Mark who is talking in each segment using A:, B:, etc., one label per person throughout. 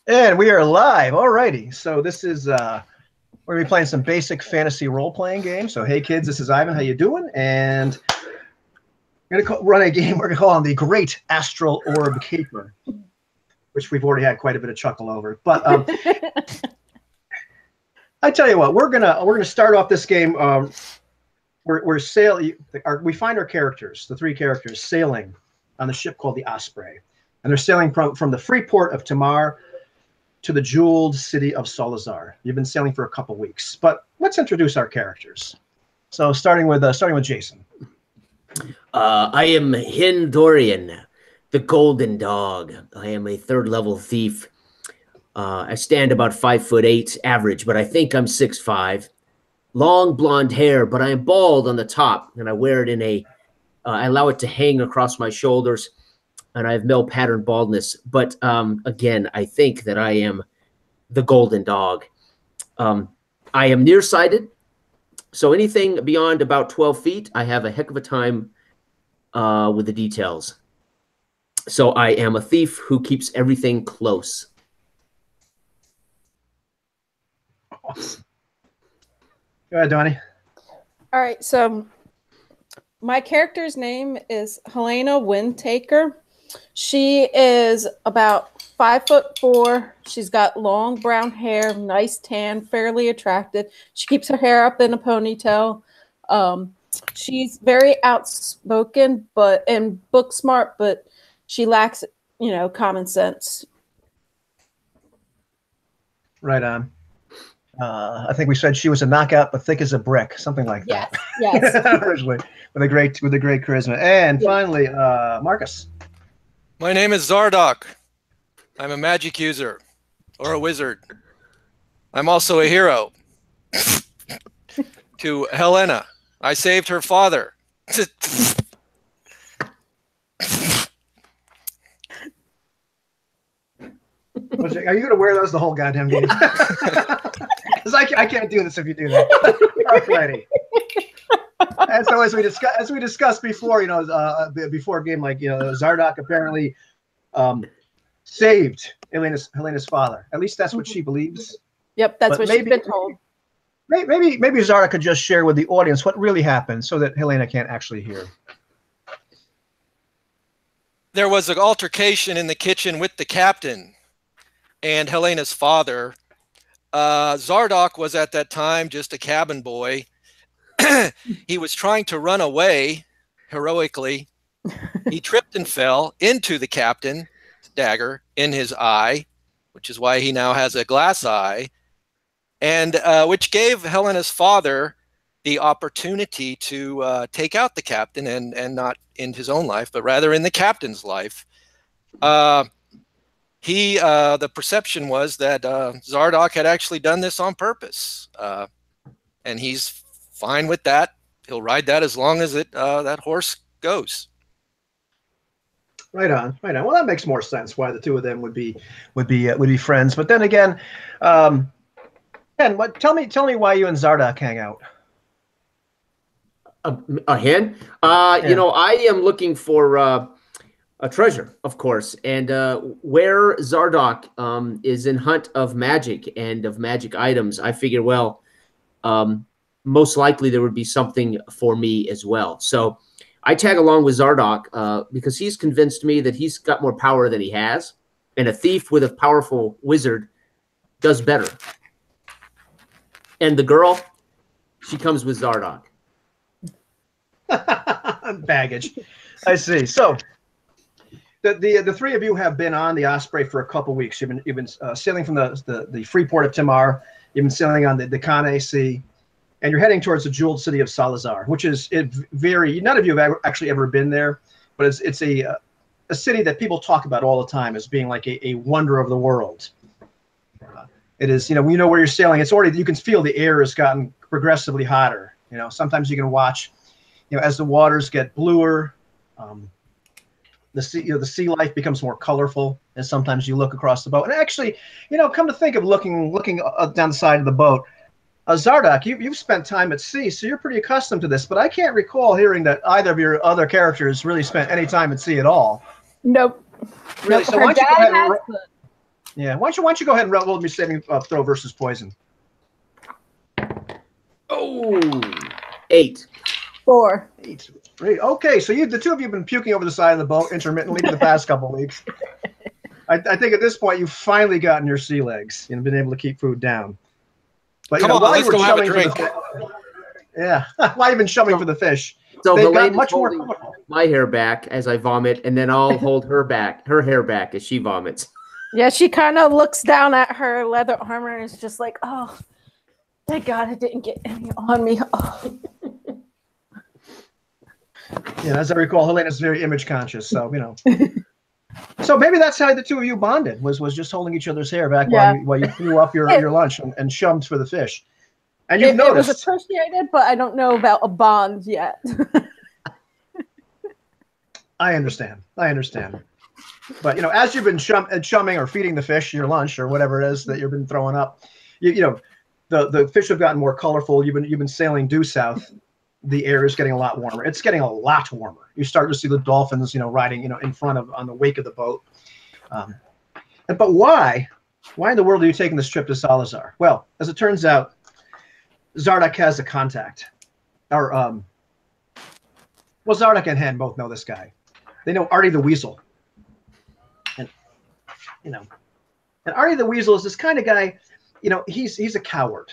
A: And we are live. Alrighty. So this is we're gonna be playing some basic fantasy role-playing games. So hey kids, this is Ivan. How you doing? And we're gonna run a game we're gonna call on the Great Astral Orb Caper, which we've already had quite a bit of chuckle over. But I tell you what, we're gonna start off this game. We find our characters, the three characters, sailing on the ship called the Osprey, and they're sailing from the free port of Tamar to the jeweled city of Salazar. You've been sailing for a couple weeks, but let's introduce our characters. So starting with Jason.
B: I am Hin Dorian, the Golden Dog. I am a third-level thief. I stand about 5'8" average, but I think I'm 6'5". Long blonde hair, but I am bald on the top, and I wear it in I allow it to hang across my shoulders, and I have male pattern baldness. But again, I think that I am the Golden Dog. I am nearsighted, so anything beyond about 12 feet, I have a heck of a time with the details. So I am a thief who keeps everything close.
A: Awesome. Go ahead, Donnie.
C: All right, so my character's name is Helena Windtaker. She is about 5'4". She's got long brown hair, nice tan, fairly attractive. She keeps her hair up in a ponytail. She's very outspoken and book smart, but she lacks, common sense.
A: Right on. I think we said she was a knockout, but thick as a brick, something like that.
C: Yes.
A: Originally, with a great charisma. And finally, Marcus.
D: My name is Zardoc. I'm a magic user, or a wizard. I'm also a hero. To Helena, I saved her father.
A: Are you going to wear those the whole goddamn game? Because I can't do this if you do that. Alrighty. And so as we discussed before, before a game, Zardoc apparently saved Helena's father. At least that's what she believes.
C: Yep, that's what she's been told.
A: Maybe Zardoc could just share with the audience what really happened, so that Helena can't actually hear.
D: There was an altercation in the kitchen with the captain and Helena's father. Zardoc was at that time just a cabin boy. He was trying to run away heroically. He tripped and fell into the captain's dagger in his eye, which is why he now has a glass eye, and which gave Helena's father the opportunity to take out the captain and not end his own life, but rather in the captain's life. The perception was that Zardoc had actually done this on purpose, and he's fine with that. He'll ride that as long as that horse goes.
A: Right on. Well, that makes more sense why the two of them would be friends. But then again, Hen, tell me why you and Zardoc hang out.
B: Hen? I am looking for a treasure, of course, and where Zardoc is in hunt of magic and of magic items, I figure, well, most likely there would be something for me as well. So I tag along with Zardoc because he's convinced me that he's got more power than he has, and a thief with a powerful wizard does better. And the girl, she comes with Zardoc.
A: Baggage. I see. So the three of you have been on the Osprey for a couple weeks. You've been sailing from the free port of Tamar. You've been sailing on the Cannae Sea, and you're heading towards the jeweled city of Salazar, which is none of you have actually ever been there, but it's a city that people talk about all the time as being like a wonder of the world. It is, we know where you're sailing. It's already, you can feel the air has gotten progressively hotter. Sometimes you can watch, as the waters get bluer, the sea life becomes more colorful, and sometimes you look across the boat. And actually, come to think of looking down the side of the boat, Zardoc, you've spent time at sea, so you're pretty accustomed to this. But I can't recall hearing that either of your other characters really spent any time at sea at all.
C: Nope.
A: Really? So why don't you go ahead and Yeah. Why don't you go ahead and roll me saving throw versus poison?
B: Oh, 8.
C: 4.
A: 8. 3. Okay, so the two of you have been puking over the side of the boat intermittently for the past couple of weeks. I think at this point you've finally gotten your sea legs and been able to keep food down. But
D: Come on,
A: while
D: let's
A: you were
D: go have a
A: chumming
D: drink.
A: while you've been chumming for the fish,
B: So
A: they've got
B: Helena's
A: much more
B: holding
A: colorful.
B: my hair back as I vomit, and then I'll hold her hair back as she vomits.
C: Yeah, she kind of looks down at her leather armor and is just like, oh, thank God it didn't get any on me. Oh.
A: Yeah, as I recall, Helena's very image conscious, so So maybe that's how the two of you bonded was just holding each other's hair back while you threw up your lunch and shummed for the fish. And you've noticed
C: it was appreciated, but I don't know about a bond yet.
A: I understand. But as you've been chumming or feeding the fish your lunch or whatever it is that you've been throwing up, the fish have gotten more colorful. You've been sailing due south. The air is getting a lot warmer. It's getting a lot warmer. You start to see the dolphins, riding, in front on the wake of the boat. But why in the world are you taking this trip to Salazar? Well, as it turns out, Zardak has a contact. Zardak and Hen both know this guy. They know Artie the Weasel. And Artie the Weasel is this kind of guy, he's a coward.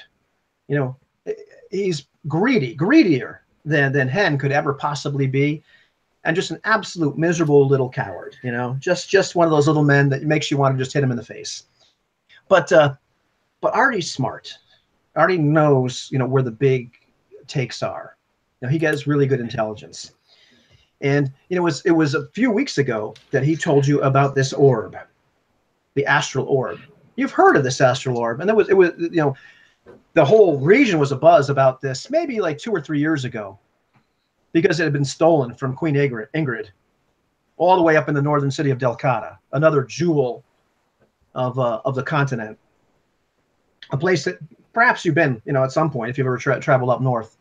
A: He's greedier than Hen could ever possibly be, and just an absolute miserable little coward. Just one of those little men that makes you want to just hit him in the face. But Artie's smart. Artie knows where the big takes are. He gets really good intelligence. And it was a few weeks ago that he told you about this orb, the Astral orb. You've heard of this Astral orb, and it was the whole region was abuzz about this maybe like 2 or 3 years ago, because it had been stolen from Queen Ingrid all the way up in the northern city of Delcata, another jewel of the continent, a place that perhaps you've been at some point if you've ever traveled up north.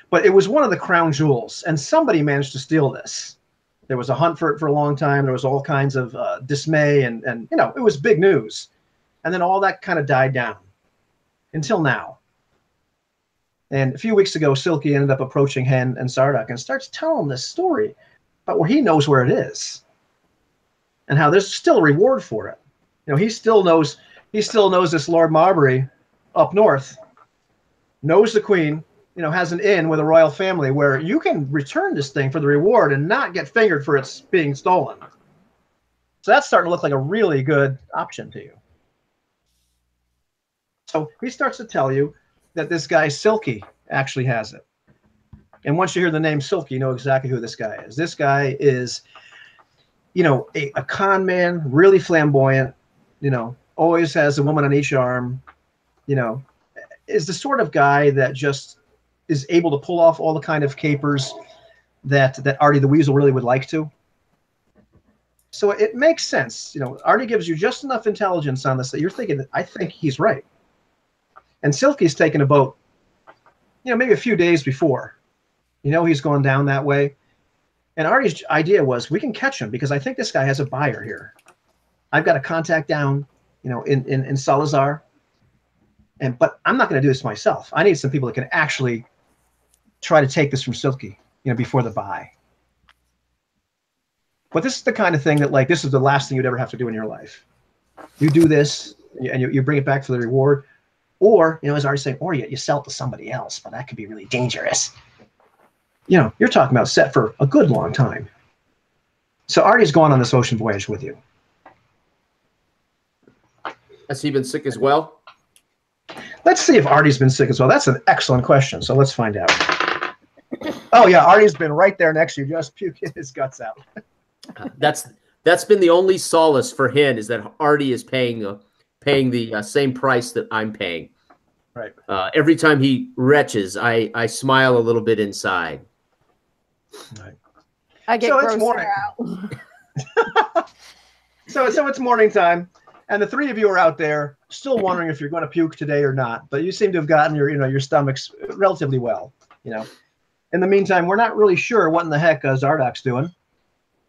A: But it was one of the crown jewels, and somebody managed to steal this. There was a hunt for it for a long time. There was all kinds of dismay, and it was big news. And then all that kind of died down until now. And a few weeks ago, Silky ended up approaching Hen and Zardak and starts telling this story about where he knows where it is and how there's still a reward for it. He still knows this Lord Marbury up north, knows the Queen, has an inn with a royal family where you can return this thing for the reward and not get fingered for its being stolen. So that's starting to look like a really good option to you. So he starts to tell you that this guy Silky actually has it. And once you hear the name Silky, you know exactly who this guy is. This guy is, a con man, really flamboyant, always has a woman on each arm, is the sort of guy that just is able to pull off all the kind of capers that Artie the Weasel really would like to. So it makes sense. Artie gives you just enough intelligence on this that you're thinking that I think he's right. And Silky's taken a boat, maybe a few days before. He's going down that way. And Artie's idea was, we can catch him because I think this guy has a buyer here. I've got a contact down, in Salazar. But I'm not going to do this myself. I need some people that can actually try to take this from Silky, before the buy. But this is the kind of thing that, this is the last thing you'd ever have to do in your life. You do this, and you bring it back for the reward. Or, as Artie's saying, or you sell it to somebody else, but that could be really dangerous. You're talking about set for a good long time. So Artie's gone on this ocean voyage with you.
B: Has he been sick as well?
A: Let's see if Artie's been sick as well. That's an excellent question. So let's find out. Oh, yeah, Artie's been right there next to you, just puking his guts out.
B: That's been the only solace for him, is that Artie is paying the same price that I'm paying.
A: Right.
B: Every time he retches, I smile a little bit inside.
A: Right.
C: I get grossed out.
A: So it's morning time, and the three of you are out there still wondering if you're going to puke today or not. But you seem to have gotten your stomachs relatively well. In the meantime, we're not really sure what in the heck Zardak's doing.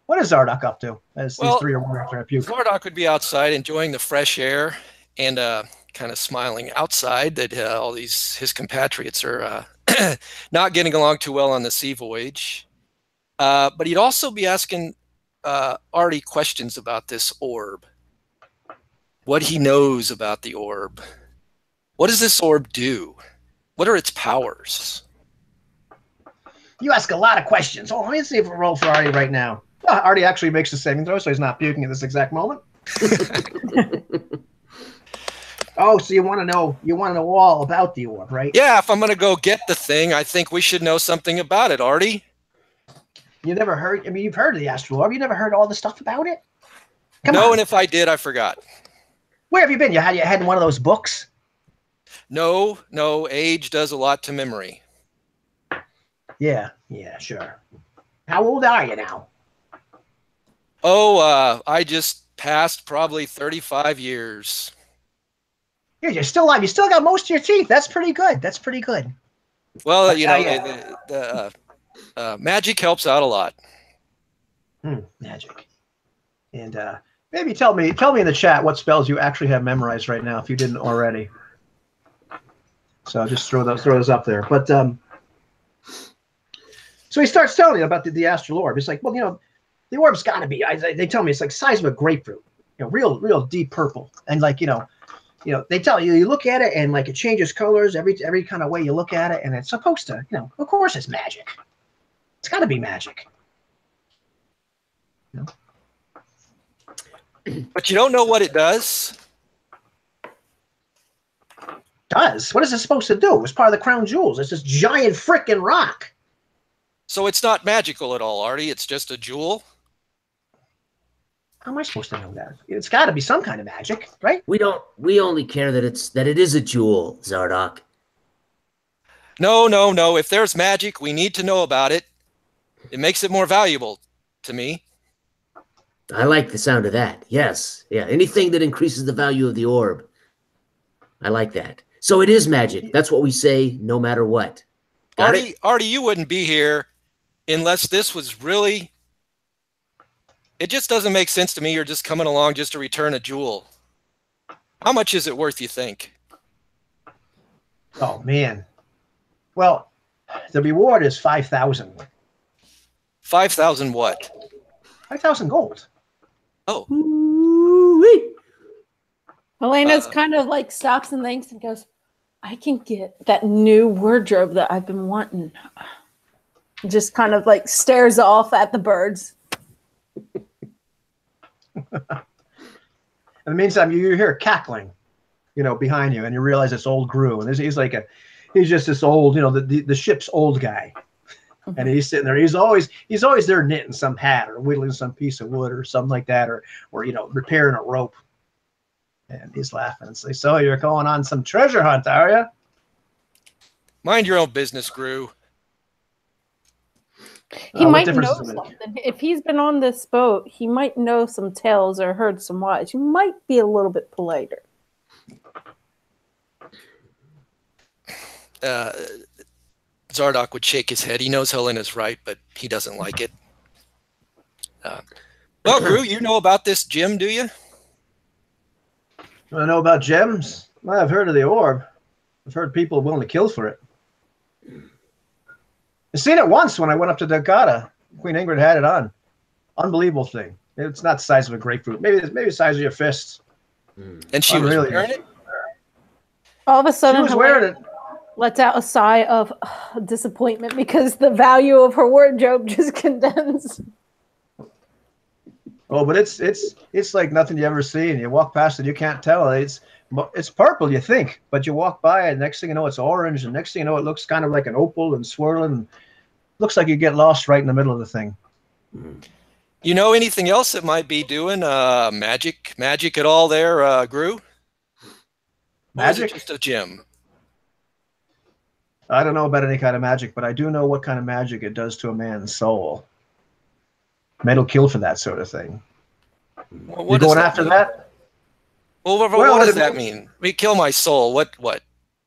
A: What is Zardock up to? As these
D: Well,
A: three are wondering after a puke.
D: Zardock would be outside enjoying the fresh air and kind of smiling outside that all his compatriots are not getting along too well on the sea voyage. But he'd also be asking Artie questions about this orb. What he knows about the orb. What does this orb do? What are its powers?
A: You ask a lot of questions. Oh, let me see if we roll for Artie right now. Artie actually makes a saving throw, so he's not puking at this exact moment. Oh, so you want to know all about the orb, right?
D: Yeah, if I'm going to go get the thing, I think we should know something about it, Artie.
A: You never heard? I mean, you've heard of the Astral orb. You never heard all the stuff about it? Come
D: No,
A: on.
D: and if I did, I forgot.
A: Where have you been? You had one of those books?
D: No, age does a lot to memory.
A: Yeah, sure. How old are you now?
D: Oh, I just passed probably 35 years.
A: Yeah, you're still alive. You still got most of your teeth. That's pretty good.
D: Well, magic helps out a lot.
A: Magic. And maybe tell me in the chat what spells you actually have memorized right now if you didn't already. So I'll just throw those up there. But so he starts telling you about the Astral orb. It's like, well, the orb's got to be. They tell me it's like size of a grapefruit, real deep purple, and like they tell you look at it and like it changes colors every kind of way you look at it, and it's supposed to, of course it's magic. It's got to be magic.
D: But you don't know what it does.
A: Does? What is it supposed to do? It's part of the crown jewels. It's this giant frickin' rock.
D: So it's not magical at all, Artie. It's just a jewel.
A: How am I supposed to know that? It's got to be some kind of magic, right?
B: We only care that it is a jewel, Zardock.
D: No. If there's magic, we need to know about it. It makes it more valuable to me.
B: I like the sound of that. Yes. Yeah. Anything that increases the value of the orb. I like that. So it is magic. That's what we say no matter what. Got it?
D: Artie, you wouldn't be here unless this was really... It just doesn't make sense to me. You're just coming along just to return a jewel. How much is it worth, you think?
A: Oh, man. Well, the reward is 5,000.
D: 5,000 what?
A: 5,000 gold.
D: Oh.
B: Ooh-wee.
C: Helena's kind of like stops and thinks and goes, I can get that new wardrobe that I've been wanting. Just kind of like stares off at the birds.
A: In the meantime, you hear cackling, behind you, and you realize it's old Gru, and he's just this old, the ship's old guy, and he's sitting there. He's always there knitting some hat or whittling some piece of wood or something like that, or repairing a rope. And he's laughing and says, "So you're going on some treasure hunt, are you?"
D: Mind your own business, Gru.
C: He might know something. If he's been on this boat, he might know some tales or heard some wise. You might be a little bit politer.
D: Zardock would shake his head. He knows Helena's right, but he doesn't like it. Well, Gru, you know about this gem, do you?
A: I know about gems. Well, I've heard of the orb. I've heard people willing to kill for it. I've seen it once when I went up to Dakota. Queen Ingrid had it on. Unbelievable thing. It's not the size of a grapefruit. Maybe the size of your fist.
D: And she was wearing it?
C: All of a sudden,
A: she was wearing it.
C: Lets out a sigh of disappointment because the value of her wardrobe just condensed.
A: Oh, but it's like nothing you ever seen. You walk past it, you can't tell. It's purple, you think, but you walk by it, next thing you know, it's orange, and next thing you know, it looks kind of like an opal and swirling. And looks like you get lost right in the middle of the thing.
D: You know anything else that might be doing magic at all there, Gru?
A: Magic?
D: Or is it just a gem?
A: I don't know about any kind of magic, but I do know what kind of magic it does to a man's soul. Mental kill for that sort of thing.
D: Well,
A: you going after that?
D: Well, what does that mean? Kill my soul. What?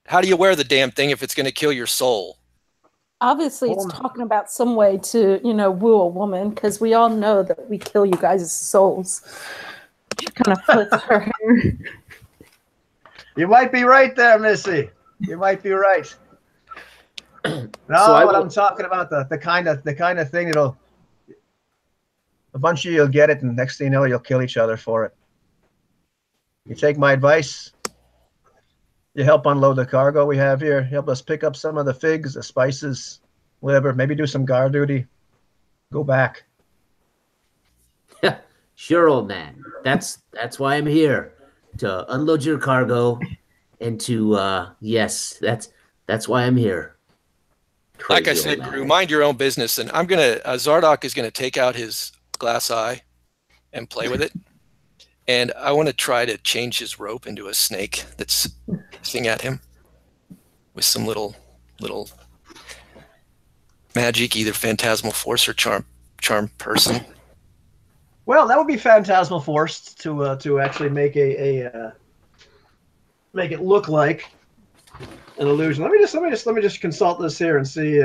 D: How do you wear the damn thing if it's going to kill your soul?
C: Obviously, it's talking about some way to, woo a woman, because we all know that we kill you guys' souls. She kind of flips her hair.
A: You might be right there, Missy. You might be right. No,
B: So
A: but I'm talking about the kind of thing that'll a bunch of you'll get it, and next thing you know, you'll kill each other for it. You take my advice. You help unload the cargo we have here. Help us pick up some of the figs, the spices, whatever. Maybe do some guard duty. Go back.
B: Sure, old man. That's why I'm here, to unload your cargo, and to yes, that's why I'm here.
D: Like I said, Gru, mind your own business, and I'm gonna Zardoc is gonna take out his glass eye and play with it, and I want to try to change his rope into a snake that's hissing at him with some little magic, either phantasmal force or charm person.
A: Well, that would be phantasmal force to actually make make it look like an illusion. Let me just consult this here and see.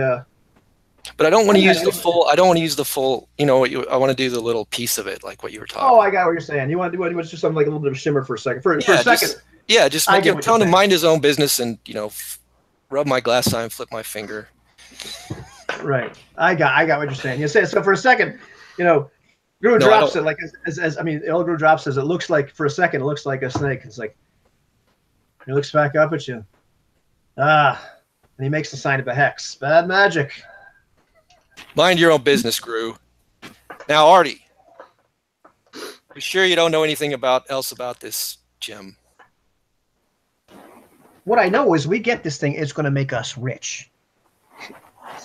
D: But I don't want to use the full. I don't want to use the full. I want to do the little piece of it, like what you were talking.
A: Oh, I got what you're saying. You want to do something like a little bit of shimmer for a second. For a second.
D: Just tell him to mind his own business and rub my glass eye and flip my finger.
A: Right. I got what you're saying. You say so for a second. Gru drops it like Gru drops it. It looks like for a second. It looks like a snake. It's like he looks back up at you. And he makes the sign of a hex. Bad magic.
D: Mind your own business, Gru. Now, Artie, you sure you don't know anything else about this gem?
A: What I know is we get this thing, it's going to make us rich.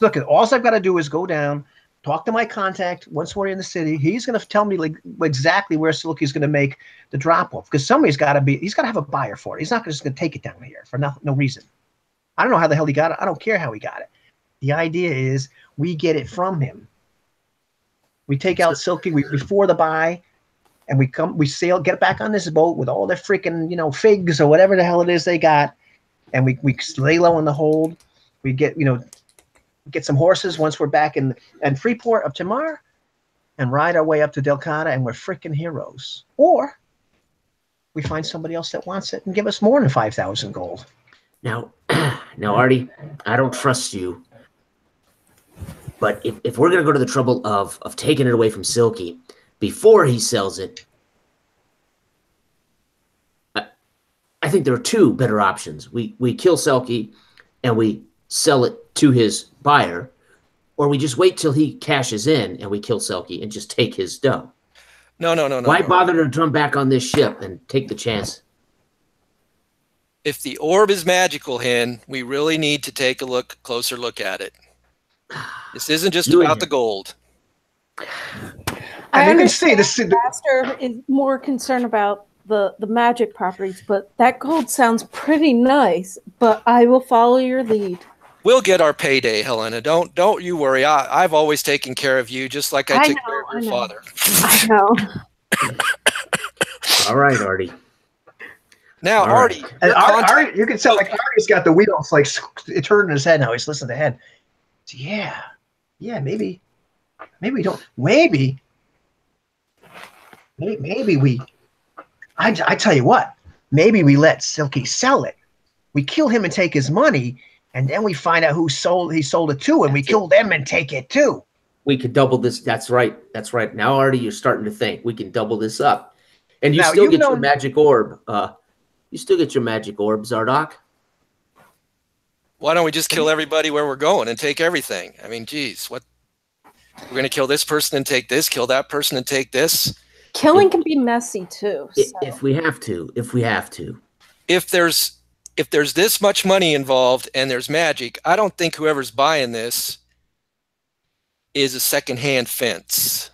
A: Look, all I've got to do is go down, talk to my contact once we're in the city. He's going to tell me exactly where Silky's going to make the drop off, because somebody's got to he's got to have a buyer for it. He's not just going to take it down here for no reason. I don't know how the hell he got it. I don't care how he got it. The idea is we get it from him. We take out Silky before the buy, and we get back on this boat with all their freaking, figs or whatever the hell it is they got, and we lay low in the hold. We get, get some horses once we're back in Freeport of Tamar, and ride our way up to Delcata, and we're freaking heroes. Or we find somebody else that wants it and give us more than 5,000 gold.
B: Now, Artie, I don't trust you. But if we're going to go to the trouble of taking it away from Silky before he sells it, I think there are two better options. We kill Silky and we sell it to his buyer, or we just wait till he cashes in and we kill Silky and just take his dough.
D: No.
B: Why bother to drum back on this ship and take the chance?
D: If the orb is magical, Hen, we really need to take a closer look at it. This isn't just about the gold.
C: I understand the master is more concerned about the magic properties, but that gold sounds pretty nice. But I will follow your lead.
D: We'll get our payday, Helena. Don't you worry. I've always taken care of you, just like I took care of your father.
C: I know.
B: All right, Artie.
D: Now, Artie,
A: Artie, you can tell Artie's got the wheels it turned in his head now. He's listening to head. Yeah, maybe we don't. Maybe we. I tell you what. Maybe we let Silky sell it. We kill him and take his money, and then we find out he sold it to, and we kill them and take it too.
B: We could double this. That's right. Now, Artie, you're starting to think we can double this up, and you still get your magic orb. You still get your magic orb, Zardoc.
D: Why don't we just kill everybody where we're going and take everything? I mean, geez, what? We're going to kill this person and take this, kill that person and take this?
C: Killing can be messy too.
B: If we have to.
D: If there's this much money involved and there's magic, I don't think whoever's buying this is a secondhand fence.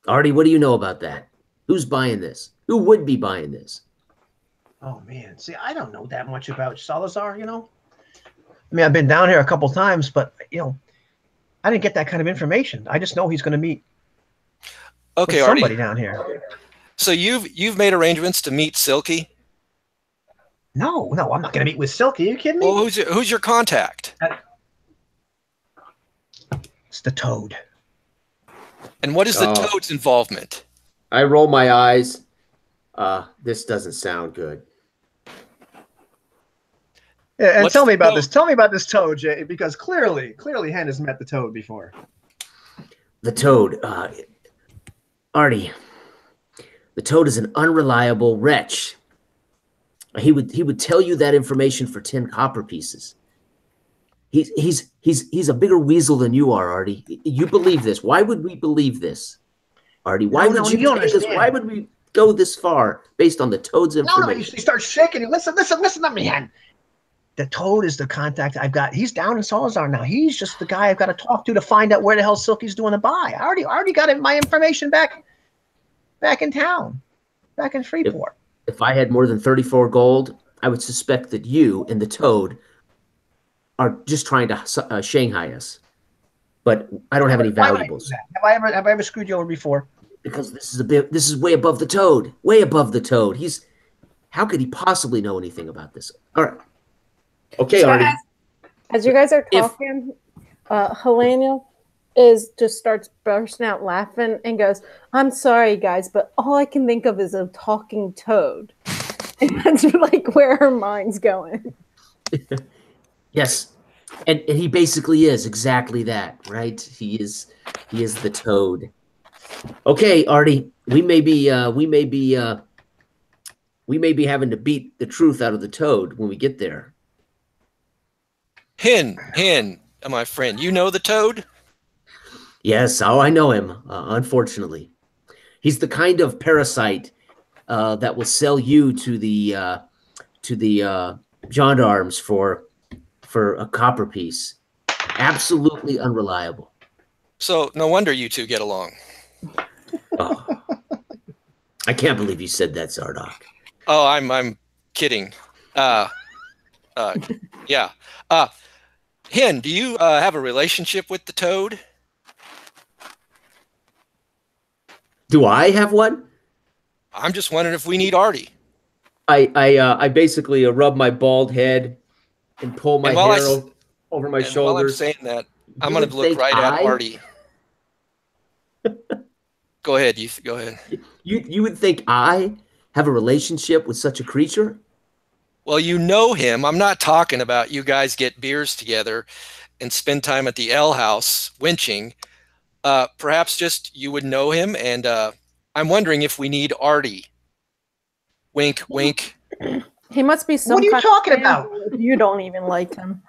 B: Artie, what do you know about that? Who's buying this? Who would be buying this?
A: Oh, man. See, I don't know that much about Salazar, I mean, I've been down here a couple times, but, I didn't get that kind of information. I just know he's going to meet somebody
D: Artie,
A: down here.
D: So you've made arrangements to meet Silky?
A: No, I'm not going to meet with Silky. Are you kidding me?
D: Well, who's your contact?
A: It's the toad.
D: And what is the
B: Oh.
D: toad's involvement?
B: I roll my eyes. This doesn't sound good.
A: Yeah, and
D: What's
A: tell me
D: the
A: about
D: toad?
A: this. Tell me about this toad, Jay, because clearly Hen has met the toad before.
B: The toad, Artie. The toad is an unreliable wretch. He would tell you that information for 10 copper pieces. He's a bigger weasel than you are, Artie. You believe this? Why would we believe this, Artie? Why would you
A: don't
B: take us?
A: understand.
B: Why would we go this far based on the toad's information?
A: You start shaking. Listen to me, Hen. The toad is the contact I've got. He's down in Salazar now. He's just the guy I've got to talk to find out where the hell Silky's doing the buy. I already got my information back in town, back in Freeport.
B: If I had more than 34 gold, I would suspect that you and the toad are just trying to Shanghai us. But I don't have any
A: Why would I do
B: valuables.
A: that? Have I ever screwed you over before?
B: Because this is way above the toad. Way above the toad. How could he possibly know anything about this? All right. Okay,
C: So
B: Artie.
C: as you guys are talking, Helena just starts bursting out laughing and goes, "I'm sorry, guys, but all I can think of is a talking toad." And that's like where her mind's going.
B: Yes. And he basically is exactly that, right? He is the toad. Okay, Artie, we may be having to beat the truth out of the toad when we get there.
D: Hen, my friend, you know the toad?
B: Yes, I know him, unfortunately. He's the kind of parasite that will sell you to the gendarmes for a copper piece. Absolutely unreliable.
D: So no wonder you two get along.
B: Oh. I can't believe you said that, Zardoc.
D: Oh, I'm kidding. Yeah. Hen, do you have a relationship with the toad?
B: Do I have one?
D: I'm just wondering if we need Artie.
B: I basically rub my bald head and pull my hair over my shoulders.
D: While I'm saying that, I'm going to look right at Artie. Go ahead. Go ahead.
B: You would think I have a relationship with such a creature?
D: Well, you know him. I'm not talking about you guys get beers together and spend time at the L house winching. Perhaps just you would know him, and I'm wondering if we need Artie. Wink, wink.
C: He must be some.
A: What are you talking about?
C: You don't even like him.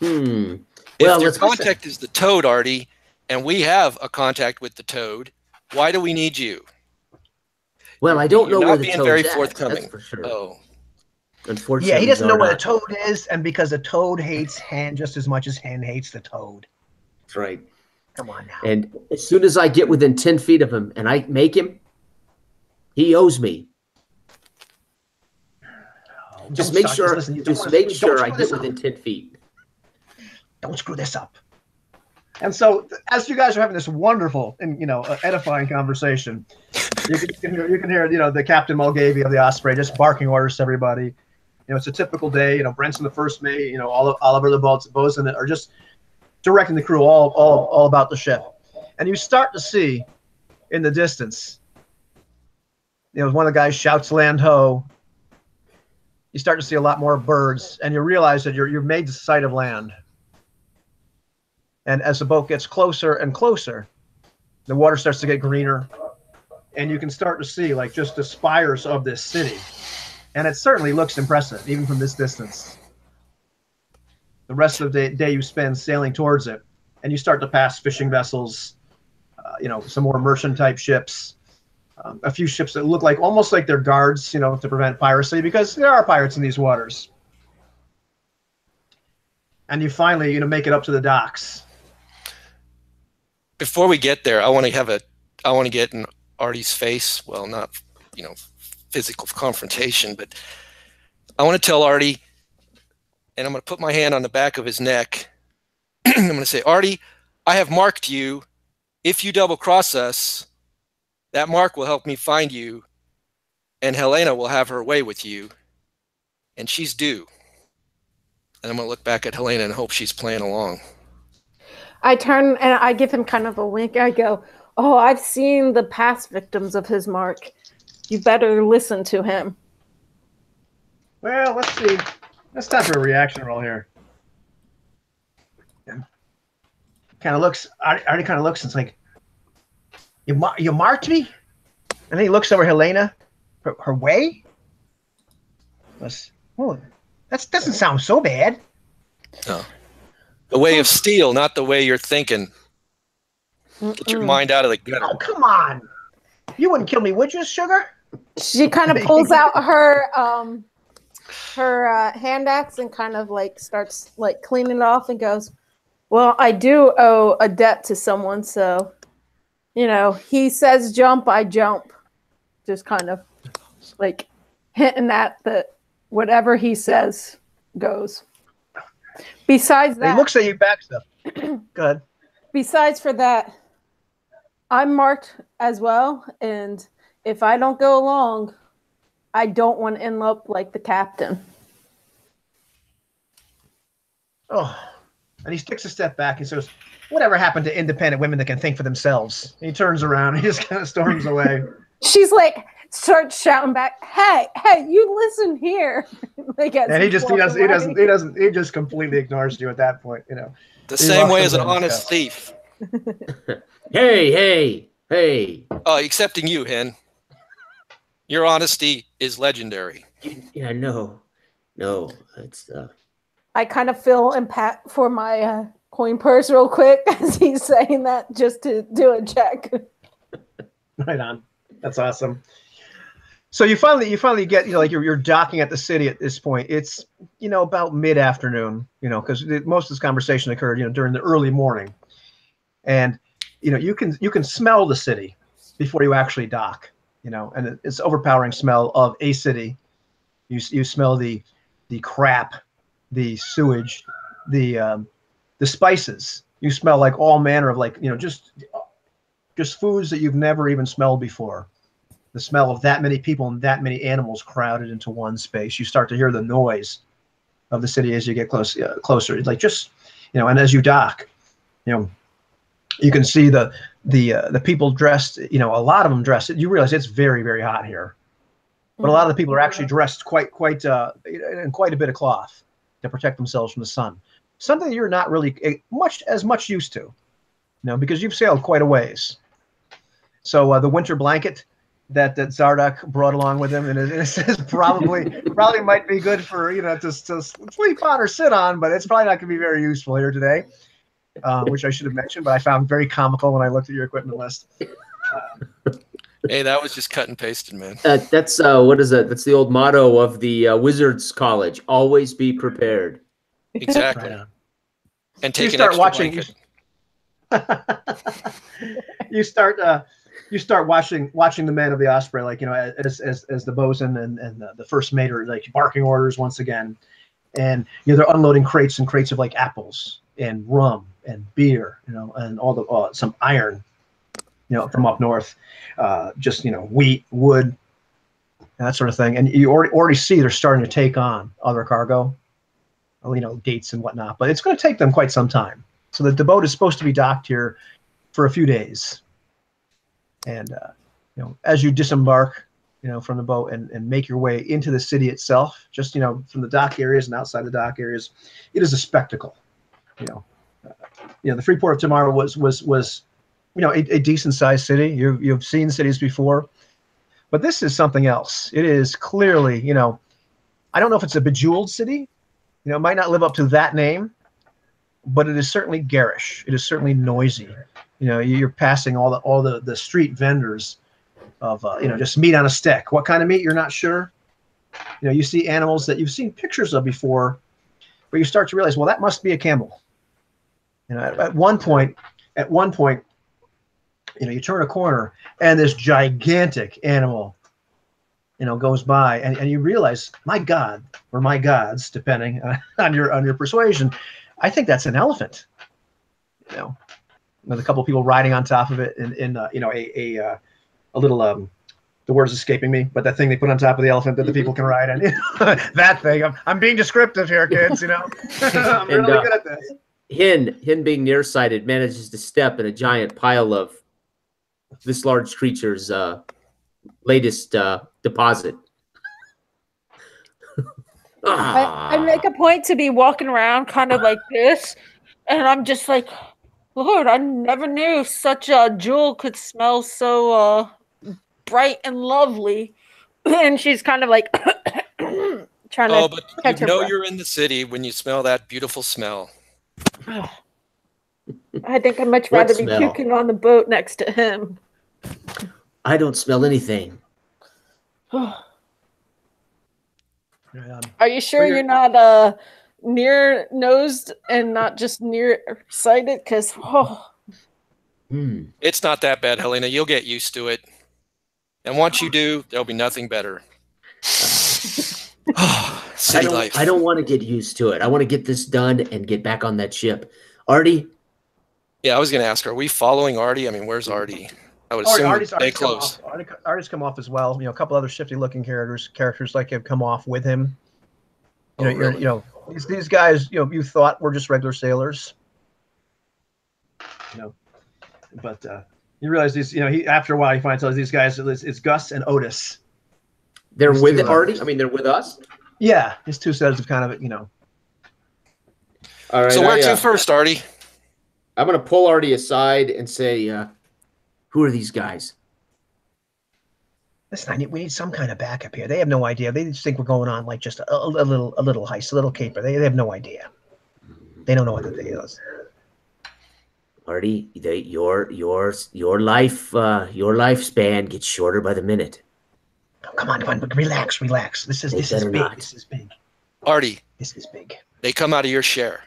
D: Well, if your contact is the toad, Artie, and we have a contact with the toad, why do we need you?
B: Well, I don't know where the toad's
D: very
B: at,
D: forthcoming.
B: that's for sure.
D: Oh.
B: Unfortunately,
A: yeah, he doesn't know where the toad is, and because the toad hates Hen just as much as Hen hates the toad.
B: That's right.
A: Come on now.
B: And as soon as I get within 10 feet of him and I make him, he owes me. Just make sure I get within 10 feet.
A: Don't screw this up. And so, as you guys are having this wonderful and edifying conversation, you can hear the Captain Mulgavy of the Osprey just barking orders to everybody. It's a typical day. Brent's in the first mate. Oliver the bosun are just directing the crew all about the ship. And you start to see in the distance, one of the guys shouts "Land ho!" You start to see a lot more birds, and you realize that you've made the sight of land. And as the boat gets closer and closer, the water starts to get greener, and you can start to see just the spires of this city. And it certainly looks impressive, even from this distance. The rest of the day you spend sailing towards it, and you start to pass fishing vessels, some more merchant-type ships, a few ships that look almost like they're guards, to prevent piracy, because there are pirates in these waters. And you finally, make it up to the docks.
D: Before we get there, I want to get in Artie's face. Well, not, physical confrontation, but I want to tell Artie, and I'm going to put my hand on the back of his neck. I'm going to say, Artie, I have marked you. If you double cross us, that mark will help me find you, and Helena will have her way with you, and she's due. And I'm going to look back at Helena and hope she's playing along.
C: I turn and I give him kind of a wink. I go, "Oh, I've seen the past victims of his mark. You better listen to him."
A: Well, let's see. It's time for a reaction roll here. Kind of looks. Artie kind of looks. And it's like, you marked me, and then he looks over Helena, her way. Oh, that doesn't sound so bad.
D: No. The way of steel, not the way you're thinking. Get your mind out of the gutter.
A: Oh, come on. You wouldn't kill me, would you, Sugar?
C: She kind of pulls out her hand axe and kind of like starts like cleaning it off and goes, "Well, I do owe a debt to someone, so he says jump, I jump." Just kind of like hinting at that whatever he says goes. Besides that,
A: he looks at you back stuff. Go ahead.
C: Besides for that, I'm marked as well, and if I don't go along, I don't want to end up like the captain.
A: Oh, and he takes a step back and says, "Whatever happened to independent women that can think for themselves?" And he turns around and he just kind of storms away.
C: She's like, starts shouting back, hey, you listen here.
A: And he just completely ignores you at that point,
D: The same way as an honest thief.
B: Hey.
D: Excepting you, Hen. Your honesty is legendary.
B: Yeah, no, it's
C: I kind of feel impact for my coin purse real quick as he's saying that, just to do a check.
A: Right on. That's awesome. So you finally get, you're docking at the city at this point. It's, about mid-afternoon, because most of this conversation occurred, during the early morning. And, you can smell the city before you actually dock, and it's overpowering smell of a city. You smell the crap, the sewage, the spices. You smell like all manner of just foods that you've never even smelled before. The smell of that many people and that many animals crowded into one space. You start to hear the noise of the city as you get closer. It's like and as you dock, you can see the people dressed. A lot of them dressed. You realize it's very, very hot here, but a lot of the people are actually dressed quite in quite a bit of cloth to protect themselves from the sun. Something that you're not really as much used to, because you've sailed quite a ways. So the winter blanket that Zardock brought along with him, and it says probably might be good for to sleep on or sit on, but it's probably not going to be very useful here today, which I should have mentioned, but I found very comical when I looked at your equipment list.
D: Hey, that was just cut and pasted, man.
B: That's what is it? That's the old motto of the Wizards College: always be prepared.
D: Exactly.
A: Right.
D: And take an extra blanket.
A: You start watching the men of the Osprey, as the bosun and the first mate are barking orders once again, and they're unloading crates and crates of apples and rum and beer, and all the some iron, from up north, just wheat, wood, that sort of thing, and you already see they're starting to take on other cargo, dates and whatnot, but it's going to take them quite some time. So the boat is supposed to be docked here for a few days. And, as you disembark, from the boat and make your way into the city itself, just, from the dock areas and outside the dock areas, it is a spectacle. The Freeport of Tamara was a decent sized city. You've seen cities before, but this is something else. It is clearly, I don't know if it's a bejeweled city, it might not live up to that name, but it is certainly garish. It is certainly noisy. You're passing all the street vendors of just meat on a stick. What kind of meat? You're not sure. You see animals that you've seen pictures of before, but you start to realize, well, that must be a camel. At one point, you turn a corner and this gigantic animal, goes by, and you realize, my God, or my gods, depending on your persuasion, I think that's an elephant. With a couple of people riding on top of it in a little the word is escaping me, but that thing they put on top of the elephant that the people can ride on. That thing. I'm being descriptive here, kids. I'm really good at this.
B: Hin being nearsighted, manages to step in a giant pile of this large creature's latest deposit.
C: I make a point to be walking around kind of like this, and I'm just like, Lord, I never knew such a jewel could smell so bright and lovely. And she's kind of like trying to
D: but
C: catch
D: you
C: her
D: know
C: breath.
D: you're in the city when you smell that beautiful smell.
C: I think I'd much
B: What
C: rather be
B: smell?
C: puking on the boat next to him.
B: I don't smell anything.
C: Are you sure you're not near nosed and not just near sighted? Because
D: It's not that bad, Helena. You'll get used to it. And once you do, there'll be nothing better. City life.
B: I don't want to get used to it. I want to get this done and get back on that ship. Artie?
D: Yeah, I was going to ask, are we following Artie? I mean, where's Artie? I would assume
A: Artie's
D: stay
A: come
D: close.
A: off. Artie's come off as well. You know, a couple other shifty-looking characters like have come off with him.
D: Really?
A: You know, these guys, you know, you thought were just regular sailors. You know, but you realize these. You know, after a while he finds out these guys. It's Gus and Otis.
B: They're
A: These
B: with
A: two,
B: Artie? I mean, they're with us?
A: Yeah, these two sets of kind of, you know.
B: All right.
D: So where to first, Artie?
B: I'm going to pull Artie aside and say, who are these guys?
A: Listen, we need some kind of backup here. They have no idea. They just think we're going on like just a little heist, a little caper. They have no idea. They don't know what the deal is.
B: Artie, your lifespan gets shorter by the minute.
A: Oh, come on, relax. This is big.
B: not.
A: This is big.
D: Artie,
A: This is big.
D: they come out of your share.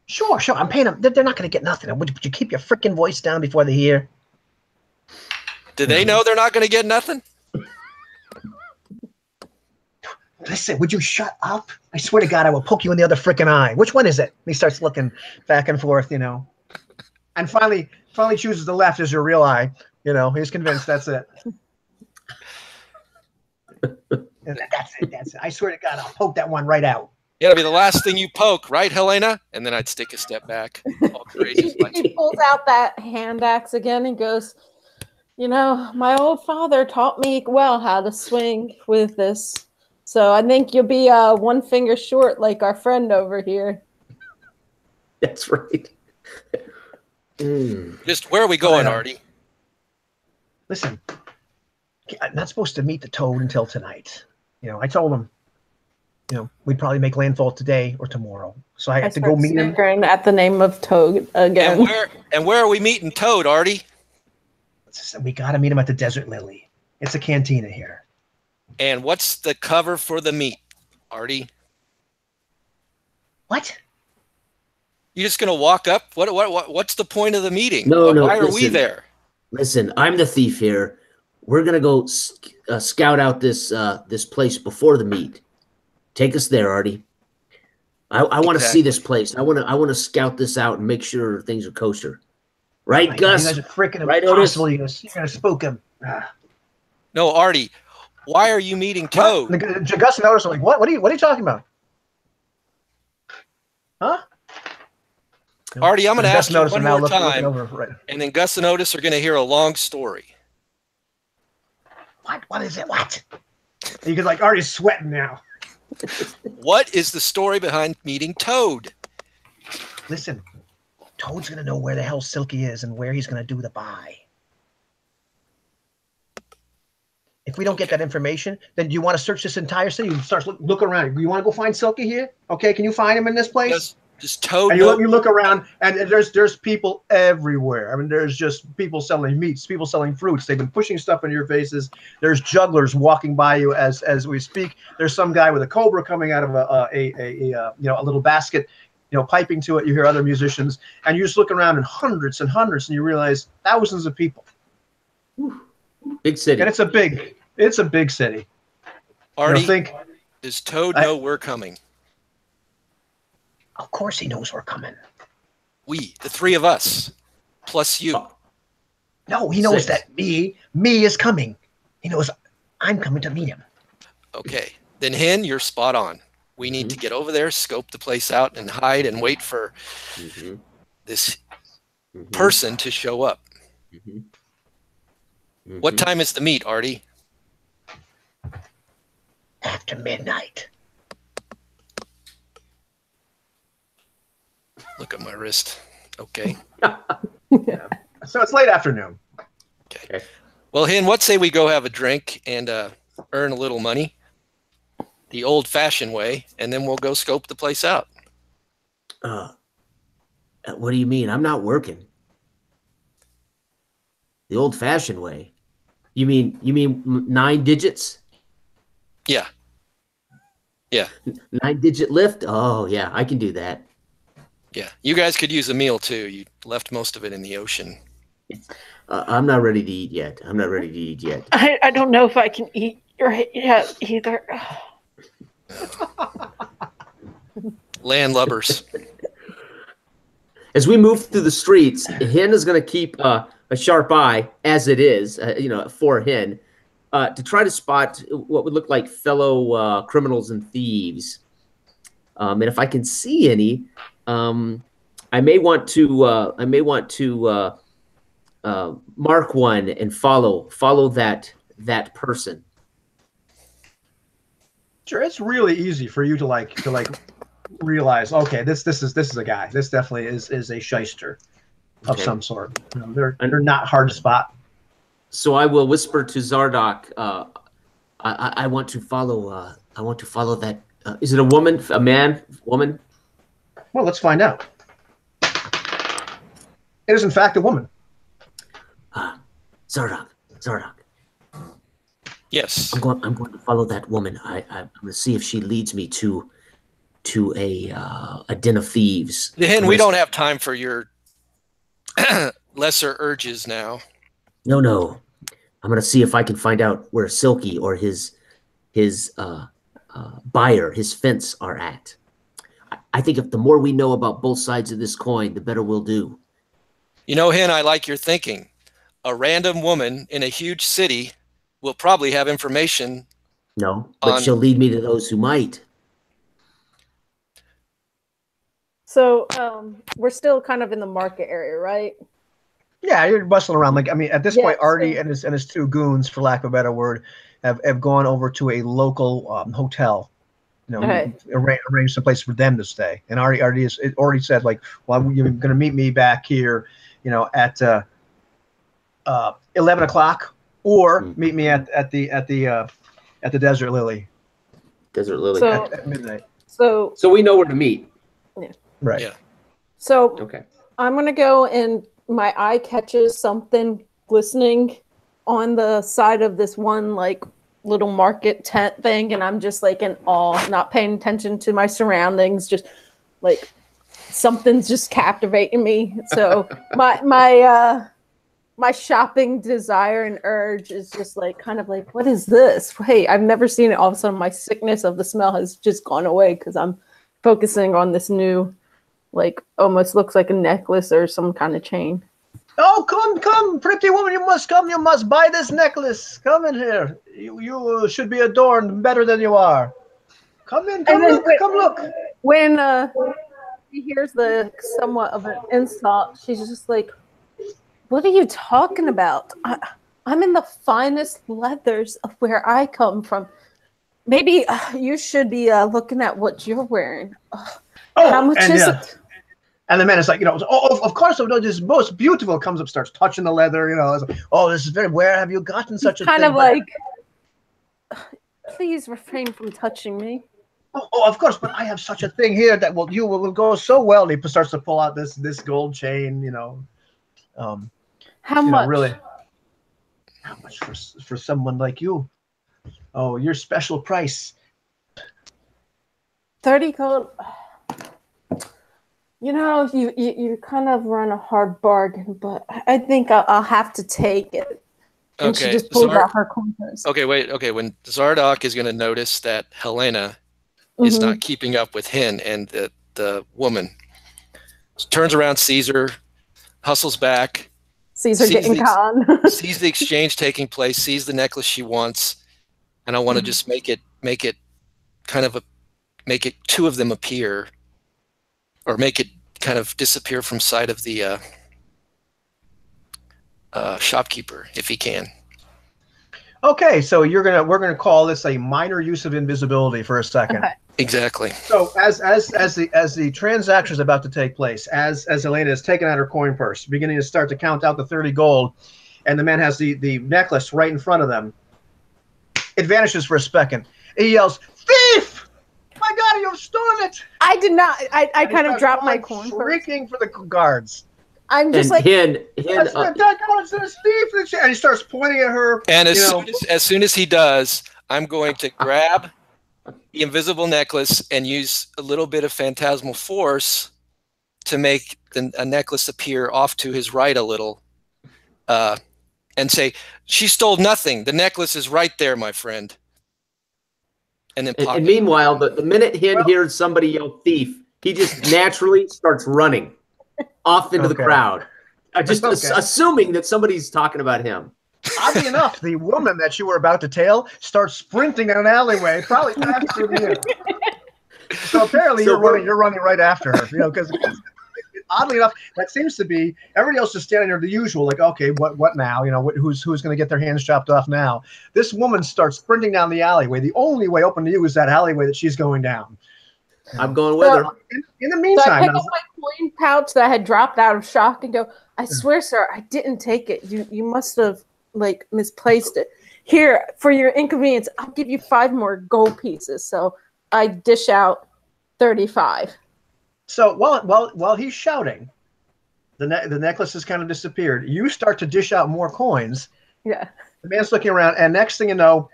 A: Sure. I'm paying them. They're not going to get nothing. Would you keep your freaking voice down before they hear?
D: Do they know they're not going to get nothing?
A: Listen, would you shut up? I swear to God, I will poke you in the other freaking eye. Which one is it? And he starts looking back and forth, you know, and finally chooses the left as your real eye. You know, he's convinced that's it. That's it. I swear to God, I'll poke that one right out.
D: It'll be the last thing you poke, right, Helena? And then I'd take a step back. All courageous like
C: he pulls out that hand axe again and goes, you know, my old father taught me well how to swing with this. So I think you'll be one finger short like our friend over here.
B: That's right.
D: Just where are we going, Artie?
A: Listen, I'm not supposed to meet the Toad until tonight. You know, I told him, you know, we'd probably make landfall today or tomorrow. So I have to go meet him.
C: At the name of Toad again.
D: And where are we meeting Toad, Artie?
A: We got to meet him at the Desert Lily. It's a cantina here.
D: And what's the cover for the meet, Artie?
A: What?
D: You just gonna walk up? What's the point of the meeting?
B: No.
D: Why are we
B: listen.
D: there?
B: Listen, I'm the thief here. We're gonna go scout out this place before the meet. Take us there, Artie. I want to see this place. I want to scout this out and make sure things are kosher. Right, Gus?
A: You guys are freaking
B: right,
A: impossible. You're gonna spook him.
D: No, Artie. Why are you meeting Toad?
A: Gus and Otis are like, what? What are you talking about? Huh?
D: Artie, I'm going to ask you one more
A: looking
D: time,
A: over,
D: and then Gus and Otis are going to hear a long story.
A: What is it? What? You could like Artie's sweating now.
D: What is the story behind meeting Toad?
A: Listen, Toad's gonna know where the hell Silky is and where he's gonna do the buy. If we don't get that information, then do you want to search this entire city? You start look around. You want to go find Silky here? Okay, can you find him in this place?
D: Does Toad
A: And
D: know?
A: you look around, and there's people everywhere. I mean, there's just people selling meats, people selling fruits. They've been pushing stuff in your faces. There's jugglers walking by you as we speak. There's some guy with a cobra coming out of a little basket, you know, piping to it. You hear other musicians, and you just look around, and hundreds, and you realize thousands of people.
B: Big city.
A: And it's a big city.
D: Artie, does Toad know we're coming?
A: Of course he knows we're coming.
D: We, the three of us, plus you.
A: No, he knows that me is coming. He knows I'm coming to meet him.
D: Okay. Then Hen, you're spot on. We need to get over there, scope the place out, and hide and wait for this person to show up. What time is the meet, Artie?
A: After midnight.
D: Look at my wrist. Okay.
A: Yeah. So it's late afternoon.
D: Okay. Well, Hin, what say we go have a drink and earn a little money the old-fashioned way, and then we'll go scope the place out.
B: What do you mean? I'm not working. The old-fashioned way? You mean 9 digits?
D: Yeah. Yeah.
B: 9-digit lift? Oh, yeah, I can do that.
D: Yeah. You guys could use a meal, too. You left most of it in the ocean.
B: I'm not ready to eat yet.
C: I don't know if I can eat yet either.
D: Landlubbers.
B: As we move through the streets, Hin is going to keep a sharp eye, as it is, for Hin, to try to spot what would look like fellow criminals and thieves. And if I can see any, I may want to mark one and follow that person.
A: Sure, it's really easy for you to realize, okay, this is a guy. This definitely is a shyster of some sort. They're not hard to spot.
B: So I will whisper to Zardoc. I want to follow. I want to follow that. Is it a woman? A man? Woman?
A: Well, let's find out. It is in fact a woman.
B: Zardoc.
D: Yes.
B: I'm going to follow that woman. I'm going to see if she leads me to a den of thieves.
D: Hin, we don't have time for your lesser urges now.
B: No. I'm going to see if I can find out where Silky or his buyer, his fence, are at. I think if the more we know about both sides of this coin, the better we'll do.
D: You know, Hin, I like your thinking. A random woman in a huge city will probably have information.
B: No, but she'll lead me to those who might.
C: So we're still kind of in the market area, right?
A: Yeah, you're bustling around. At this point, Artie and his 2 goons, for lack of a better word, have gone over to a local hotel. Arrange some place for them to stay. And Artie already said, well, you're going to meet me back here, at 11 o'clock, or meet me at the Desert Lily.
B: Desert Lily
A: at midnight.
B: So we know where to meet.
C: Yeah.
A: Right.
D: Yeah.
C: So
B: okay.
C: I'm gonna go, and my eye catches something glistening on the side of this one little market tent thing, and I'm just in awe, not paying attention to my surroundings, just something's just captivating me. So my shopping desire and urge is just what is this? Hey, I've never seen it. All of a sudden my sickness of the smell has just gone away because I'm focusing on this new, almost looks like a necklace or some kind of chain.
A: Oh, come, pretty woman, you must come. You must buy this necklace. Come in here. You should be adorned better than you are. Come in, come look.
C: When she hears the somewhat of an insult, she's just like, what are you talking about? I'm in the finest leathers of where I come from. Maybe you should be looking at what you're wearing. How much is it?
A: And the man is like, of course, this most beautiful, comes up, starts touching the leather, this is where have you gotten such a thing?
C: Kind of please refrain from touching me.
A: Oh, of course, but I have such a thing here that will go so well. And he starts to pull out this gold chain,
C: How much?
A: Really, how much for someone like you? Oh, your special price.
C: 30 gold. You kind of run a hard bargain, but I think I'll have to take it. And
D: Okay.
C: She just pulls out her coin purse.
D: Okay, wait. Okay, when Zardoc is going to notice that Helena is not keeping up with Hin and the woman, turns around, sees her, hustles back,
C: Sees her getting conned.
D: sees the exchange taking place, sees the necklace she wants, and I want to just make it kind of make it two of them appear, or make it kind of disappear from sight of the shopkeeper if he can.
A: Okay, so we're gonna call this a minor use of invisibility for a second.
C: Okay.
D: Exactly.
A: So as the transaction is about to take place, as Elena is taking out her coin purse, beginning to start to count out the 30 gold, and the man has the necklace right in front of them, it vanishes for a second. He yells, "Thief! My God, you have stolen it!"
C: I did not. I
A: And he
C: kind of
A: starts
C: dropped my
A: calling,
C: coin purse.
A: shrieking for the guards.
C: I'm just like,
A: It's a thief! And he starts pointing at her.
D: And as soon as he does, I'm going to grab the invisible necklace and use a little bit of phantasmal force to make a necklace appear off to his right a little, and say, "She stole nothing. The necklace is right there, my friend." And then
B: And meanwhile, the minute Hin hears somebody yell thief, he just naturally starts running off into the crowd, just assuming that somebody's talking about him.
A: Oddly enough, the woman that you were about to tail starts sprinting in an alleyway, probably faster than you. So apparently you're running right after her, because oddly enough, that seems to be everybody else is standing there the usual, like, okay, what now? Who's going to get their hands chopped off now? This woman starts sprinting down the alleyway. The only way open to you is that alleyway that she's going down.
B: I'm going with her.
A: In the meantime,
C: so I pick up my coin pouch that I had dropped out of shock and go, "I swear, sir, I didn't take it. You must have misplaced it. Here, for your inconvenience, I'll give you 5 more gold pieces." So I dish out 35.
A: So while he's shouting, the necklace has kind of disappeared. You start to dish out more coins.
C: Yeah.
A: The man's looking around, and next thing you know,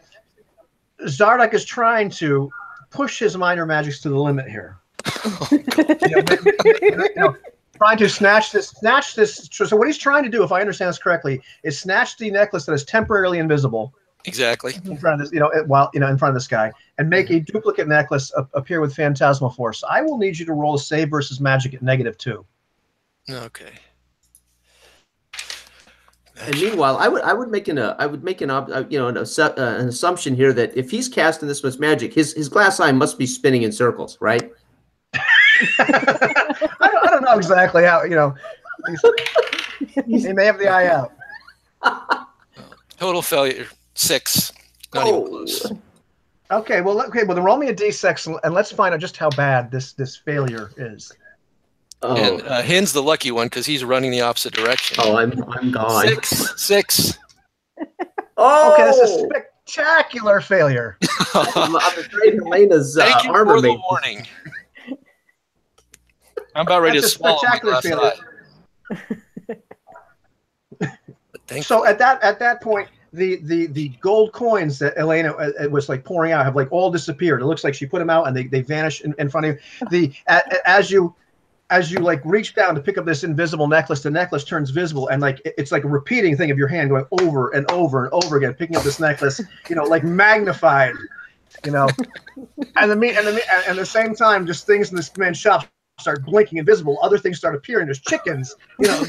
A: Zardock is trying to push his minor magics to the limit here. Trying to snatch this. So what he's trying to do, if I understand this correctly, is snatch the necklace that is temporarily invisible.
D: Exactly.
A: In front of this, in front of this guy, and make a duplicate necklace appear with phantasmal force. I will need you to roll a save versus magic at -2.
D: Okay.
B: And meanwhile, I would make an assumption here that if he's casting this much magic, his glass eye must be spinning in circles, right?
A: I don't know exactly how. He may have the eye out.
D: Total failure 6. Not even close.
A: Okay, well, then roll me a d6 and let's find out just how bad this failure is.
B: Oh.
D: And Hin's the lucky one because he's running the opposite direction.
B: Oh, I'm gone.
D: 6.
B: Oh,
A: okay, that's a spectacular failure.
B: I'm afraid Helena's
D: Thank you
B: armor
D: for the
B: mate.
D: warning. I'm about ready to swallow my glass eye.
A: So at that point, the gold coins that Elena was pouring out have all disappeared. It looks like she put them out and they vanish in front of you. As you reach down to pick up this invisible necklace, the necklace turns visible and it's like a repeating thing of your hand going over and over and over again, picking up this necklace, magnified, and at the same time, just things in this man's shop start blinking invisible. Other things start appearing. There's chickens, there's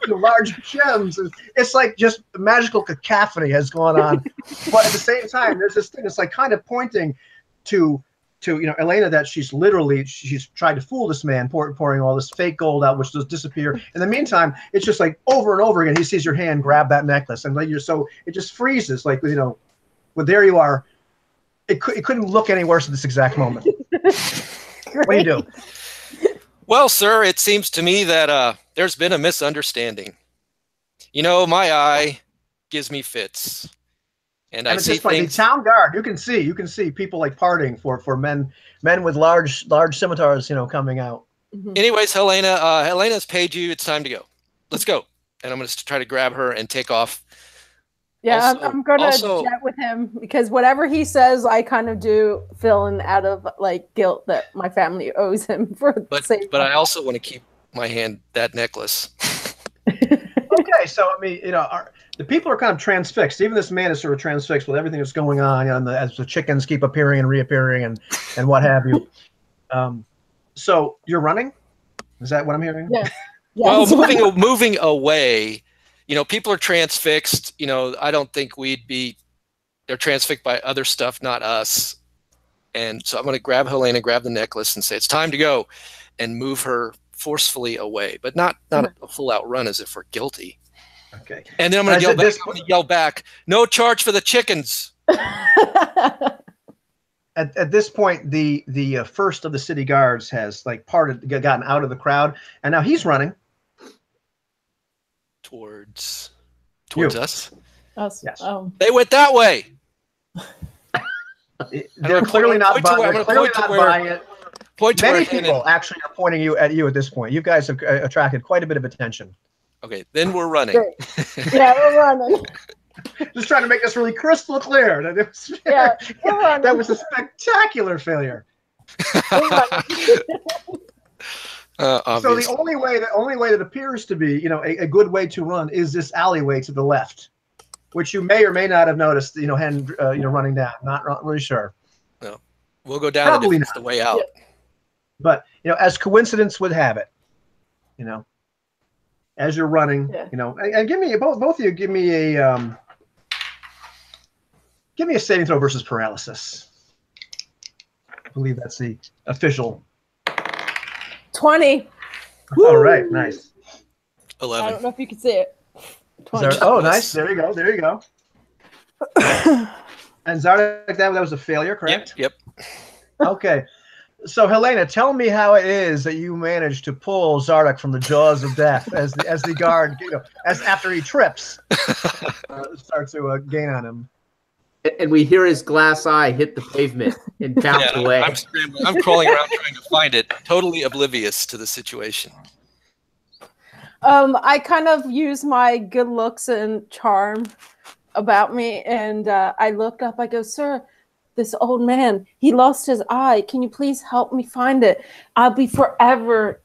A: large gems. It's like just magical cacophony has gone on. But at the same time, there's this thing that's kind of pointing to Elena that she's tried to fool this man, pouring all this fake gold out, which does disappear. In the meantime, it's just over and over again. He sees your hand grab that necklace, and it just freezes. Well, there you are. It couldn't look any worse at this exact moment. What do you do?
D: Well, sir, it seems to me that there's been a misunderstanding. My eye gives me fits. And I see things.
A: The town guard, you can see people parting for men with large scimitars, coming out.
D: Anyways, Helena's paid you. It's time to go. Let's go. And I'm going to try to grab her and take off.
C: Yeah, I'm going to chat with him because whatever he says, I kind of do feeling out of guilt that my family owes him for the same.
D: But I also want to keep my hand that necklace.
A: Okay, so the people are kind of transfixed. Even this man is sort of transfixed with everything that's going on, as the chickens keep appearing and reappearing and what have you. So you're running? Is that what I'm hearing?
C: Yeah.
D: Well, moving away. People are transfixed. I don't think they're transfixed by other stuff, not us. And so I'm going to grab Helena, grab the necklace, and say, it's time to go, and move her forcefully away, but not a full out run as if we're guilty.
A: Okay.
D: And then I'm going to yell back, no charge for the chickens.
A: At this point, the first of the city guards has like gotten out of the crowd, and now he's running
D: towards
A: you.
D: us.
C: Us.
A: Yes.
D: They went that way.
A: They're clearly not buying it. Many people actually are pointing at you at this point. You guys have attracted quite a bit of attention.
D: Okay, then we're running.
C: Yeah, we're running.
A: Just trying to make this really crystal clear. That was a spectacular failure. So the only way that appears to be, a good way to run is this alleyway to the left, which you may or may not have noticed, Hen, running down. Not really sure.
D: No, we'll go down if it's the way out.
C: Yeah.
A: But as coincidence would have it, as you're running, and give me both of you. Give me a saving throw versus paralysis. I believe that's the official.
C: 20.
A: All right, nice.
D: 11.
C: I don't know if you can see it.
A: 20. Nice. There you go. And Zardak, that was a failure, correct?
D: Yep.
A: Okay. So Helena, tell me how it is that you managed to pull Zardak from the jaws of death as the guard, as after he trips, starts to gain on him.
B: And we hear his glass eye hit the pavement and bounce away.
D: I'm scrambling. I'm crawling around trying to find it, totally oblivious to the situation.
C: I kind of use my good looks and charm about me, and I look up. I go, sir, this old man, he lost his eye. Can you please help me find it? I'll be forever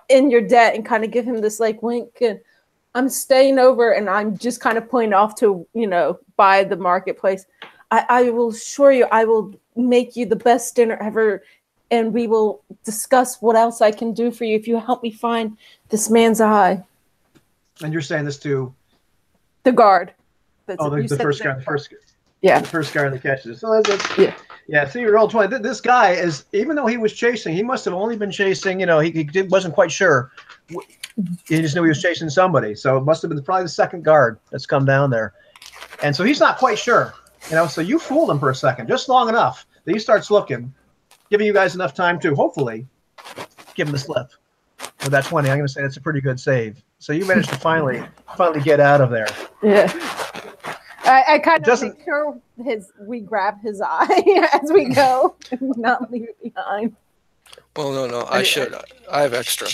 C: in your debt, and kind of give him this like wink. And I'm staying over, and I'm just kind of pointing off to, by the marketplace. I will assure you, I will make you the best dinner ever, and we will discuss what else I can do for you if you help me find this man's eye.
A: And you're saying this to
C: the guard.
A: The first guard.
C: Yeah.
A: The first guard that catches it. So yeah. So you roll 20. This guy is, even though he was chasing, he must have only been chasing. He wasn't quite sure. He just knew he was chasing somebody. So it must have been probably the second guard that's come down there, and so he's not quite sure. So you fooled him for a second, just long enough that he starts looking, giving you guys enough time to hopefully give him the slip. With that 20, I'm going to say that's a pretty good save. So you managed to finally get out of there.
C: Yeah. I kind of make sure we grab his eye as we go and not leave it behind.
D: Well, no. I have extra.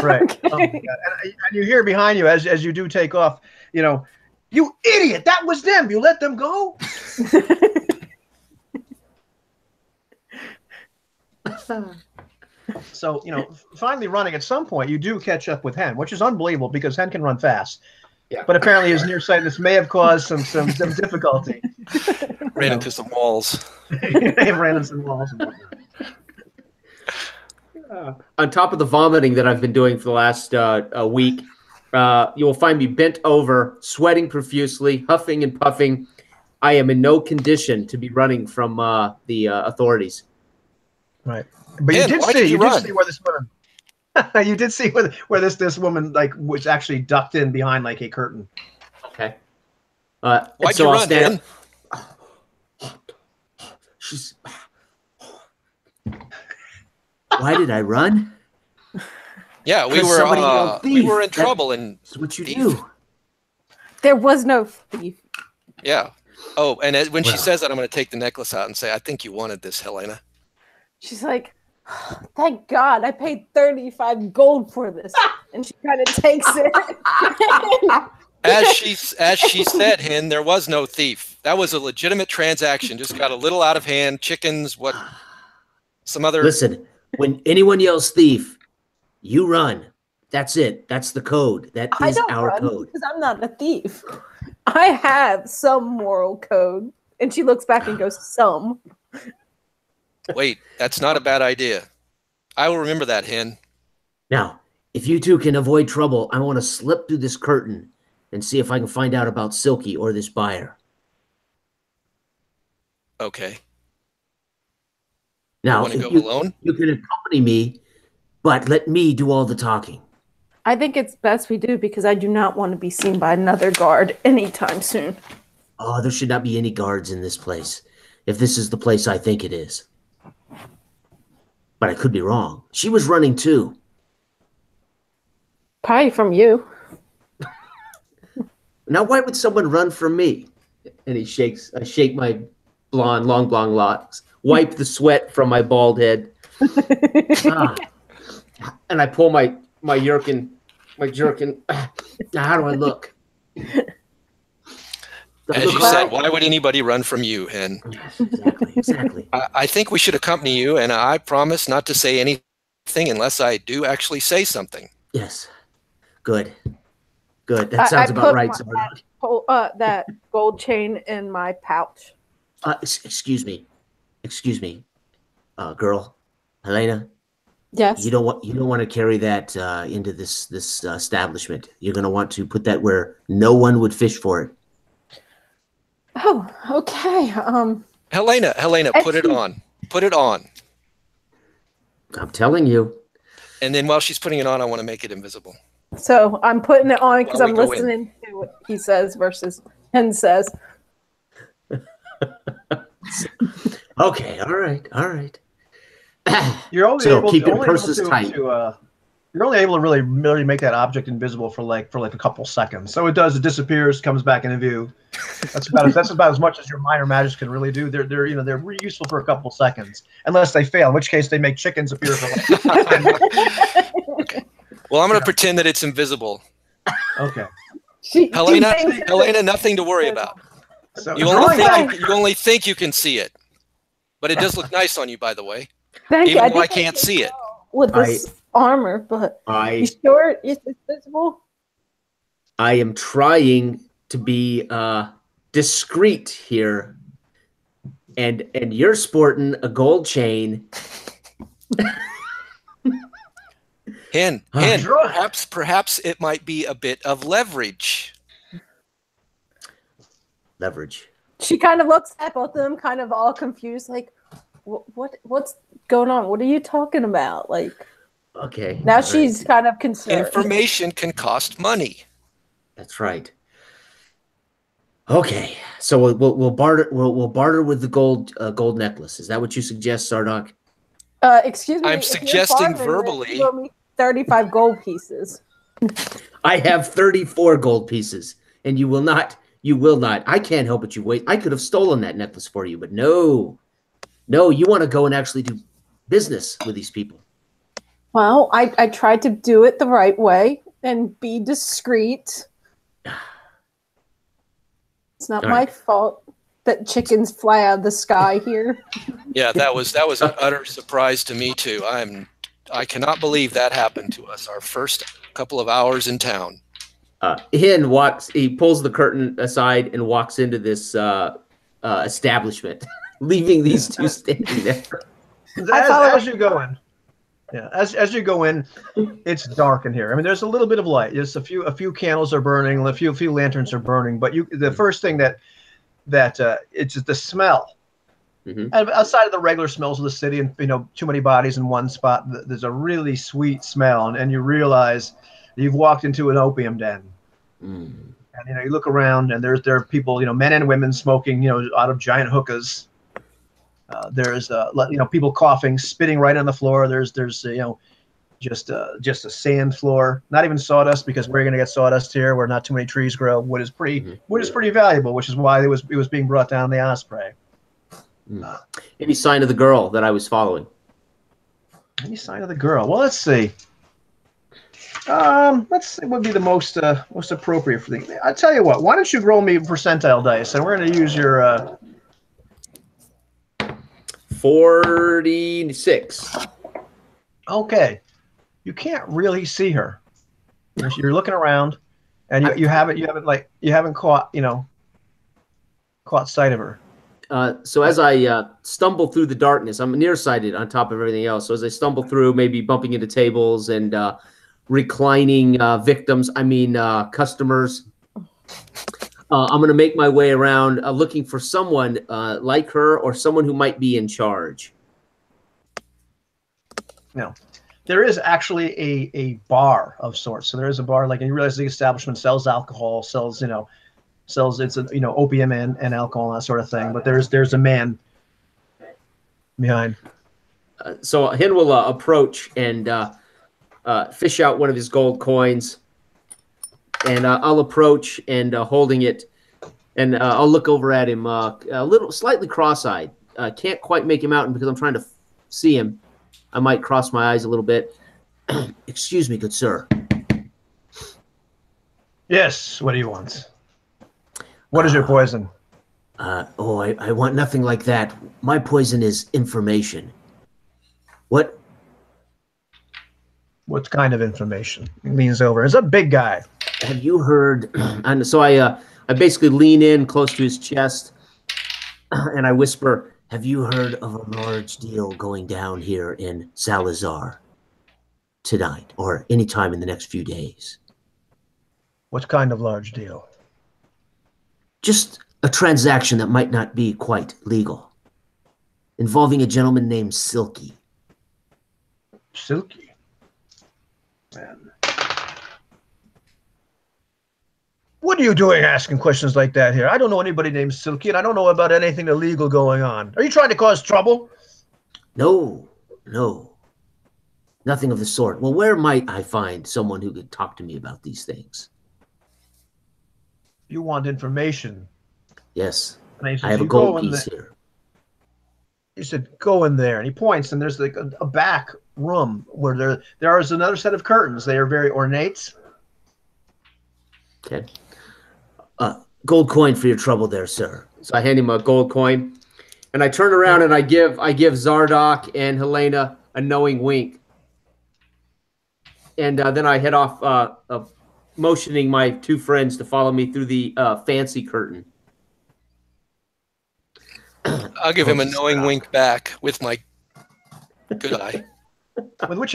A: Right. Okay. Oh my God. And you hear behind you as you do take off, you idiot, that was them. You let them go? So, finally running, at some point, you do catch up with Hen, which is unbelievable because Hen can run fast. Yeah. But apparently his nearsightedness may have caused some difficulty.
D: Ran into some walls.
A: Ran into some walls.
B: On top of the vomiting that I've been doing for the last week, you will find me bent over, sweating profusely, huffing and puffing. I am in no condition to be running from the authorities.
A: Right. But you did see where this woman. You did see where this woman was actually ducked in behind like a curtain.
B: Okay.
D: Why'd you run, Dan?
B: Why did I run?
D: Yeah, we were in trouble, and
B: that's what you do.
C: There was no thief.
D: Yeah. Oh, and when she says that, I'm going to take the necklace out and say, "I think you wanted this, Helena."
C: She's like, "Thank God, I paid 35 gold for this," and she kind of takes it.
D: As she said, Hen, there was no thief. That was a legitimate transaction. Just got a little out of hand. Chickens, some other.
B: Listen, when anyone yells thief, you run. That's it. That's the code. That is our code.
C: Because I'm not a thief. I have some moral code. And she looks back and goes, some.
D: Wait, that's not a bad idea. I will remember that, Hen.
B: Now, if you two can avoid trouble, I want to slip through this curtain and see if I can find out about Silky or this buyer.
D: Okay.
B: Now,
D: want to
B: if
D: go alone?
B: you can accompany me, but let me do all the talking.
C: I think it's best we do because I do not want to be seen by another guard anytime soon.
B: Oh, there should not be any guards in this place, if this is the place I think it is. But I could be wrong. She was running too.
C: Probably from you.
B: Now, why would someone run from me? And I shake my long blonde locks, wipe the sweat from my bald head. And I pull my jerkin. Now, how do I look?
D: As you said, why would anybody run from you, Hen?
B: Yes, exactly.
D: I think we should accompany you, and I promise not to say anything unless I do actually say something.
B: Yes. Good. That sounds about right, Zardoc.
C: That gold chain in my pouch.
B: Excuse me, girl, Helena.
C: Yes.
B: You don't want to carry that into this establishment. You're going to want to put that where no one would fish for it.
C: Oh, okay.
D: Helena, put it on. Put it on.
B: I'm telling you.
D: And then while she's putting it on, I want to make it invisible.
C: So I'm putting it on because
D: While
C: I'm
D: we go
C: listening to what he says versus Hen says.
B: Okay, all right.
A: You're only
B: So
A: able,
B: keep your
A: only able
B: purses tight.
A: you're only able to really make that object invisible for like a couple seconds. So it disappears, comes back into view. That's about as much as your minor magics can really do. They're really useful for a couple seconds, unless they fail, in which case they make chickens appear for like.
D: Okay. Well, I'm going to pretend that it's invisible.
A: Okay.
D: Helena, nothing to worry about.
A: So
D: You only think you can see it, but it does look nice on you, by the way.
C: Thank you.
D: Even though I can't see it.
C: With this armor, but you sure it's visible?
B: I am trying to be discreet here, and you're sporting a gold chain.
D: Hen, perhaps it might be a bit of leverage.
B: Leverage.
C: She kind of looks at both of them, kind of all confused, like, what's going on? What are you talking about? Like,
B: okay.
C: Now she's kind of concerned.
D: Information can cost money.
B: That's right. Okay, so we'll barter. We'll barter with the gold necklace. Is that what you suggest, Zardoc?
C: Excuse me.
D: I'm suggesting verbally.
C: You owe me 35 gold pieces.
B: I have 34 gold pieces, and you will not. You will not. I can't help but you wait. I could have stolen that necklace for you, but no. You want to go and actually do business with these people.
C: Well, I tried to do it the right way and be discreet. It's not my fault that chickens fly out of the sky here.
D: Yeah, that was an utter surprise to me too. I cannot believe that happened to us our first couple of hours in town.
B: He pulls the curtain aside and walks into this establishment, leaving these two standing there.
A: As you go in. Yeah, as you go in, it's dark in here. I mean, there's a little bit of light. There's a few candles are burning, a few lanterns are burning. But the first thing that it's the smell. Mm-hmm. And outside of the regular smells of the city, and too many bodies in one spot, there's a really sweet smell, and you realize you've walked into an opium den. Mm. And you look around, and there are people, men and women smoking, out of giant hookahs. There's people coughing, spitting right on the floor. There's just a sand floor, not even sawdust, because we're going to get sawdust here where not too many trees grow. Wood is pretty valuable, which is why it was being brought down the Osprey.
B: Any sign of the girl that I was following?
A: Any sign of the girl? Well, let's see. Let's see what would be the most appropriate for the. I'll tell you what. Why don't you roll me percentile dice, and we're going to use your
B: 46.
A: Okay, you can't really see her. You're looking around, and you haven't caught sight of her.
B: So as I stumble through the darkness, I'm nearsighted on top of everything else. So as I stumble through, maybe bumping into tables and reclining customers, I'm going to make my way around looking for someone like her or someone who might be in charge.
A: you know, there is actually a bar of sorts. So there is a bar, like, and you realize the establishment sells alcohol, sells, it's a, opium and alcohol and that sort of thing. But there's a man behind.
B: So Hin will approach and fish out one of his gold coins, and I'll approach and holding it, and I'll look over at him a little, slightly cross-eyed. Can't quite make him out because I'm trying to see him. I might cross my eyes a little bit. Excuse me, good sir.
A: Yes. What do you want? What is your poison?
B: I want nothing like that. My poison is information. What?
A: What kind of information? He leans over. It's a big guy.
B: Have you heard? And so I basically lean in close to his chest, and I whisper, have you heard of a large deal going down here in Salazar tonight or any time in the next few days?
A: What kind of large deal?
B: Just a transaction that might not be quite legal, involving a gentleman named Silky.
A: Silky? Man. What are you doing asking questions like that here? I don't know anybody named Silky, and I don't know about anything illegal going on. Are you trying to cause trouble?
B: No. Nothing of the sort. Well, where might I find someone who could talk to me about these things?
A: You want information.
B: Yes.
A: And he says,
B: I have a gold piece here.
A: He said, go in there. And he points, and there's like a back room where there is another set of curtains. They are very ornate.
B: Okay. Gold coin for your trouble there, sir. So I hand him a gold coin, and I turn around and I give Zardoc and Helena a knowing wink. And then I head off, motioning my two friends to follow me through the fancy curtain.
D: I'll give him a knowing wink back with my good eye.
A: With which?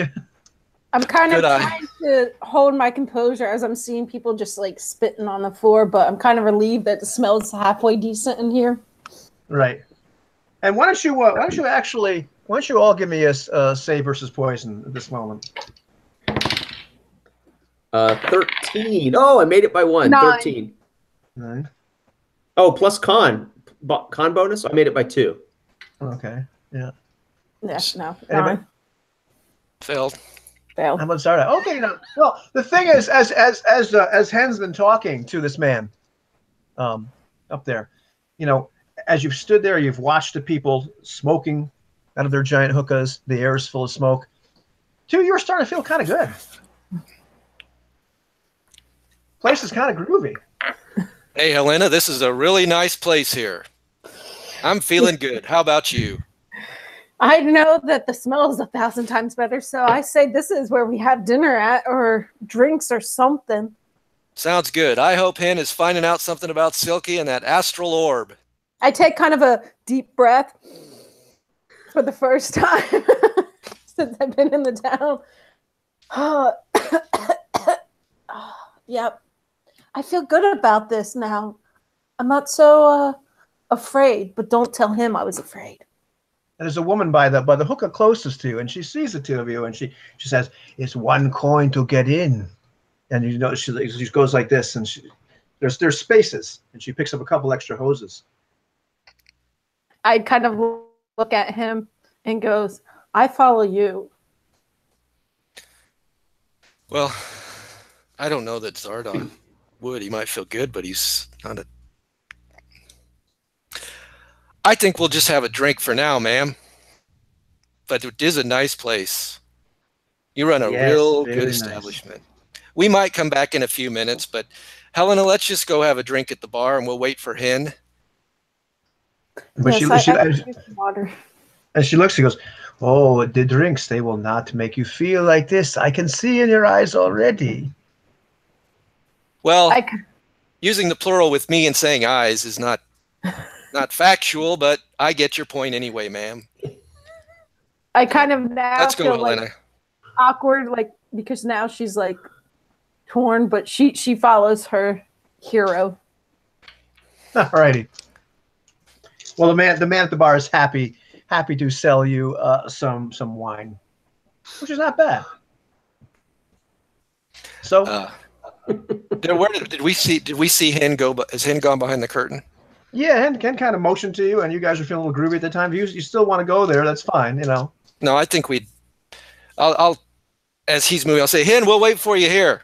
C: I'm kind of trying to hold my composure as I'm seeing people just like spitting on the floor, but I'm kind of relieved that the smell's halfway decent in here.
A: Right. And why don't you all give me a save versus poison at this moment?
B: 13. Oh, I made it by 1.
C: 9.
B: 13.
A: 9.
B: Oh, plus con bonus. I made it by 2.
A: Okay. Yeah.
C: Yes. No.
A: Anybody?
C: 9.
D: Failed.
C: Failed.
A: I'm gonna start out. Okay. Well, the thing is, as Hen's been talking to this man, up there, as you've stood there, you've watched the people smoking out of their giant hookahs. The air is full of smoke. You're starting to feel kind of good. Place is kind of groovy.
D: Hey, Helena, this is a really nice place here. I'm feeling good. How about you?
C: I know that the smell is 1,000 times better, so I say this is where we have dinner at, or drinks or something.
D: Sounds good. I hope Hen is finding out something about Silky and that astral orb.
C: I take kind of a deep breath for the first time since I've been in the town. Yep. I feel good about this now. I'm not so afraid, but don't tell him I was afraid.
A: And there's a woman by the hookah closest to you, and she sees the two of you, and she says, "It's 1 coin to get in." And she goes like this, and there's spaces, and she picks up a couple extra hoses.
C: I kind of look at him and goes, "I follow you."
D: Well, I don't know that Zardoc would. He might feel good, but he's not a... I think we'll just have a drink for now, ma'am. But it is a nice place. You run a real good establishment. Nice. We might come back in a few minutes, but Helena, let's just go have a drink at the bar and we'll wait for Hen.
A: But
C: yes, water.
A: As she looks, she goes, "Oh, the drinks, they will not make you feel like this. I can see in your eyes already."
D: Well, using the plural with me and saying eyes is not factual, but I get your point anyway, ma'am.
C: I kind of now
D: Let's go,
C: feel
D: Helena.
C: like awkward, because now she's like torn, but she follows her hero.
A: All righty. Well, the man at the bar is happy to sell you some wine. which is not bad. So,
D: Where did we see Hen go? Has Hen gone behind the curtain?
A: yeah, Ken kind of motioned to you, and you guys are feeling a little groovy at the time. If you still want to go there, that's fine, you know.
D: No, I think I'll as he's moving, I'll say, Hen, we'll wait for you here.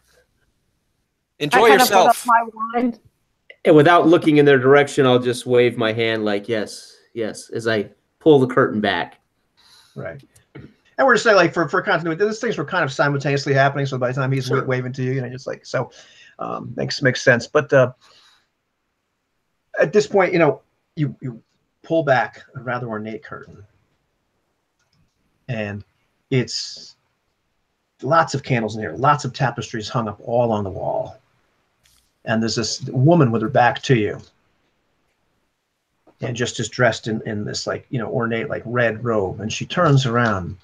D: Enjoy
C: I kind of put up
D: yourself.
C: my wine.
B: And without looking in their direction, I'll just wave my hand like, yes, yes, as I pull the curtain back.
A: Right. And we're just saying, like, for continuity, these things were kind of simultaneously happening. So by the time he's waving to you, you know, just like, so makes sense. But at this point, you know, you pull back a rather ornate curtain, and it's lots of candles in here, lots of tapestries hung up all on the wall. And there's this woman with her back to you, and just dressed in this, like, you know, ornate, like, red robe. And she turns around.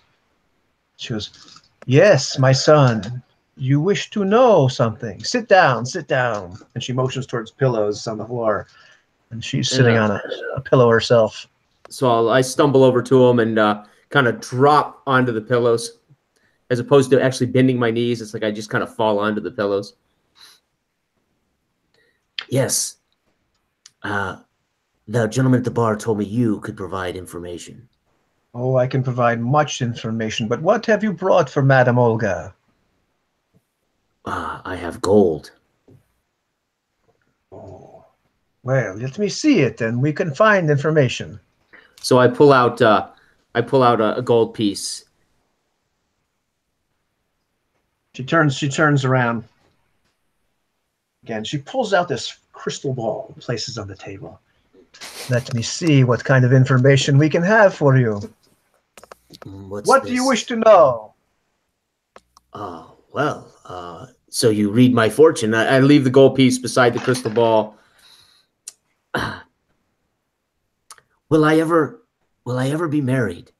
A: She goes, yes, my son, you wish to know something. Sit down, sit down. And she motions towards pillows on the floor. And she's sitting on a pillow herself.
B: So I stumble over to him and kind of drop onto the pillows. As opposed to actually bending my knees, it's like I just kind of fall onto the pillows. Yes. The gentleman at the bar told me you could provide information.
A: Oh, I can provide much information, but what have you brought for Madame Olga?
B: I have gold.
A: Oh, well, let me see it, and we can find information.
B: So I pull out a gold piece.
A: She turns around. Again, she pulls out this crystal ball and places on the table. Let me see what kind of information we can have for you. What do you wish to know?
B: Well, so you read my fortune. I leave the gold piece beside the crystal ball. Will I ever be married?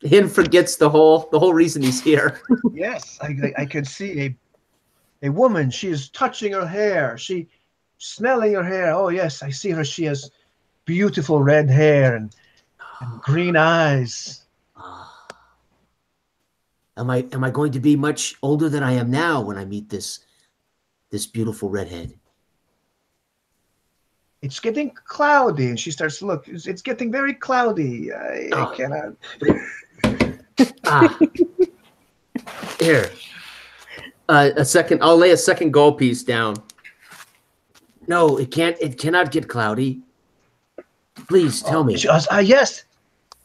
B: Hen forgets the whole reason he's here.
A: Yes, I can see a woman. She is touching her hair. She smelling her hair. Oh yes, I see her. She has beautiful red hair and green eyes.
B: Am I going to be much older than I am now when I meet this beautiful redhead?
A: It's getting cloudy, and she starts to look. It's getting very cloudy. I cannot.
B: Here. A second. I'll lay a second gold piece down. No, it can't. It cannot get cloudy. Please tell me.
A: She goes, yes.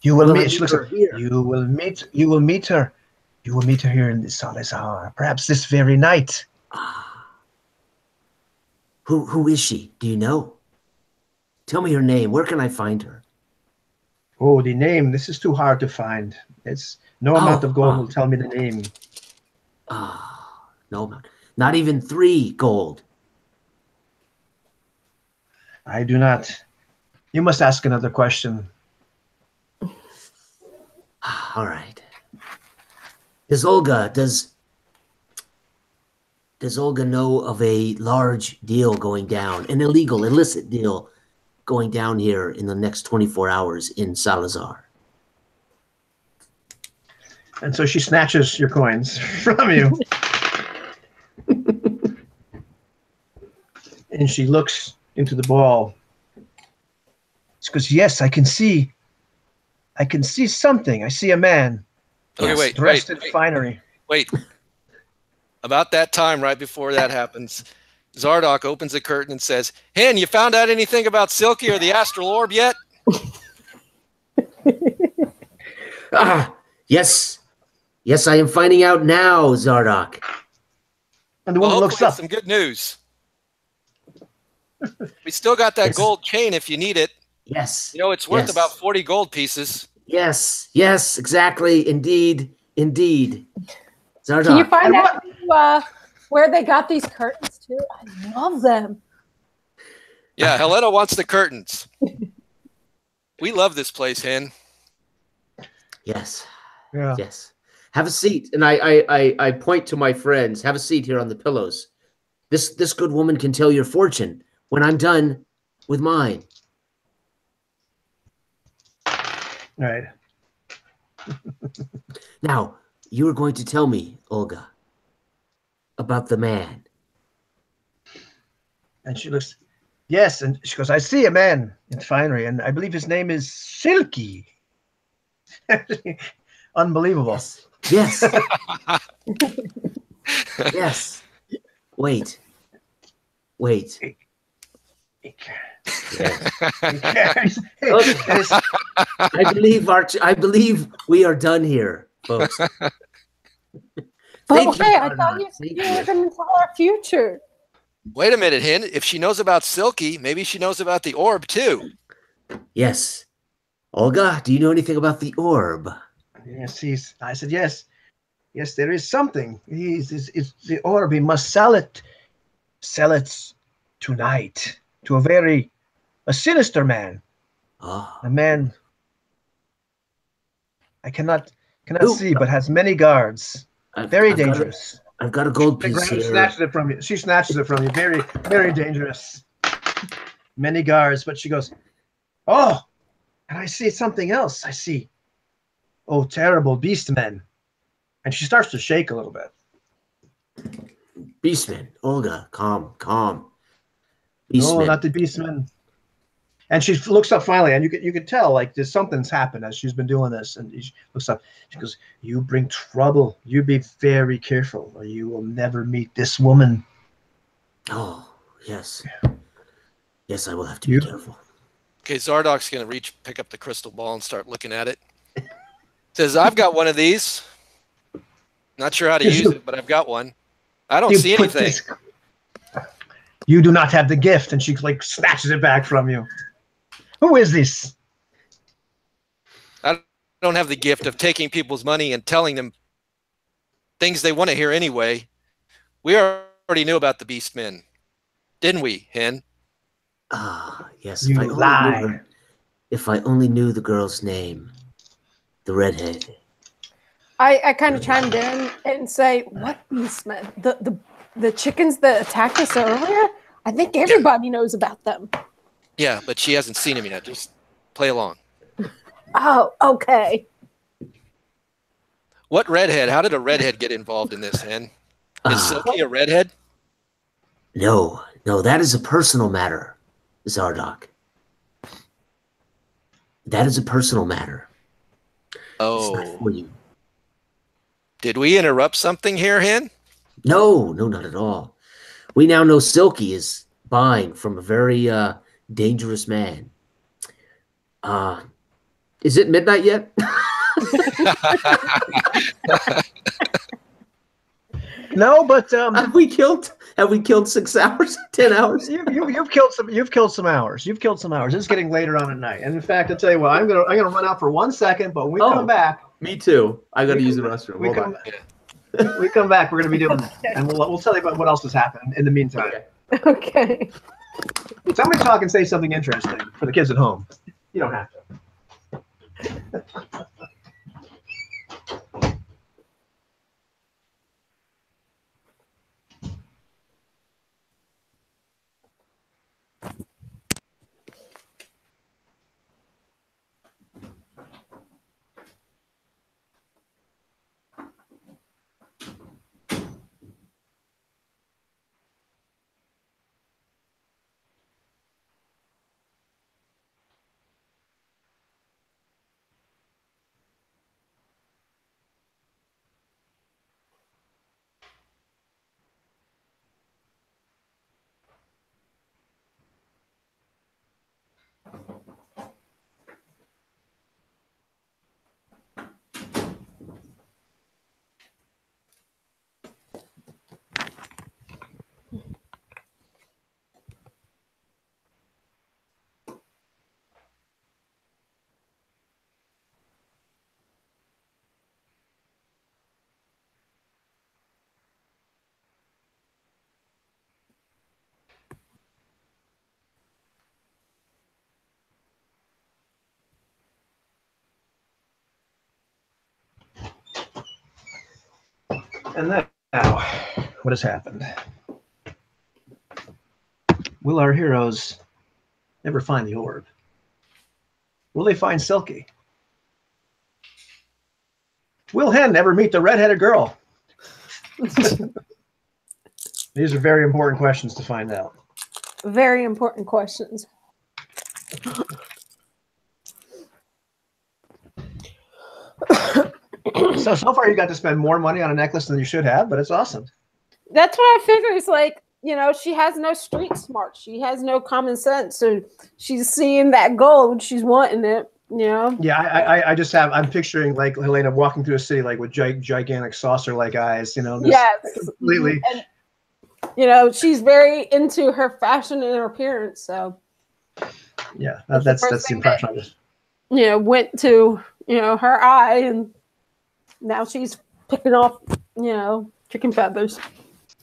A: You will meet. She looks
B: her here.
A: You will meet. You will meet her. You will meet her here in the Salazar. Perhaps this very night.
B: Who is she? Do you know? Tell me her name. Where can I find her?
A: Oh, the name. This is too hard to find. It's no amount of gold will tell me the name.
B: No amount. Not even 3 gold.
A: I do not. You must ask another question.
B: All right. Does Olga know of a large deal going down, an illegal, illicit deal going down here in the next 24 hours in Salazar?
A: And so she snatches your coins from you. And she looks into the ball. She goes, yes, I can see something. I see a man.
D: Okay, wait,
A: dressed in finery.
D: Wait. About that time, right before that happens, Zardock opens the curtain and says, Hen, you found out anything about Silky or the Astral Orb yet?
B: Yes. Yes, I am finding out now, Zardock.
A: And the woman looks up.
D: Some good news. We still got that gold chain if you need it.
B: Yes.
D: You know, it's worth about 40 gold pieces.
B: Yes, exactly. Indeed. Zardock.
C: Can you find out where they got these curtains too? I love them.
D: Yeah, Helena wants the curtains. We love this place, Hen.
B: Yes.
A: Yeah.
B: Yes. Have a seat. And I point to my friends. Have a seat here on the pillows. This good woman can tell your fortune when I'm done with mine.
A: Right.
B: Now, you were going to tell me, Olga, about the man.
A: And she looks, yes, and she goes, I see a man in finery, and I believe his name is Silky. Unbelievable.
B: Yes. Yes. Wait. Yes. Look, I believe we are done here, folks.
C: But wait, I thought you were going to tell our future.
D: Wait a minute, Hin. If she knows about Silky, maybe she knows about the orb too.
B: Yes. Olga, do you know anything about the orb?
A: Yes, I said, yes. Yes, there is something. It's the orb. He must sell it. Sell it tonight to a sinister man.
B: Oh.
A: A man I cannot see, but has many guards. Very dangerous.
B: I've got a gold piece here.
A: Snatches it from you. She snatches it from you. Very, very dangerous. Many guards, but she goes, oh, and I see something else. I see, oh, terrible beastmen. And she starts to shake a little bit.
B: Beastmen. Olga, calm.
A: Beastmen.
B: Beastmen.
A: No, not the beastmen. And she looks up finally, and you could tell like something's happened as she's been doing this. And she looks up. She goes, "You bring trouble. You be very careful, or you will never meet this woman."
B: Oh, yes. Yes, I will have to be careful.
D: Okay, Zardok's going to pick up the crystal ball and start looking at it. Says, I've got one of these. Not sure how to use it, but I've got one. I don't see anything.
A: You do not have the gift. And she like snatches it back from you. Who is this?
D: I don't have the gift of taking people's money and telling them things they want to hear anyway. We already knew about the Beastmen, didn't we, Hen?
B: Ah, yes.
A: You lie.
B: If I only knew the girl's name, the redhead.
C: I kind of chimed in and say, "What Beastmen? The chickens that attacked us earlier? I think everybody knows about them."
D: Yeah, but she hasn't seen him yet. Just play along.
C: Oh, okay.
D: What redhead? How did a redhead get involved in this, Hen? Is Silky a redhead?
B: No, that is a personal matter, Zardok. That is a personal matter.
D: Oh.
B: It's not for you.
D: Did we interrupt something here, Hen?
B: No, not at all. We now know Silky is buying from a very dangerous man. Is it midnight yet?
A: No, but
B: have we killed 6 hours, 10 hours?
A: You've killed some hours. You've killed some hours. It's getting later on at night. And in fact, I'll tell you what, I'm gonna run out for 1 second, but when we come back.
B: Me too. I gotta use the restroom.
A: We come back, we're gonna be doing that. And we'll tell you about what else has happened in the meantime.
C: Okay.
A: Somebody talk and say something interesting for the kids at home. You don't have to. And now, what has happened? Will our heroes never find the orb? Will they find Silky? Will Hen ever meet the redheaded girl? These are very important questions to find out.
C: Very important questions.
A: So far you got to spend more money on a necklace than you should have, but it's awesome.
C: That's what I figure. It's like, you know, she has no street smart. She has no common sense. So she's seeing that gold. She's wanting it, you know?
A: Yeah, I'm picturing like Helena walking through a city like with gigantic saucer-like eyes, you know?
C: Yes.
A: Completely.
C: And, you know, she's very into her fashion and her appearance. So
A: yeah, that's the impression I just.
C: You know, went to, you know, her eye, and now she's picking off, you know, chicken feathers.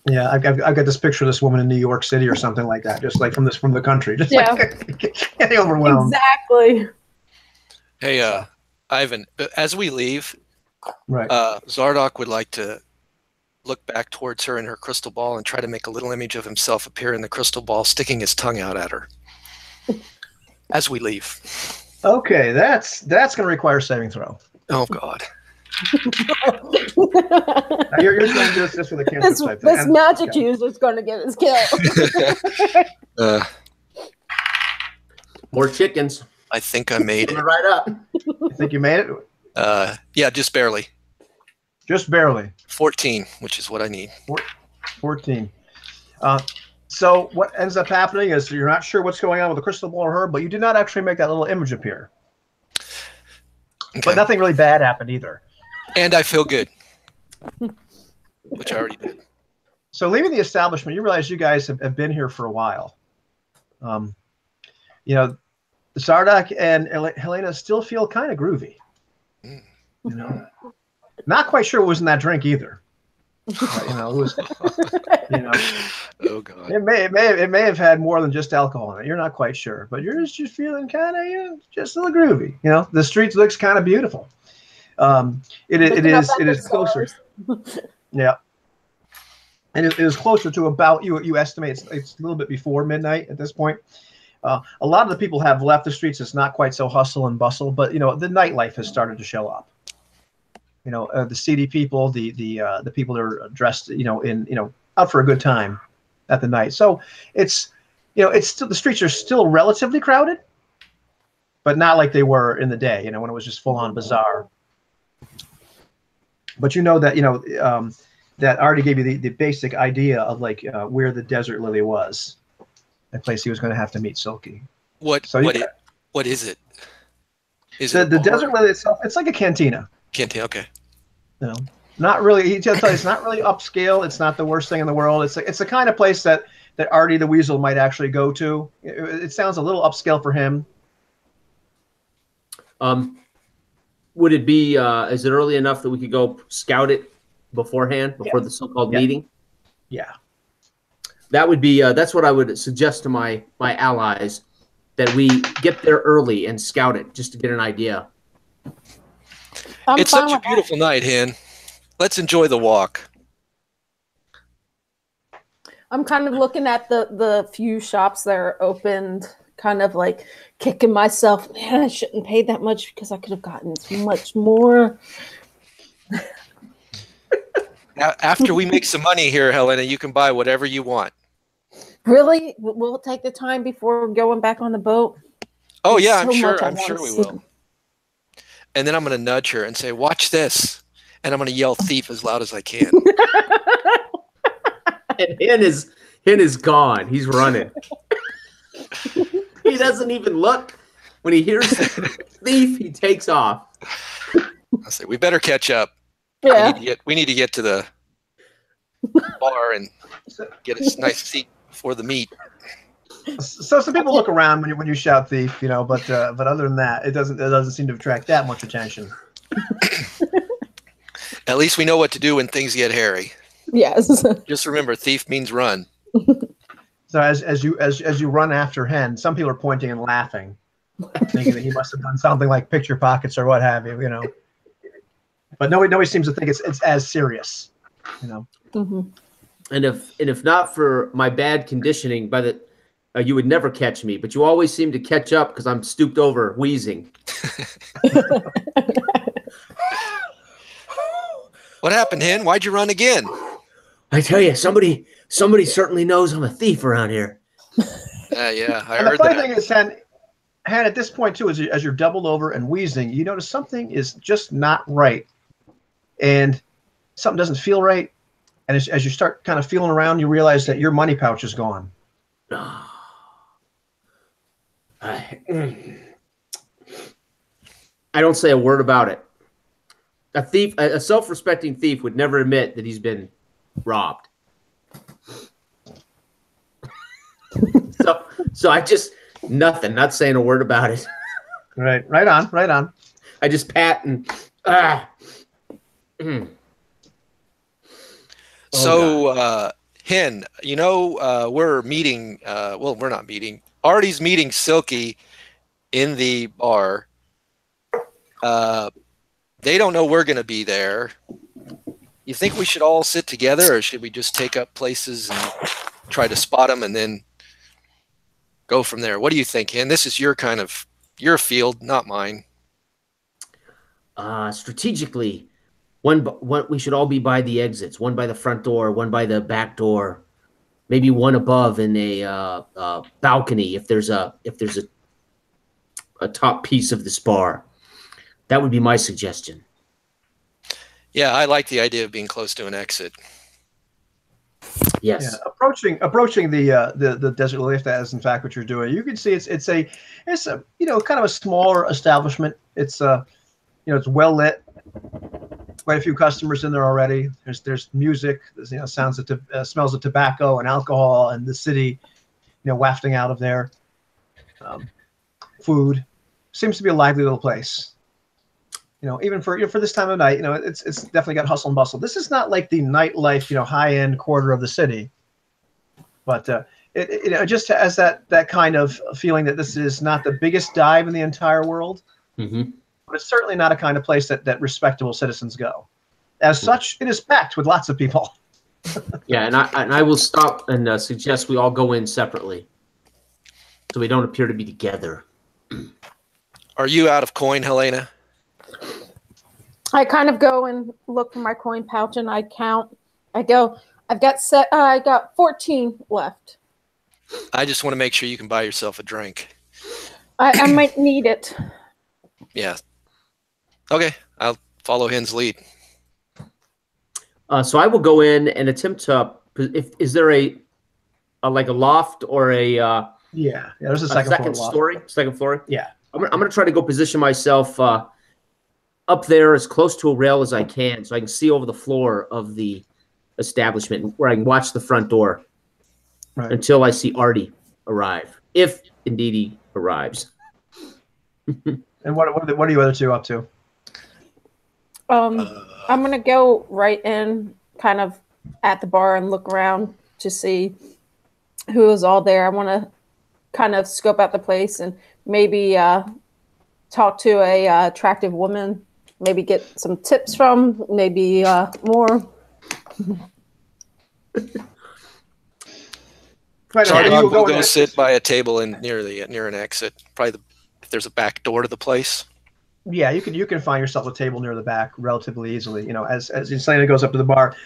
A: Yeah, I've got this picture of this woman in New York City or something like that, just like from the country, just like getting overwhelmed.
C: Exactly.
D: Hey, Ivan, as we leave,
A: Right.
D: Zardoc would like to look back towards her in her crystal ball and try to make a little image of himself appear in the crystal ball, sticking his tongue out at her. As we leave.
A: Okay, that's going to require a saving throw.
D: Oh God.
A: Now you're going to do this with a cancer type.
C: This magic user's going to get his kill.
B: More chickens.
D: I think I made it.
B: Coming right up.
A: You think you made it?
D: Yeah, just barely.
A: Just barely.
D: 14, which is what I need.
A: 14. So what ends up happening is you're not sure what's going on with the crystal ball or her, but you did not actually make that little image appear.
D: Okay.
A: But nothing really bad happened either.
D: And I feel good, which I already did.
A: So leaving the establishment, you realize you guys have been here for a while. You know, Zardoc and Helena still feel kind of groovy. You know, not quite sure what was in that drink either. You know, it was. You know,
D: Oh God.
A: it may have had more than just alcohol in it. You're not quite sure, but you're just feeling kind of, you know, just a little groovy. You know, the streets looks kind of beautiful. It is closer. Yeah. And it is closer to about, you estimate it's a little bit before midnight at this point. A lot of the people have left the streets. It's not quite so hustle and bustle, but you know, the nightlife has started to show up. You know, the seedy people, the people that are dressed, you know, in, you know, out for a good time at the night. So it's, you know, it's still, the streets are still relatively crowded, but not like they were in the day, you know, when it was just full on bazaar. But you know that, you know, that already gave you the basic idea of like where the Desert Lily was, a place he was going to have to meet Silky.
D: What is it? Is it
A: the Desert Lily itself? It's like a cantina.
D: Cantina, okay.
A: You know, not really. It's not really upscale. It's not the worst thing in the world. It's the kind of place that Artie the Weasel might actually go to. It sounds a little upscale for him.
B: Would it be? Is it early enough that we could go scout it beforehand, before the so-called meeting?
A: Yeah.
B: That would be. That's what I would suggest to my allies, that we get there early and scout it just to get an idea.
D: It's such a beautiful night, Hen. Let's enjoy the walk.
C: I'm kind of looking at the few shops that are opened, kind of like kicking myself. Man, I shouldn't pay that much because I could have gotten much more.
D: Now, after we make some money here, Helena, you can buy whatever you want.
C: Really? We'll take the time before going back on the boat.
D: Oh
C: There's
D: yeah,
C: so
D: I'm
C: much I
D: sure
C: wanna
D: we
C: see.
D: will. And then I'm going to nudge her and say, "Watch this," and I'm going to yell "thief" as loud as I can.
B: And Hen is gone. He's running. He doesn't even look. When he hears thief, he takes off.
D: I say, "We better catch up.
C: Yeah.
D: We need to get to the bar and get a nice seat before the meet."
A: So some people look around when you shout thief, you know, but other than that, it doesn't seem to attract that much attention.
D: At least we know what to do when things get hairy.
C: Yes.
D: Just remember, thief means run.
A: So as you run after Hen, some people are pointing and laughing, thinking that he must have done something like pick your pockets or what have you, you know. But nobody seems to think it's as serious, you know.
C: Mm-hmm.
B: And if not for my bad conditioning, you would never catch me, but you always seem to catch up because I'm stooped over wheezing.
D: What happened, Hen? Why'd you run again?
B: I tell you, somebody certainly knows I'm a thief around here.
D: Yeah, I
A: And the
D: heard
A: funny
D: that.
A: thing is, Han, at this point too, as you're doubled over and wheezing, you notice something is just not right, and something doesn't feel right. And as you start kind of feeling around, you realize that your money pouch is gone.
B: I don't say a word about it. A thief, a self-respecting thief, would never admit that he's been robbed. So I just nothing, not saying a word about it.
A: Right on.
B: I just pat and
D: So, Hen, we're meeting. Well, we're not meeting. Artie's meeting Silky in the bar. They don't know we're going to be there. You think we should all sit together, or should we just take up places and try to spot them and then go from there? What do you think, Hen? This is your field, not mine.
B: Strategically, one we should all be by the exits. One by the front door, one by the back door, maybe one above in a balcony. If there's a top piece of this bar, that would be my suggestion.
D: Yeah, I like the idea of being close to an exit.
B: Yes.
A: Yeah, approaching the desert lift, as in fact what you're doing, you can see it's a kind of a smaller establishment. It's it's well lit. Quite a few customers in there already. There's music. There's sounds of smells of tobacco and alcohol, and the city wafting out of there. Food seems to be a lively little place. Even for this time of night, it's definitely got hustle and bustle. This is not like the nightlife, high end quarter of the city, but it just has that kind of feeling that this is not the biggest dive in the entire world,
B: Mm-hmm.
A: but it's certainly not a kind of place that respectable citizens go. As such, it is packed with lots of people.
B: Yeah, and I will stop and suggest we all go in separately, so we don't appear to be together.
D: Are you out of coin, Helena?
C: I kind of go and look for my coin pouch and I count. I got 14 left.
D: I just want to make sure you can buy yourself a drink.
C: I might need it.
D: Yeah. Okay, I'll follow Hen's lead.
B: So I will go in and attempt to. Is there a loft or a
A: there's a second
B: story, second floor?
A: Yeah,
B: I'm gonna try to go position myself up there as close to a rail as I can, so I can see over the floor of the establishment, where I can watch the front door until I see Artie arrive, if indeed he arrives.
A: And what are you other two up to?
C: I'm gonna go right in, kind of at the bar, and look around to see who is all there. I want to kind of scope out the place and maybe talk to a attractive woman. Maybe get some tips from, maybe more.
D: I'll go sit by a table near an exit. Probably if there's a back door to the place.
A: Yeah, you can find yourself a table near the back relatively easily. As Selena goes up to the bar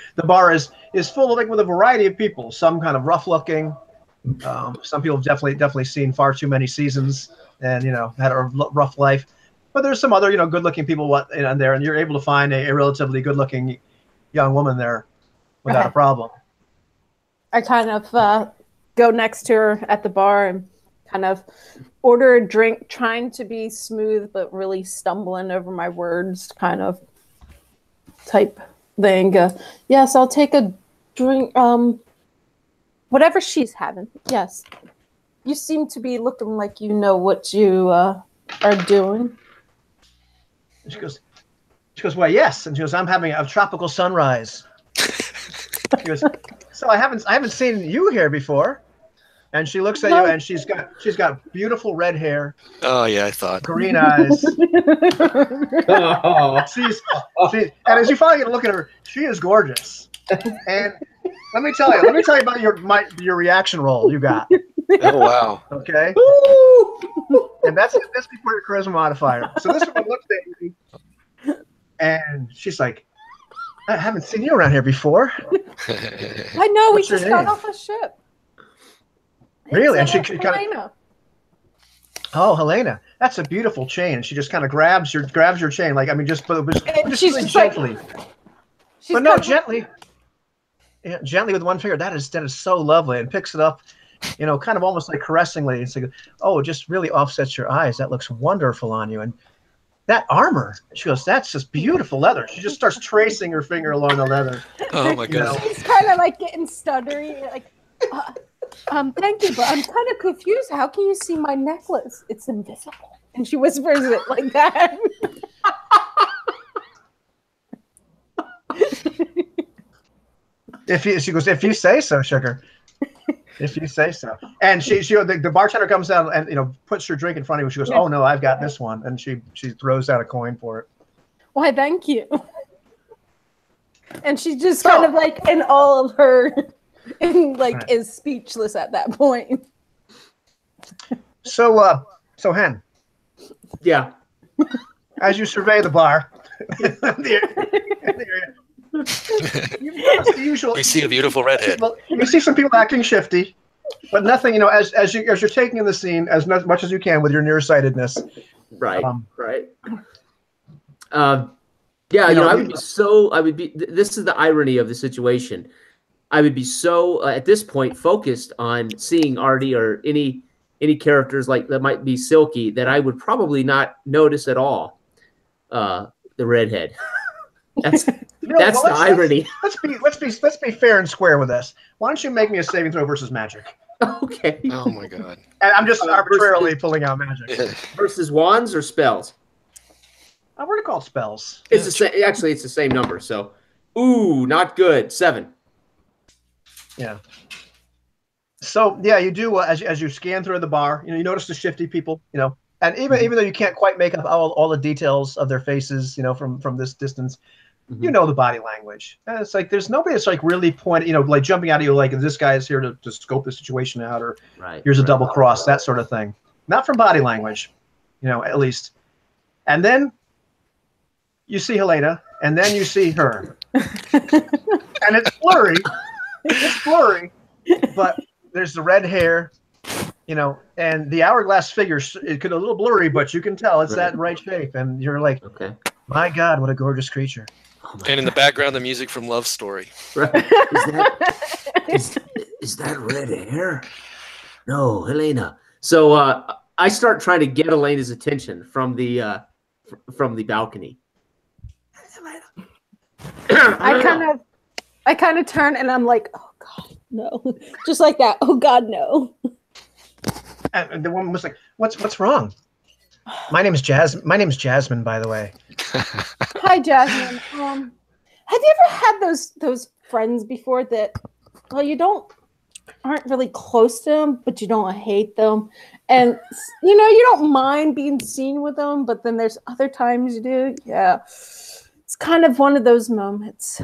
A: is full of with a variety of people. Some kind of rough looking. Some people have definitely seen far too many seasons and had a rough life. But there's some other good looking people in there, and you're able to find a relatively good looking young woman there without a problem.
C: I kind of go next to her at the bar and kind of order a drink, trying to be smooth but really stumbling over my words, kind of type thing. Yes, I'll take a drink. Whatever she's having. Yes, you seem to be looking like you know what you are doing.
A: She goes, well, yes. And she goes, I'm having a tropical sunrise. She goes, so I haven't seen you here before. And she looks at you, and she's got beautiful red hair.
D: Oh yeah, I thought.
A: Green eyes. And as you finally get a look at her, she is gorgeous. And let me tell you about your reaction roll you got.
D: Oh wow.
A: Okay. And that's before your charisma modifier. So this one looks at you, and she's like, I haven't seen you around here before.
C: I know, we
A: What's your
C: just got
A: name?
C: off a ship.
A: Really? And
C: It's,
A: she kind of.
C: Helena.
A: Oh, Helena, that's a beautiful chain. And she just kind of grabs your chain, like I mean, just
C: And
A: just
C: she's
A: really
C: just like-
A: gently,
C: She's
A: but no,
C: kind of-
A: gently, yeah, gently with one finger. That is so lovely, and picks it up, you know, kind of almost like caressingly. It's like, oh, it just really offsets your eyes. That looks wonderful on you, and that armor. She goes, that's just beautiful leather. She just starts tracing her finger along the leather.
D: Oh my
A: You know.
D: god.
C: She's kind of like getting stuttery, like, thank you, but I'm kind of confused. How can you see my necklace? It's invisible. And she whispers it like that.
A: She goes, if you say so, sugar. If you say so. And the bartender comes out and, you know, puts her drink in front of you. She goes, oh no, I've got this one, and she throws out a coin for it.
C: Why, thank you. And she's just kind of like in all of her, and like
A: Right.
C: is speechless at that point.
A: So Hen,
B: Yeah.
A: as you survey the bar, you notice the usual.
D: We see a beautiful redhead.
A: Well, you see some people acting shifty, but nothing. You know, as you're taking in the scene as much as you can with your nearsightedness.
B: Right. Right.
A: You
B: Yeah, you know,
A: know,
B: I would be, this is the irony of the situation. I would be so, at this point, focused on seeing Artie or any characters like that might be Silky that I would probably not notice at all the redhead. That's
A: Well,
B: the irony.
A: Let's be fair and square with this. Why don't you make me a saving throw versus magic?
B: Okay.
D: Oh my god.
A: And I'm just arbitrarily pulling out magic.
B: Versus wands or spells?
A: We're gonna call it spells.
B: It's the same. Actually, it's the same number. So, ooh, not good. 7.
A: Yeah. So yeah, you do as you scan through the bar, you know, you notice the shifty people, you know, and even though you can't quite make up all the details of their faces, you know, from this distance, you know the body language. And it's like there's nobody that's like really pointing, you know, like jumping out at you like this guy is here to scope the situation out, or here's a double cross, that sort of thing. Not from body language, you know, at least. And then you see Helena, and then you see her, and it's blurry. It's blurry, but there's the red hair, you know, and the hourglass figure. It could a little blurry, but you can tell it's that right shape, and you're like,
B: okay,
A: my God, what a gorgeous creature!
B: Oh
D: And in the background, the music from Love Story.
B: right. Is that red hair? No, Helena. So I start trying to get Elena's attention from the balcony.
C: I kind of turn and I'm like, oh God, no. Just like that. Oh God, no.
A: And the woman was like, "What's wrong?" My name's Jasmine, by the way.
C: Hi, Jasmine. Have you ever had those friends before that, well, you aren't really close to them, but you don't hate them, and you know you don't mind being seen with them, but then there's other times you do. Yeah, it's kind of one of those moments.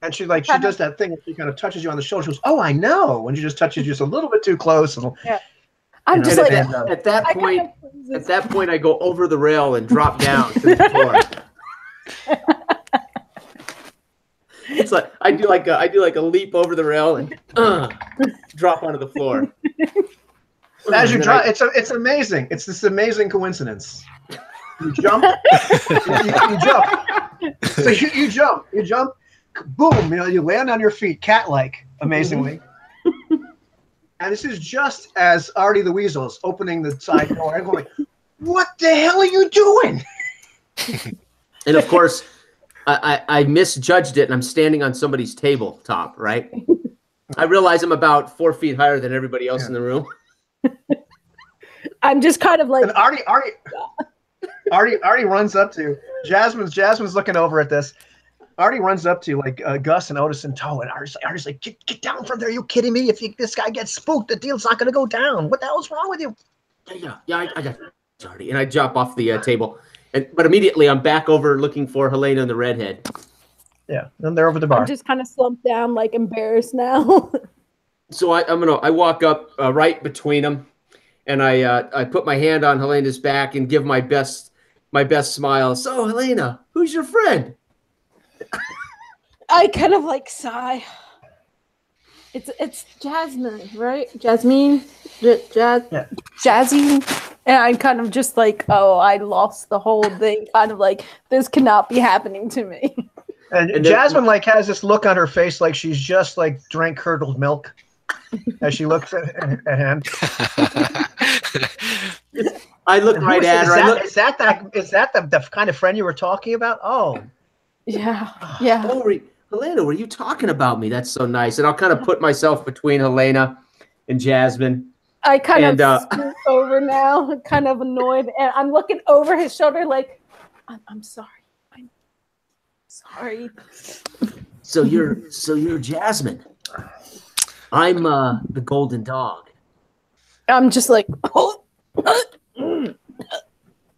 A: And she does that thing where she kind of touches you on the shoulder. She goes, "Oh, I know," and she just touches you just a little bit too close. And,
C: Yeah. I'm just like
B: at that point, I go over the rail and drop down to the floor. It's like I do like a leap over the rail and drop onto the floor.
A: as you drop, it's amazing. It's this amazing coincidence. You jump, you jump. So you jump, boom! You know, you land on your feet, cat-like, amazingly. And this is just as Artie the Weasel is opening the side door. I'm going, what the hell are you doing?
B: And of course, I misjudged it, and I'm standing on somebody's tabletop, right? I realize I'm about 4 feet higher than everybody else in the room.
C: I'm just kind of like,
A: And Artie runs up to Jasmine's looking over at this. Artie runs up to like Gus and Otis in tow, and Artie's like, get down from there. Are you kidding me? If this guy gets spooked, the deal's not going to go down. What the hell's wrong with you?
B: Yeah, I got it, Artie. And I jump off the table. But immediately I'm back over looking for Helena and the redhead.
A: Yeah, and they're over the bar.
C: I'm just kind of slumped down, like embarrassed now.
B: So I walk up right between them, and I put my hand on Helena's back and give my best smile. So Helena, who's your friend?
C: I kind of like sigh. It's Jasmine, right? Jasmine,
A: Yeah.
C: Jazzy, and I'm kind of just like, oh, I lost the whole thing. Kind of like this cannot be happening to me.
A: And Jasmine like has this look on her face like she's just like drank curdled milk as she looks at him.
B: I look right at her.
A: Is that the kind of friend you were talking about? Oh,
C: Yeah.
B: Oh, Helena, were you talking about me? That's so nice. And I'll kind of put myself between Helena and Jasmine.
C: I kind of scoot over now, kind of annoyed, and I'm looking over his shoulder like, I'm sorry. I'm sorry.
B: So you're Jasmine. I'm the golden dog.
C: I'm just like,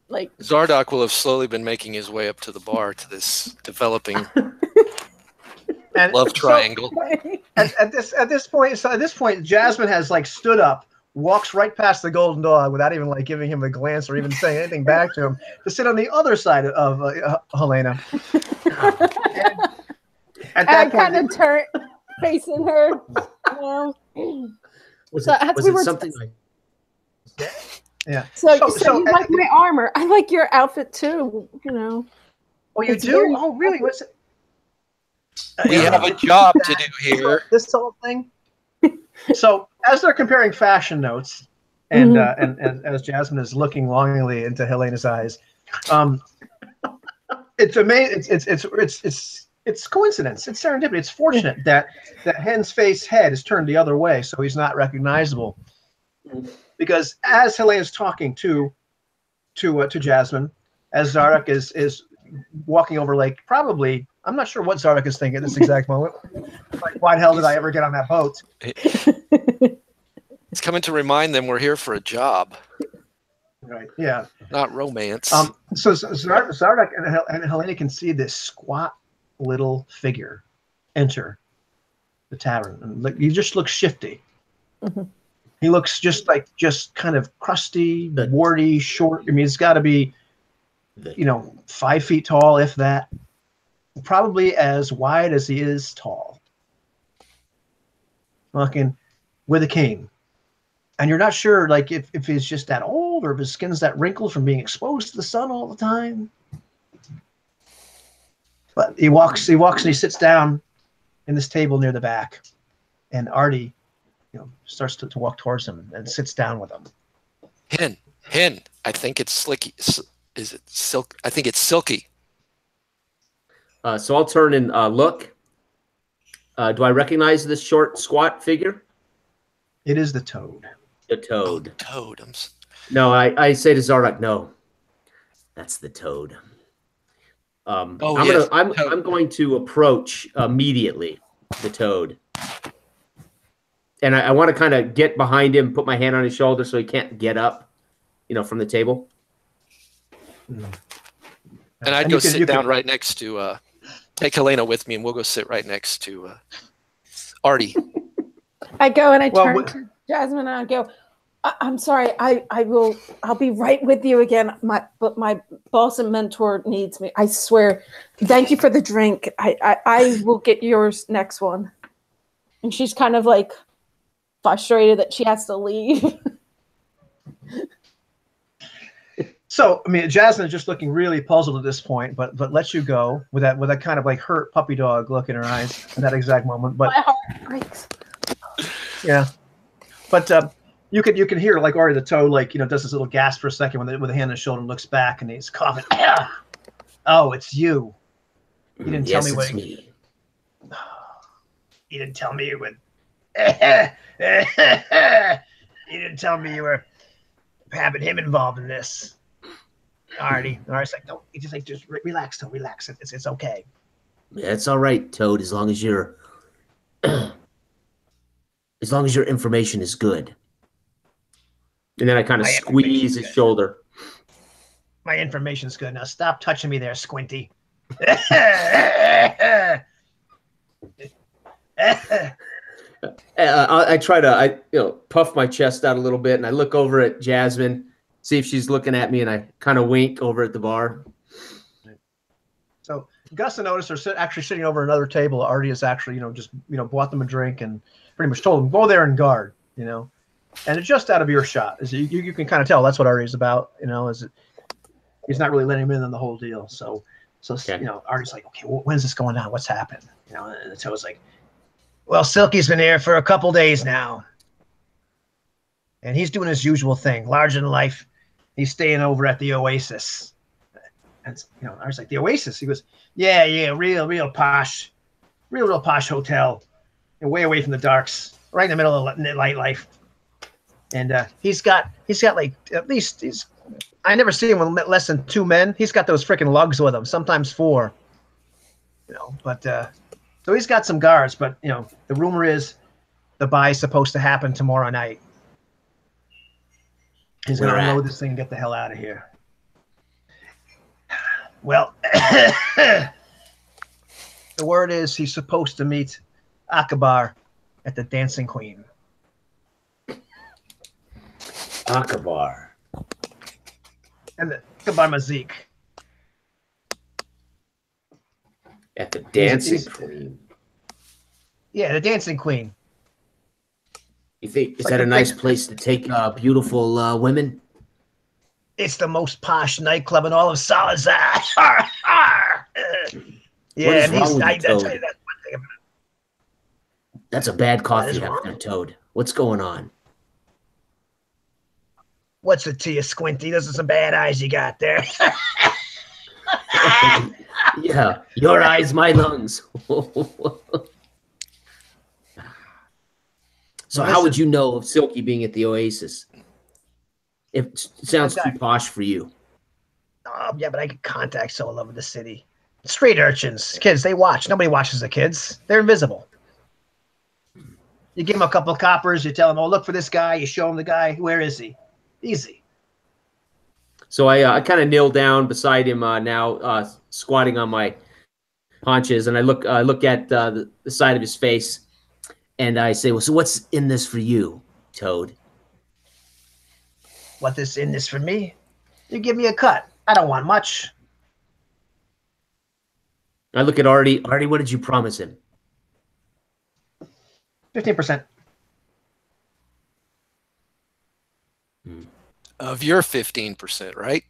C: like
D: Zardock will have slowly been making his way up to the bar to this developing love triangle.
A: At this point, Jasmine has like stood up, walks right past the golden dog without even like giving him a glance or even saying anything back to him, to sit on the other side of Helena. And
C: I kind of turn facing her.
B: Was it something like?
A: Yeah.
C: So you like my armor? I like your outfit too. You know.
A: Oh, you do? Oh, really? What's it?
D: We have a job to do here.
A: This whole thing. So, as they're comparing fashion notes, and as Jasmine is looking longingly into Helena's eyes, it's amazing. It's coincidence. It's serendipity. It's fortunate that Hen's face head is turned the other way, so he's not recognizable. Because as Helena's talking to Jasmine, as Zardock is walking over, like probably, I'm not sure what Zardock is thinking at this exact moment. Like, why the hell did I ever get on that boat?
D: It's coming to remind them we're here for a job.
A: Right. Yeah.
D: Not romance.
A: So Zardock and Helena can see this squat little figure enter the tavern, and like he just looks shifty. Mm-hmm. He looks just kind of crusty, warty, short. I mean, he's got to be, 5 feet tall, if that. Probably as wide as he is tall. Fucking with a cane. And you're not sure, like, if he's just that old or if his skin's that wrinkled from being exposed to the sun all the time. But he walks and he sits down in this table near the back. And Artie, starts to walk towards him and sits down with him.
D: Hen. I think it's Slicky. Is it Silk? I think it's Silky.
B: So I'll turn and look. Do I recognize this short, squat figure?
A: It is the Toad.
B: The Toad.
D: Oh, Toad.
B: No, I say to Zardock, no. That's the Toad. I'm going to approach immediately the Toad. And I want to kind of get behind him, put my hand on his shoulder so he can't get up, from the table.
D: And I'd go sit down right next to, take Helena with me, and we'll go sit right next to Artie.
C: I go and I turn to Jasmine and I go, I'm sorry, I'll be right with you again. But my boss and mentor needs me. I swear. Thank you for the drink. I will get yours next one. And she's kind of like frustrated that she has to leave.
A: So, I mean, Jasmine is just looking really puzzled at this point, but lets you go with that kind of like hurt puppy dog look in her eyes at that exact moment. But
C: my heart breaks.
A: Yeah, but you can hear like Artie the Toad does this little gasp for a second with a hand on his shoulder, and looks back, and he's coughing. Oh, it's you. You didn't tell me what.
B: Me.
A: You didn't tell me you would. You didn't tell me you were having him involved in this. Artie's like, no, just relax, Toad, relax. It's okay.
B: Yeah, it's all right, Toad, as long as your information is good. And then I kind of squeeze his shoulder.
A: My information's good. Now stop touching me there, Squinty.
B: I try to puff my chest out a little bit, and I look over at Jasmine, see if she's looking at me, and I kind of wink over at the bar.
A: So Gus and Otis are actually sitting over another table. Artie has actually, just bought them a drink and pretty much told them go there and guard. And it's just out of earshot. You can kind of tell that's what Artie is about. He's not really letting him in on the whole deal. So okay. Artie's like, okay, when's this going on? What's happened? And so it's like, well, Silky's been here for a couple days now, and he's doing his usual thing, larger than life. He's staying over at the Oasis. And I was like, the Oasis? He goes, yeah, real posh, real posh hotel, way away from the darks, right in the middle of nightlife. And he's got like at least I never see him with less than 2 men. He's got those freaking lugs with him, sometimes 4. But so he's got some guards. But the rumor is the buy is supposed to happen tomorrow night. He's going to unload this thing and get the hell out of here. Well, the word is he's supposed to meet Akbar at the Dancing Queen.
B: Akbar.
A: And the Akbar Mazik.
B: At the Dancing Queen.
A: Yeah, the Dancing Queen.
B: You think is that a nice place to take beautiful women?
A: It's the most posh nightclub in all of Salazar. Yeah,
B: and
A: I'll
B: tell you
A: that one thing about it.
B: That's a bad coffee up there, Toad. What's going on?
A: What's the tea, Squinty? Those are some bad eyes you got there.
B: Yeah, your eyes, my lungs. So how would you know of Silky being at the Oasis? It sounds too posh for you.
A: Yeah, but I get contacts all over the city. Street urchins, kids, they watch. Nobody watches the kids. They're invisible. You give them a couple of coppers. You tell them, oh, look for this guy. You show them the guy. Where is he? Easy.
B: So I kind of kneel down beside him now, squatting on my haunches, and I look at the side of his face, and I say, well, so what's in this for you, Toad?
A: What's in this for me? You give me a cut. I don't want much.
B: I look at Artie. Artie, what did you promise him?
A: 15%.
D: Of your 15%, right?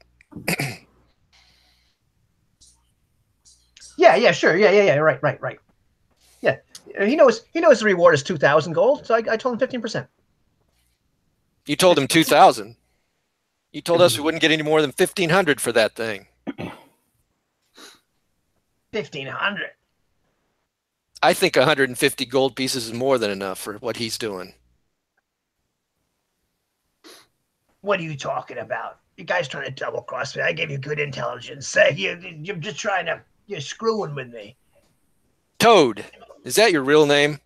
A: Yeah, sure. Yeah. Right. Yeah. He knows the reward is 2,000 gold, so I told him 15%.
D: You told him 2,000. You told us we wouldn't get any more than 1,500 for that thing.
A: 1,500.
D: I think 150 gold pieces is more than enough for what he's doing.
A: What are you talking about? You guys trying to double cross me? I gave you good intelligence. You're just you're screwing with me.
D: Toad, is that your real name?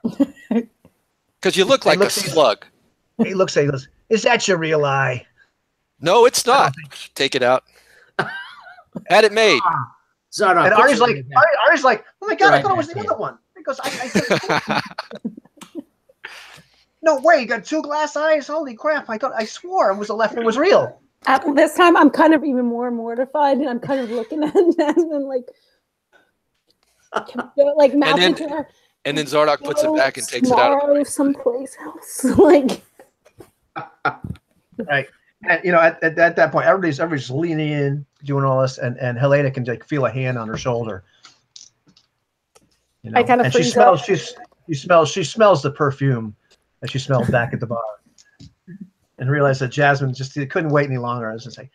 D: Because you look like a slug.
A: He goes, is that your real eye?
D: No, it's not. Take it out. Had it made.
A: And Artie's like, oh my God, I thought it was the other one. He goes, I no way, you got 2 glass eyes? Holy crap, I swore it was the left one was real.
C: At this time, I'm kind of even more mortified, and I'm kind of looking at Jasmine like mouth into her.
D: And then Zardock puts it back and takes it out.
C: Someplace else. Like,
A: right. And at that point, everybody's leaning in, doing all this, and Helena can feel a hand on her shoulder.
C: I kind of
A: she smells the perfume that she smelled back at the bar, and realized that Jasmine just couldn't wait any longer. I was just like,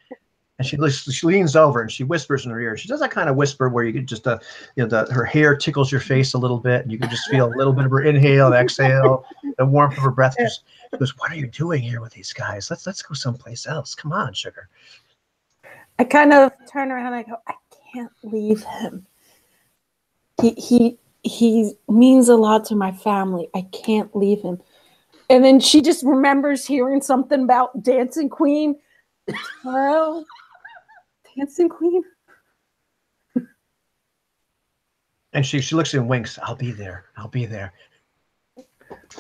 A: and she leans over and she whispers in her ear. She does that kind of whisper where you could just her hair tickles your face a little bit, and you can just feel a little bit of her inhale and exhale, the warmth of her breath. She goes, what are you doing here with these guys? Let's go someplace else. Come on, sugar.
C: I kind of turn around and I go, I can't leave him. He means a lot to my family. I can't leave him. And then she just remembers hearing something about Dancing Queen. Tomorrow, Dancing Queen.
A: And she looks at him and winks. I'll be there.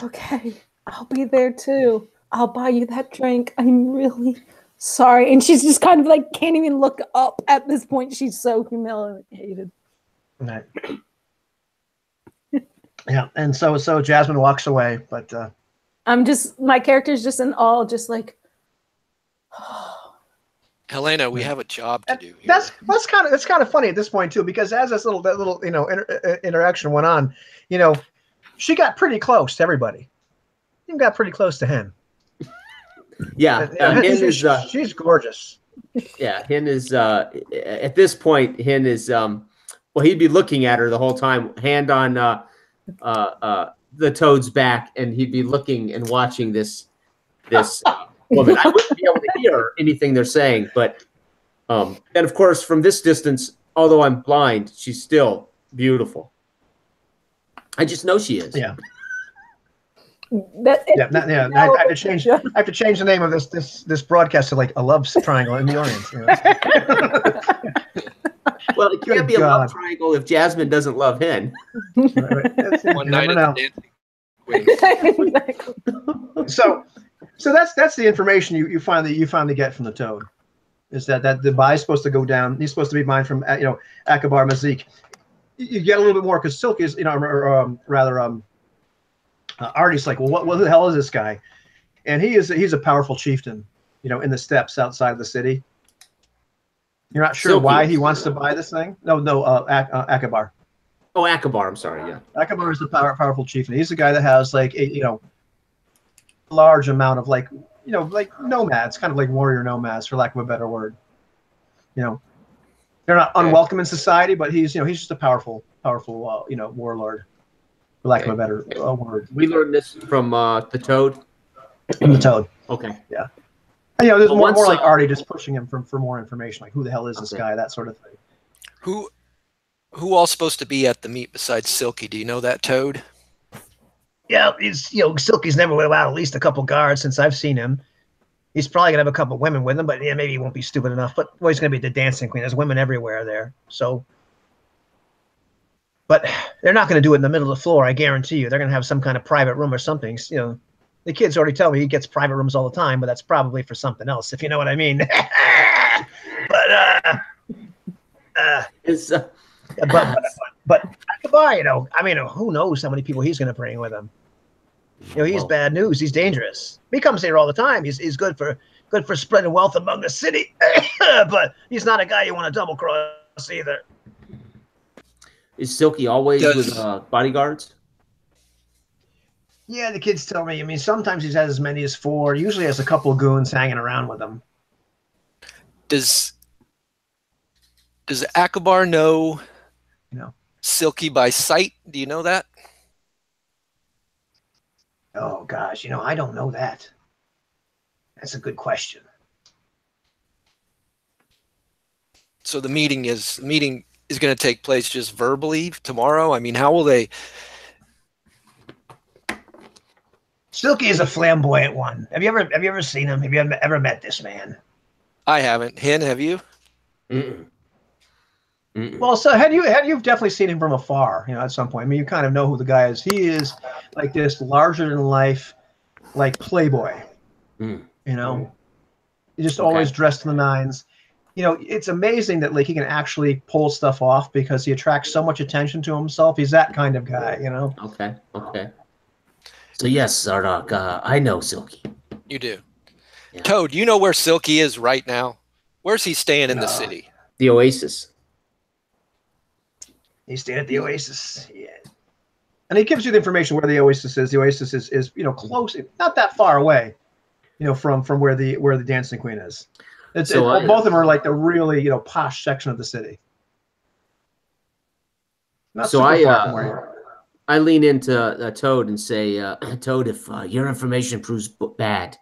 C: Okay. I'll be there too. I'll buy you that drink. I'm really sorry. And she's just kind of like can't even look up at this point. She's so humiliated.
A: Right. Yeah, and so Jasmine walks away, but
C: my character's just in awe, just like
D: Helena, we have a job to do here.
A: That's kind of funny at this point too, because as that little interaction went on, she got pretty close to everybody. She got pretty close to him.
B: Yeah,
A: she's gorgeous.
B: Yeah, Hin is at this point. Hin is well, he'd be looking at her the whole time, hand on the Toad's back, and he'd be looking and watching this woman. I wouldn't be able to hear anything they're saying, but and of course, from this distance, although I'm blind, she's still beautiful. I just know she is.
A: Yeah. I have to change the name of this broadcast to like a love triangle in the audience.
B: Well, it can't be a love triangle if Jasmine doesn't love Hin.
D: One night at the dancing.
A: So that's the information you finally get from the Toad, is that the buy is supposed to go down. He's supposed to be buying from Akabar Mazik. You get a little bit more because Silk is Artie's like, well, what the hell is this guy? And he's a powerful chieftain, in the steppes outside of the city. You're not sure why he wants to buy this thing? No, Akabar.
B: Oh, Akabar. I'm sorry. Yeah,
A: Akabar is the powerful chieftain. He's the guy that has like a large amount of like nomads, kind of like warrior nomads, for lack of a better word. They're not unwelcome in society, but he's just a powerful warlord, for lack of a better word.
B: We learned this from the Toad.
A: From the Toad.
B: Okay.
A: Yeah. And, there's more like Artie just pushing him for more information, like who the hell is this guy, that sort of thing.
D: Who all's supposed to be at the meet besides Silky? Do you know that, Toad?
A: Yeah, Silky's never without at least a couple guards since I've seen him. He's probably gonna have a couple women with him, but maybe he won't be stupid enough. But he's gonna be the dancing queen. There's women everywhere there. So, but they're not gonna do it in the middle of the floor. I guarantee you. They're gonna have some kind of private room or something. The kids already tell me he gets private rooms all the time, but that's probably for something else, if you know what I mean. But Akabar, who knows how many people he's gonna bring with him. He's bad news. He's dangerous. He comes here all the time. He's good for spreading wealth among the city, but he's not a guy you want to double cross either.
B: Is Silky always with bodyguards?
A: Yeah, the kids tell me. Sometimes he's had as many as 4. Usually has a couple of goons hanging around with him.
D: Does Akabar know Silky by sight? Do you know that?
A: Oh gosh, I don't know that. That's a good question.
D: So the meeting is going to take place just verbally tomorrow. How will they?
A: Silky is a flamboyant one. Have you ever seen him? Have you ever met this man?
D: I haven't. Hin, have you?
B: Mm-mm. Mm-mm.
A: Well, so you've definitely seen him from afar, at some point. You kind of know who the guy is. He is like this larger than life, like playboy. He's just always dressed to the nines. It's amazing that like he can actually pull stuff off because he attracts so much attention to himself. He's that kind of guy,
B: Okay. So yes, Zardock, I know Silky.
D: You do.
B: Yeah.
D: Toad, you know where Silky is right now? Where's he staying in the city?
B: The Oasis.
A: He's staying at the Oasis. Yeah. And he gives you the information where the Oasis is. The Oasis is close, not that far away, from where the Dancing Queen is. Both of them are like the really posh section of the city. Not
B: so
A: super far from where you are.
B: I lean into Toad and say, Toad, if your information proves bad,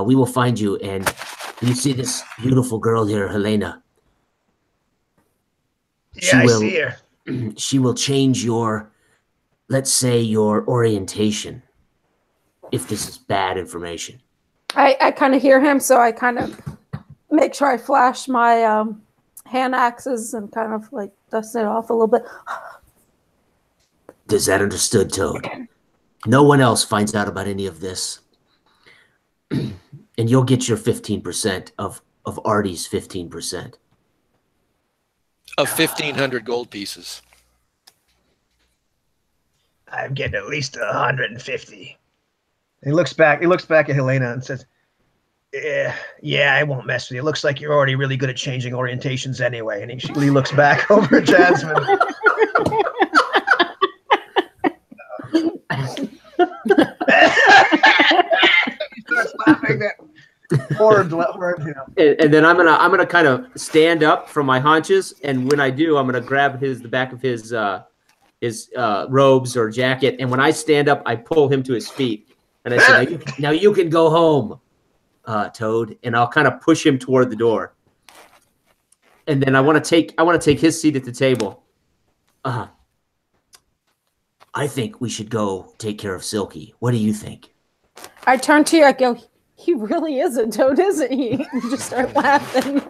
B: we will find you. And you see this beautiful girl here, Helena.
A: Yeah, I see her.
B: She will change let's say, your orientation, if this is bad information.
C: I kind of hear him, so I kind of make sure I flash my hand axes and kind of like dust it off a little bit.
B: Is that understood, Toad? No one else finds out about any of this. and you'll get your 15% of Artie's 15%.
D: Of 1,500 gold pieces.
A: I'm getting at least 150. And he looks back at Helena and says, yeah, I won't mess with you. It looks like you're already really good at changing orientations anyway. And he looks back over at Jasmine. He starts laughing. That horrid, you know.
B: And then I'm gonna kind of stand up from my haunches, and when I do, I'm gonna grab the back of his robes or jacket, and when I stand up, I pull him to his feet, and I say, "Now you can go home, Toad," and I'll kind of push him toward the door. And then I want to take his seat at the table. I think we should go take care of Silky. What do you think?
C: I turn to you. I go, he really is a toad, isn't he? You just start laughing.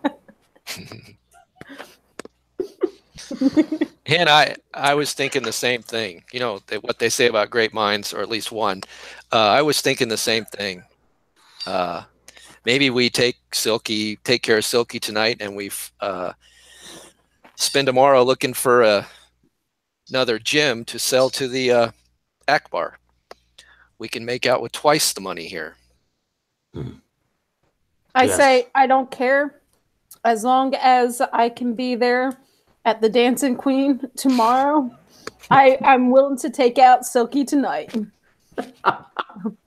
D: And I was thinking the same thing. You know, what they say about great minds, or at least one. I was thinking the same thing. Maybe we take care of Silky tonight, and we spend tomorrow looking for another gem to sell to the Akbar. We can make out with twice the money here.
C: I say, I don't care. As long as I can be there at the Dancing Queen tomorrow, I'm willing to take out Silky tonight.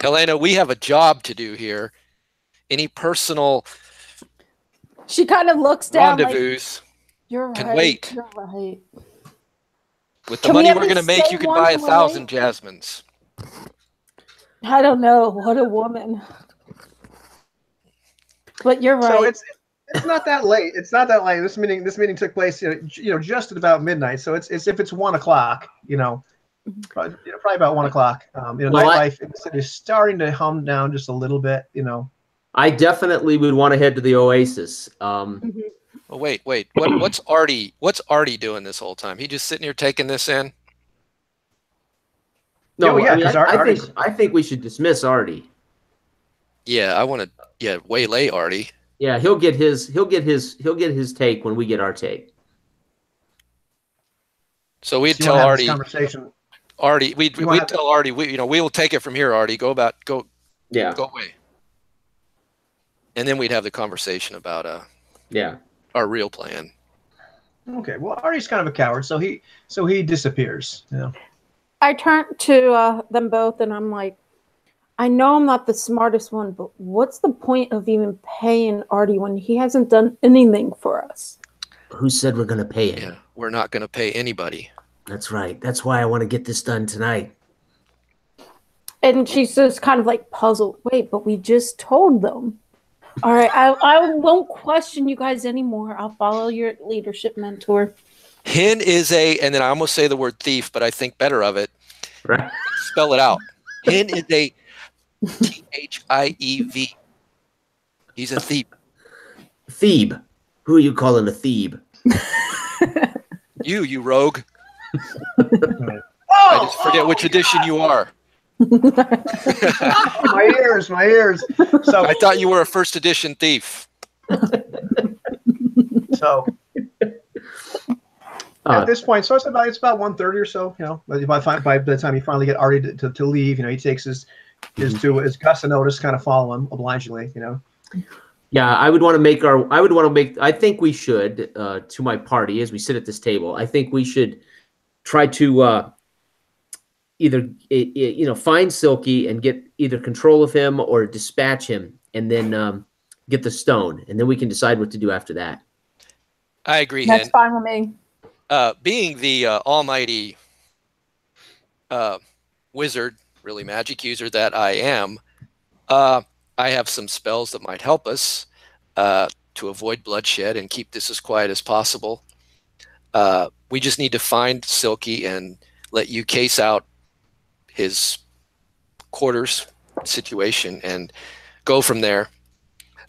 D: Helena, we have a job to do here. Any personal
C: She kind of looks down
D: rendezvous
C: like, you're
D: can
C: right,
D: wait.
C: You're right.
D: With the money we're going to make, you could buy 1,000 jasmines.
C: I don't know. What a woman. But you're right.
A: So it's not that late. It's not that late. This meeting took place, just at about midnight. So it's if it's 1 o'clock, probably about 1 o'clock. Nightlife in the city is starting to hum down just a little bit.
B: I definitely would want to head to the Oasis.
D: Oh, wait. What's Artie doing this whole time? He just sitting here taking this in?
B: No,
A: yeah,
B: I think we should dismiss Artie.
D: Yeah, I want to waylay Artie.
B: Yeah, he'll get his take when we get our take.
D: So we'd tell Artie.
A: Conversation.
D: Artie, we'd tell Artie. We will take it from here, Artie. Go away. And then we'd have the conversation about our real plan.
A: Okay. Well, Artie's kind of a coward, so he disappears.
C: I turn to them both, and I'm like, I know I'm not the smartest one, but what's the point of even paying Artie when he hasn't done anything for us?
B: Who said we're going to pay him?
D: Yeah, we're not going to pay anybody.
B: That's right. That's why I want to get this done tonight.
C: And she's just kind of like puzzled. Wait, but we just told them. All right, I won't question you guys anymore. I'll follow your leadership mentor.
D: Hin is and then I almost say the word thief, but I think better of it.
B: Right.
D: Spell it out. Hin is a Thiev. He's a thief.
B: Thebe. Who are you calling a Thebe?
D: You rogue. I just forget which edition you are.
A: My ears. So
D: I thought you were a first edition thief.
A: So at this point, so it's about 1:30 or so. By the time you finally get Artie to leave, he takes his Gus a notice, kind of follow him obligingly.
B: Yeah, I think we should, to my party as we sit at this table, I think we should try to either find Silky and get either control of him or dispatch him, and then get the stone, and then we can decide what to do after that.
D: I agree.
C: That's fine with me.
D: Being the almighty wizard, really magic user that I am, I have some spells that might help us to avoid bloodshed and keep this as quiet as possible. We just need to find Silky and let you case out his quarters situation and go from there.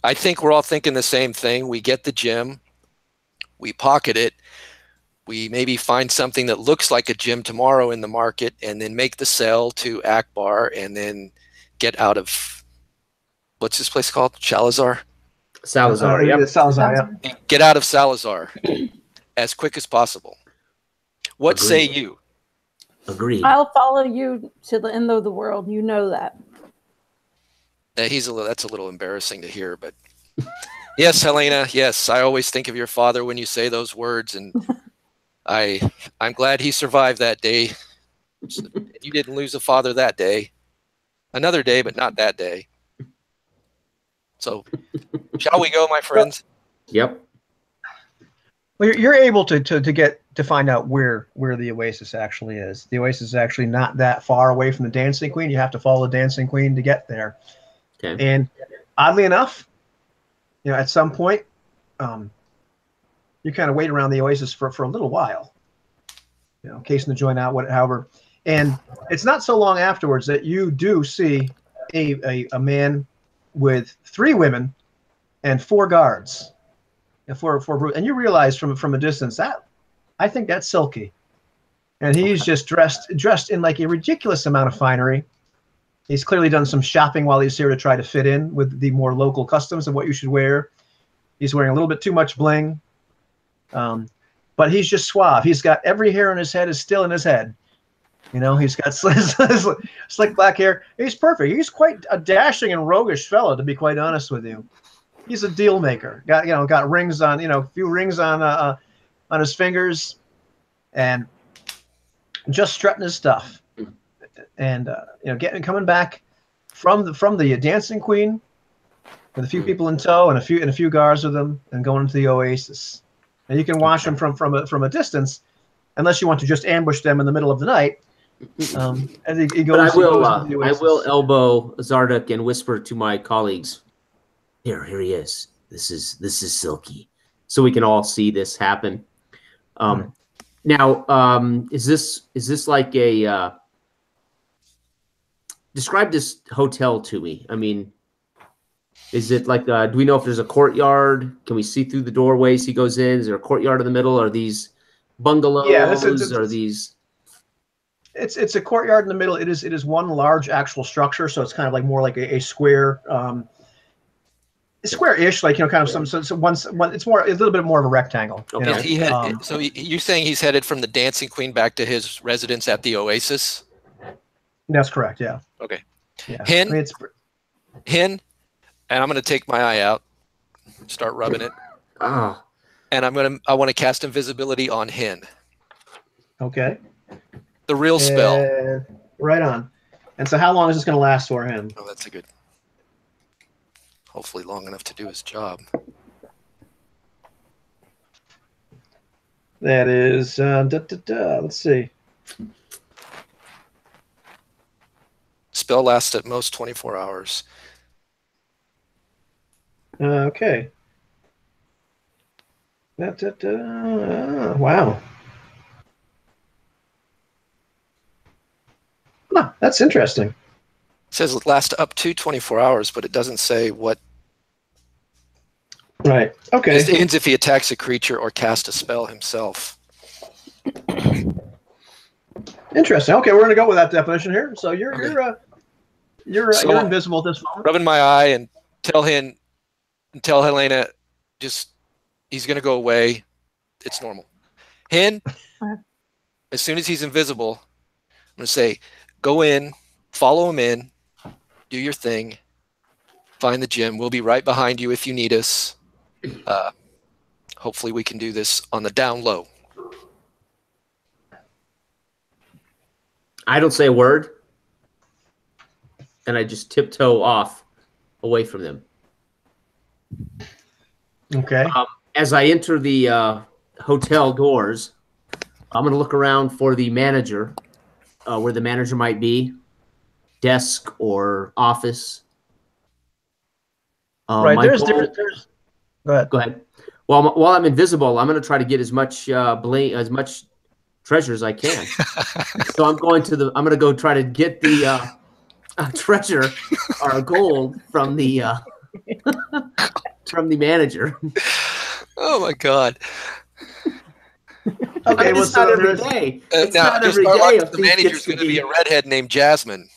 D: I think we're all thinking the same thing. We get the gem, we pocket it, we maybe find something that looks like a gem tomorrow in the market, and then make the sale to Akbar, and then get out of what's this place called? Salazar?
B: Salazar. Yep.
A: Salazar, yeah.
D: Get out of Salazar as quick as possible. What say you?
B: Agreed.
C: I'll follow you to the end of the world. You know that.
D: That's a little embarrassing to hear, but yes, Helena, yes, I always think of your father when you say those words, and I'm glad he survived that day. You didn't lose a father that day. Another day, but not that day. So, shall we go, my friends?
B: Yep.
A: Well, you're able to find out where the Oasis actually is. The Oasis is actually not that far away from the Dancing Queen. You have to follow the Dancing Queen to get there.
B: Okay.
A: And oddly enough, at some point, you kind of wait around the Oasis for a little while, casing the joint out, however. And it's not so long afterwards that you do see a man with 3 women and 4 guards, and you realize from a distance that I think that's Silky, and he's just dressed in like a ridiculous amount of finery. He's clearly done some shopping while he's here to try to fit in with the more local customs of what you should wear. He's wearing a little bit too much bling, but he's just suave. He's got every hair on his head is still in his head. He's got slick black hair. He's perfect. He's quite a dashing and roguish fellow, to be quite honest with you. He's a deal maker. Got rings on, a few rings on his fingers, and just strutting his stuff. And coming back from the Dancing Queen with a few people in tow and a few guards with them, and going into the Oasis. And you can watch them from a distance, unless you want to just ambush them in the middle of the night. And he goes.
B: But I will elbow Zardak and whisper to my colleagues, Here he is. This is Silky, so we can all see this happen. Now, is this like a? Describe this hotel to me. I mean, is it like? Do we know if there's a courtyard? Can we see through the doorways he goes in? Is there a courtyard in the middle? Are these bungalows?
A: Yeah,
B: are these?
A: It's a courtyard in the middle. It is one large actual structure, so it's kind of like more like a square, square-ish, like kind of some one. It's more a little bit more of a rectangle.
B: Okay.
D: So you're saying he's headed from the Dancing Queen back to his residence at the Oasis?
A: That's correct. Yeah.
D: Okay.
A: Yeah.
D: Hin, and I'm going to take my eye out, start rubbing it, and I want to cast invisibility on Hin.
A: Okay.
D: The real spell.
A: Right on. And so how long is this going to last for him?
D: Oh, that's a good. Hopefully long enough to do his job.
A: That is, let's see.
D: Spell lasts at most 24 hours.
A: Okay. Wow. Huh, that's interesting.
D: It says it lasts up to 24 hours, but it doesn't say what.
A: Right. Okay.
D: It ends if he attacks a creature or casts a spell himself.
A: Interesting. Okay, we're going to go with that definition here. So you're invisible at this moment.
D: Rubbing my eye and tell Helena, just he's going to go away. It's normal. Hin, as soon as he's invisible, I'm going to say, go in, follow him in, do your thing, find the gym. We'll be right behind you if you need us. Hopefully we can do this on the down low.
B: I don't say a word, and I just tiptoe off away from them.
A: Okay.
B: As I enter the hotel doors, I'm going to look around for the manager, where the manager might be, desk or office.
A: Right. There's. Go ahead.
B: While I'm invisible, I'm going to try to get as much as much treasure as I can. So I'm going to go try to get the treasure or gold from the manager.
D: Oh my God.
A: Okay,
B: it's not every day. It's
D: now,
B: not every day.
D: The manager's going to be a redhead named Jasmine.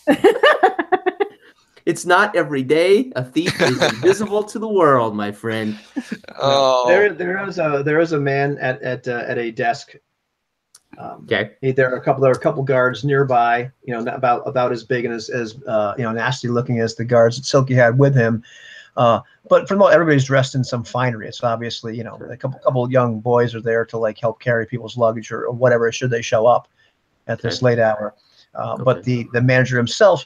B: It's not every day. A thief is invisible to the world, my friend.
D: Oh,
A: there is a man at a desk.
B: Okay.
A: There are a couple guards nearby. You know, about as big and as nasty looking as the guards that Silky had with him. But for the most, everybody's dressed in some finery. It's obviously, you know, a couple young boys are there to like help carry people's luggage or whatever should they show up at this late hour. But the manager himself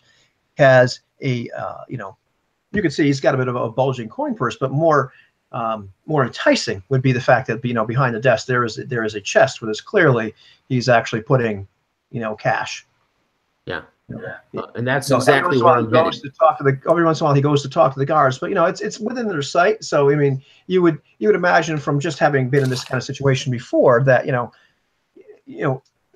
A: has a you can see he's got a bit of a bulging coin purse, but more enticing would be the fact that behind the desk there is a chest where there's clearly he's actually putting cash.
B: Yeah. And that's exactly where I'm headed.
A: Every once in a while he goes to talk to the guards, but it's within their sight. So I mean, you would imagine from just having been in this kind of situation before that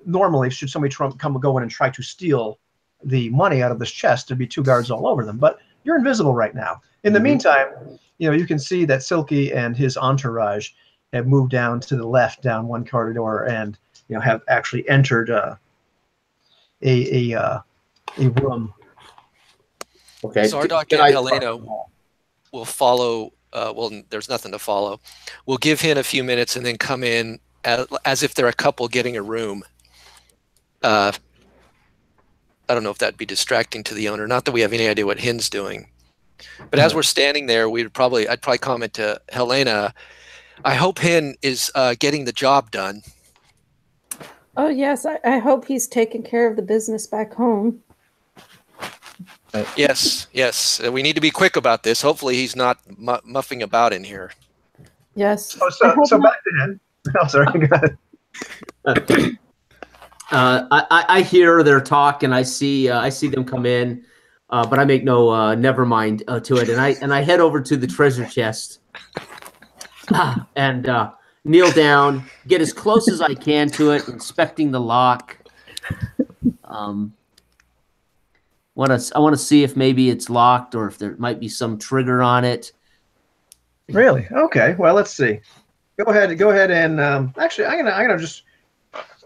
A: normally should somebody go in and try to steal the money out of this chest, there'd be two guards all over them. But you're invisible right now. In the meantime, you can see that Silky and his entourage have moved down to the left, down one corridor, and have actually entered a room.
B: Okay.
D: Zardock and Helena will follow. Well, there's nothing to follow. We'll give Hin a few minutes and then come in as if they're a couple getting a room. I don't know if that'd be distracting to the owner. Not that we have any idea what Hin's doing. But as we're standing there, I'd probably comment to Helena, I hope Hin is getting the job done.
C: Oh, yes. I hope he's taking care of the business back home.
D: Yes. We need to be quick about this. Hopefully he's not muffing about in here.
C: Yes.
A: So back to Hin. Oh, sorry. Go ahead.
B: I hear their talk and I see them come in, but I make no never mind to it, and I head over to the treasure chest and kneel down, get as close as I can to it, inspecting the lock. I want to see if maybe it's locked or if there might be some trigger on it.
A: Really? Okay. Well, let's see. Go ahead and actually, I'm gonna just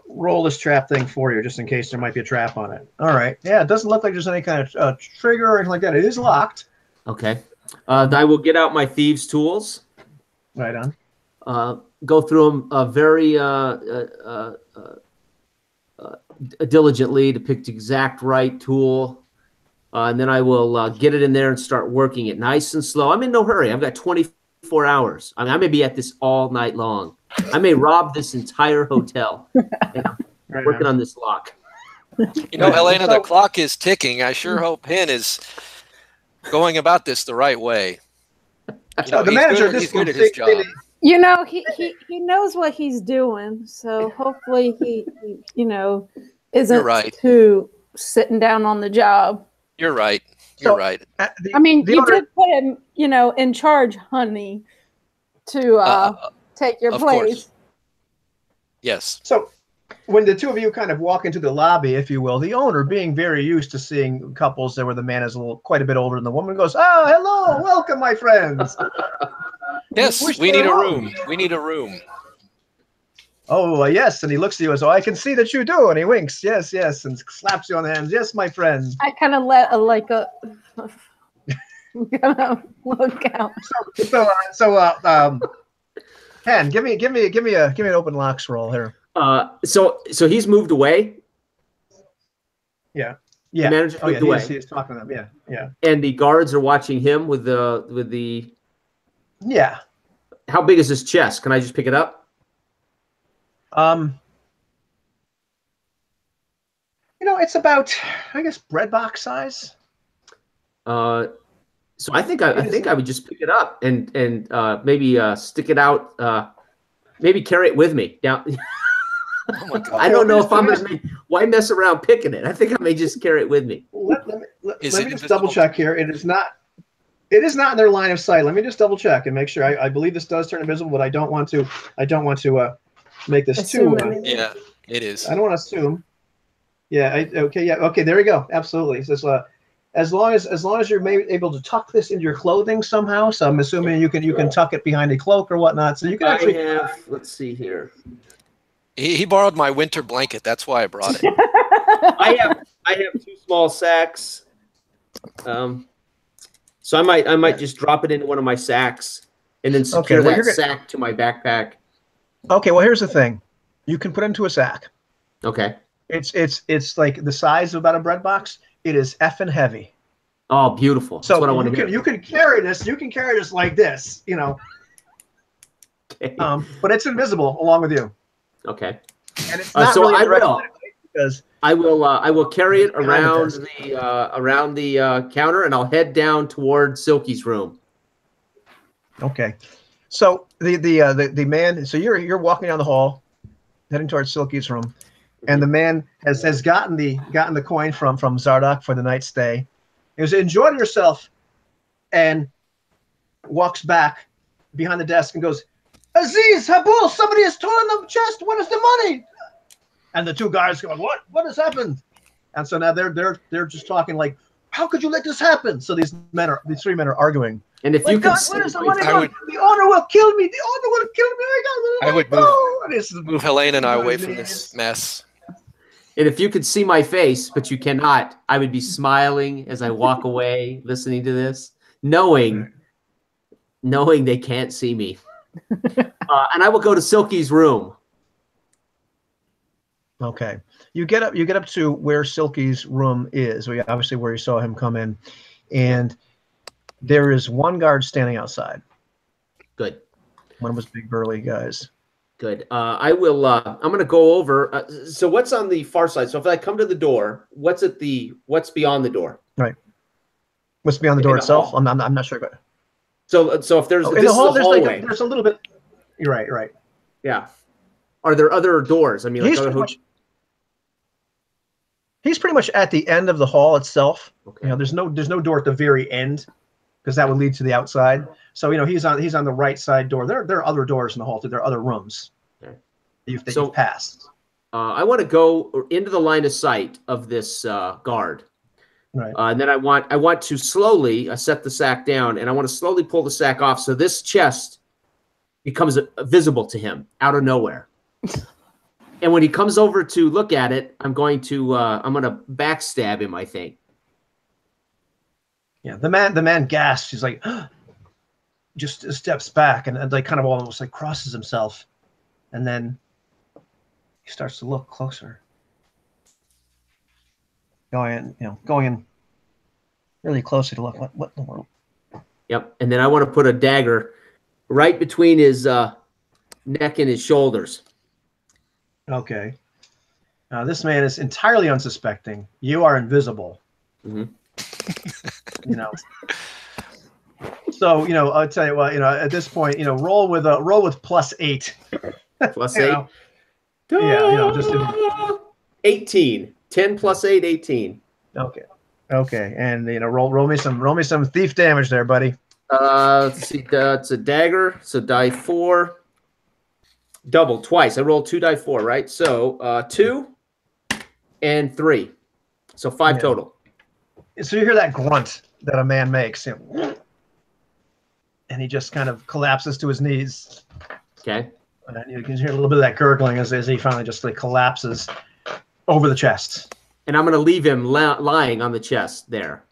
A: roll this trap thing for you, just in case there might be a trap on it. All right. Yeah, it doesn't look like there's any kind of trigger or anything like that. It is locked.
B: Okay. I will get out my thieves' tools.
A: Right on.
B: Go through them very diligently to pick the exact right tool. And then I will get it in there and start working it nice and slow. I'm in no hurry. I've got 24 hours. I mean, I may be at this all night long. I may rob this entire hotel. Working on this lock.
D: Helena, the clock is ticking. I sure hope Hin is going about this the right way.
A: The manager,
D: he's good at his job.
C: He knows what he's doing, so hopefully he isn't too sitting down on the job.
D: You're right. You're right.
C: I mean, you did put him, in charge, honey, to take your place.
D: Course. Yes.
A: So when the two of you kind of walk into the lobby, if you will, the owner, being very used to seeing couples there where the man is quite a bit older than the woman, goes, "Oh, hello, welcome, my friends."
D: Yes, we need a room. We need a room.
A: Oh, yes. And he looks at you as, "Oh, I can see that you do." And he winks, "Yes, yes," and slaps you on the hands. "Yes, my friend."
C: I kind of let gonna look out.
A: So, Hen, give me an open locks roll here.
B: So he's moved away.
A: Yeah.
B: The manager moved away.
A: He's talking to them. Yeah.
B: And the guards are watching him with the.
A: Yeah.
B: How big is this chest? Can I just pick it up?
A: It's about, I guess, bread box size.
B: So I think I would just pick it up and maybe stick it out. Maybe carry it with me down.
D: Oh my God.
B: I don't know if I'm gonna. Why mess around picking it? I think I may just carry it with me.
A: Let me just double check here. It is not in their line of sight. Let me just double check and make sure. I believe this does turn invisible, but I don't want to make this too.
D: Yeah, it is.
A: I don't want to assume. Yeah. Okay. There we go. Absolutely. So, as long as you're maybe able to tuck this into your clothing somehow, so I'm assuming you can tuck it behind a cloak or whatnot. So you can actually
B: have. Let's see here.
D: He borrowed my winter blanket. That's why I brought it.
B: I have 2 small sacks. So I might just drop it into one of my sacks and then secure that sack to my backpack.
A: Okay, well, here's the thing. You can put it into a sack.
B: Okay.
A: It's like the size of about a bread box. It is effing heavy.
B: Oh, beautiful. That's what I want to hear.
A: You can carry this. You can carry this like this, you know.
B: Okay.
A: But it's invisible along with you.
B: Okay.
A: And it's not really
B: because I will carry it around the counter, and I'll head down toward Silky's room.
A: Okay. So the man. So you're walking down the hall, heading towards Silky's room, and the man has gotten the coin from Zardoc for the night's stay. He was enjoying yourself, and walks back behind the desk and goes, "Aziz, Habul, somebody has stolen the chest. What is the money?" And the two guys go, "What has happened?" And so now they're just talking like, "How could you let this happen?" So these three men are arguing.
B: And if you can,
A: where is the money going? The owner will kill me. The owner will kill me.
D: I would move Helena and I away from this mess.
B: And if you could see my face, but you cannot, I would be smiling as I walk away, listening to this, knowing they can't see me. And I will go to Silky's room.
A: Okay. You get up to where Silky's room is, obviously where you saw him come in, and there is one guard standing outside.
B: Good.
A: One of those big burly guys.
B: Good. I will. I'm going to go over. So what's on the far side? So if I come to the door, what's beyond the door?
A: Right. What's beyond the door itself? I'm not sure about it.
B: So if there's
A: in the hall, there's a little bit. You're right. Yeah.
B: Are there other doors? I mean,
A: he's pretty much at the end of the hall itself.
B: Okay.
A: You know, there's no door at the very end, because that would lead to the outside. So he's on the right side door. There are other doors in the hall too. There are other rooms that you've passed.
B: I want to go into the line of sight of this guard.
A: Right.
B: And then I want to slowly set the sack down, and I want to slowly pull the sack off so this chest becomes visible to him out of nowhere. And when he comes over to look at it, I'm going to backstab him, I think.
A: Yeah, the man gasps. He's like, just steps back and like kind of almost like crosses himself, and then he starts to look closer. Going in really closely to look. What in the world?
B: Yep. And then I want to put a dagger right between his neck and his shoulders.
A: Okay. This man is entirely unsuspecting. You are invisible.
B: Mm-hmm.
A: So I'll tell you what. At this point, roll with +8.
B: +8.
A: Yeah. Just
B: 18. 10 + 8, 18.
A: Okay. And roll me some thief damage there, buddy.
B: Let's see. That's a dagger. So die 4. Double twice. I rolled 2 die 4, right? So 2 and 3. So 5 total.
A: So you hear that grunt that a man makes, and he just kind of collapses to his knees.
B: Okay.
A: And you can hear a little bit of that gurgling as he finally just like collapses over the chest.
B: And I'm going to leave him lying on the chest there.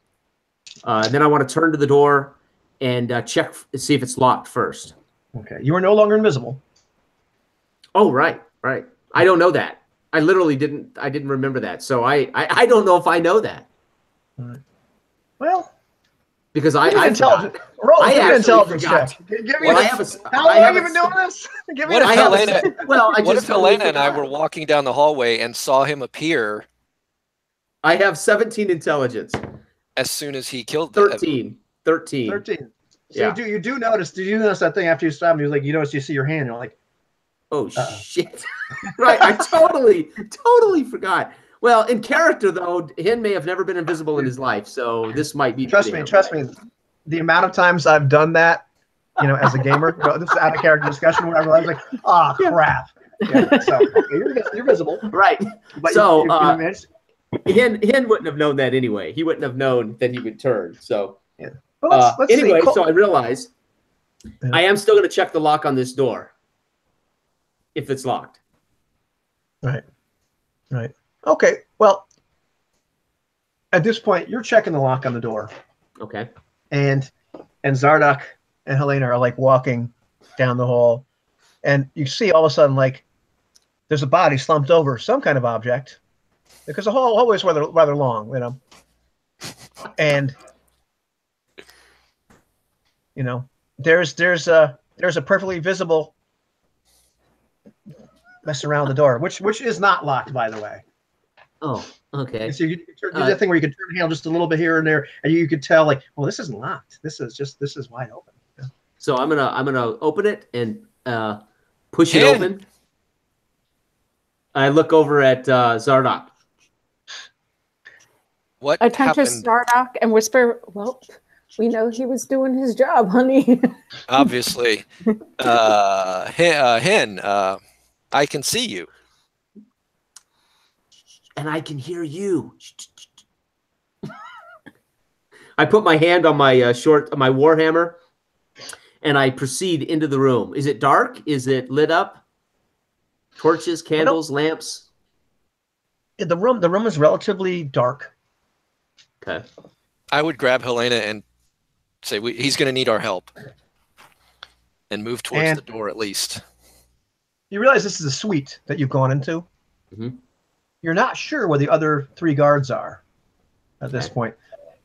B: Then I want to turn to the door and check, see if it's locked first.
A: Okay. You are no longer invisible.
B: Oh, right. I don't know that. I literally didn't remember that. So I don't know if I know that.
A: Right. Well,
B: because I
A: intelligence. Roll an intelligence check. How long have you been doing this?
D: What if Helena and I were walking down the hallway and saw him appear?
B: I have 17 intelligence.
D: As soon as he killed
B: 13. 13.
A: 13. So you do notice? Did you notice that thing after you stabbed him? He was like, you see your hand. You're like,
B: oh shit! Right, I totally forgot. Well, in character though, Hen may have never been invisible in his life, so this might be.
A: Trust me. The amount of times I've done that, as a gamer, this is out of character discussion. Where I was like, oh crap. Yeah, so you're visible,
B: right?
A: But
B: so Hen wouldn't have known that anyway. He wouldn't have known that he would turn. So
A: yeah. Well, let's
B: anyway,
A: see.
B: so I realized I am still going to check the lock on this door if it's locked.
A: Right. Okay. Well, at this point, you're checking the lock on the door.
B: Okay.
A: and Zardock and Helena are like walking down the hall, and you see all of a sudden like there's a body slumped over some kind of object, because the hallway is rather long, you know, and you know there's a perfectly visible mess around the door, which is not locked, by the way.
B: Oh, okay.
A: So you can do that thing where you can turn the handle just a little bit here and there, and you could tell like, well, this isn't locked. This is wide open. Yeah.
B: So I'm gonna open it and push it open. I look over at Zardock.
D: What
C: I turn to
D: happened?
C: Zardock and whisper, "Well, we know he was doing his job, honey."
D: Obviously, Hen, I can see you.
B: And I can hear you. I put my hand on my my warhammer, and I proceed into the room. Is it dark? Is it lit up? Torches, candles, lamps.
A: The room is relatively dark.
B: Okay.
D: I would grab Helena and say he's going to need our help, and move towards the door at least.
A: You realize this is a suite that you've gone into.
B: Mm-hmm.
A: You're not sure where the other 3 guards are at this point,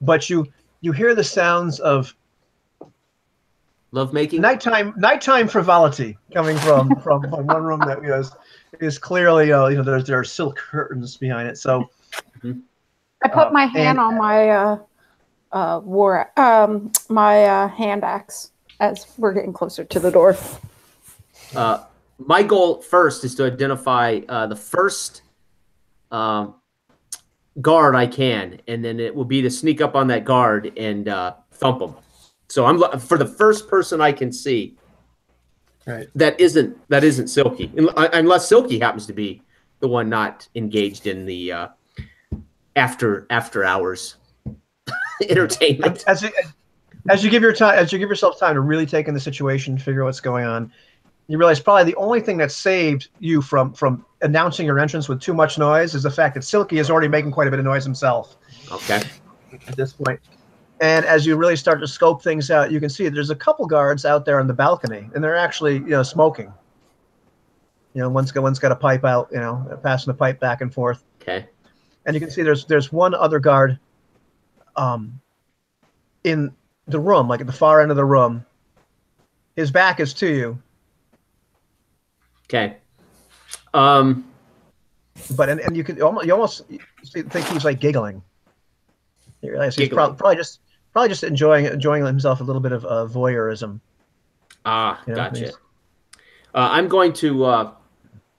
A: but you hear the sounds of
B: lovemaking,
A: nighttime frivolity coming from one room that is clearly there are silk curtains behind it. So
C: I put my hand on my my hand axe as we're getting closer to the door.
B: My goal first is to identify the first guard I can, and then it will be to sneak up on that guard and thump him. So I'm for the first person I can see.
A: Right.
B: That isn't Silky, unless Silky happens to be the one not engaged in the after hours entertainment.
A: As you give yourself time to really take in the situation, figure out what's going on, you realize probably the only thing that saved you from announcing your entrance with too much noise is the fact that Silky is already making quite a bit of noise himself. Okay. At this point. And as you really start to scope things out, you can see there's a couple guards out there on the balcony, and they're actually, smoking. One's got a pipe out, passing the pipe back and forth.
B: Okay.
A: And you can see there's one other guard in the room, like at the far end of the room. His back is to you.
B: Okay.
A: But and you almost think he's like giggling. You realize he's probably just enjoying himself a little bit of voyeurism.
B: Gotcha. I'm going to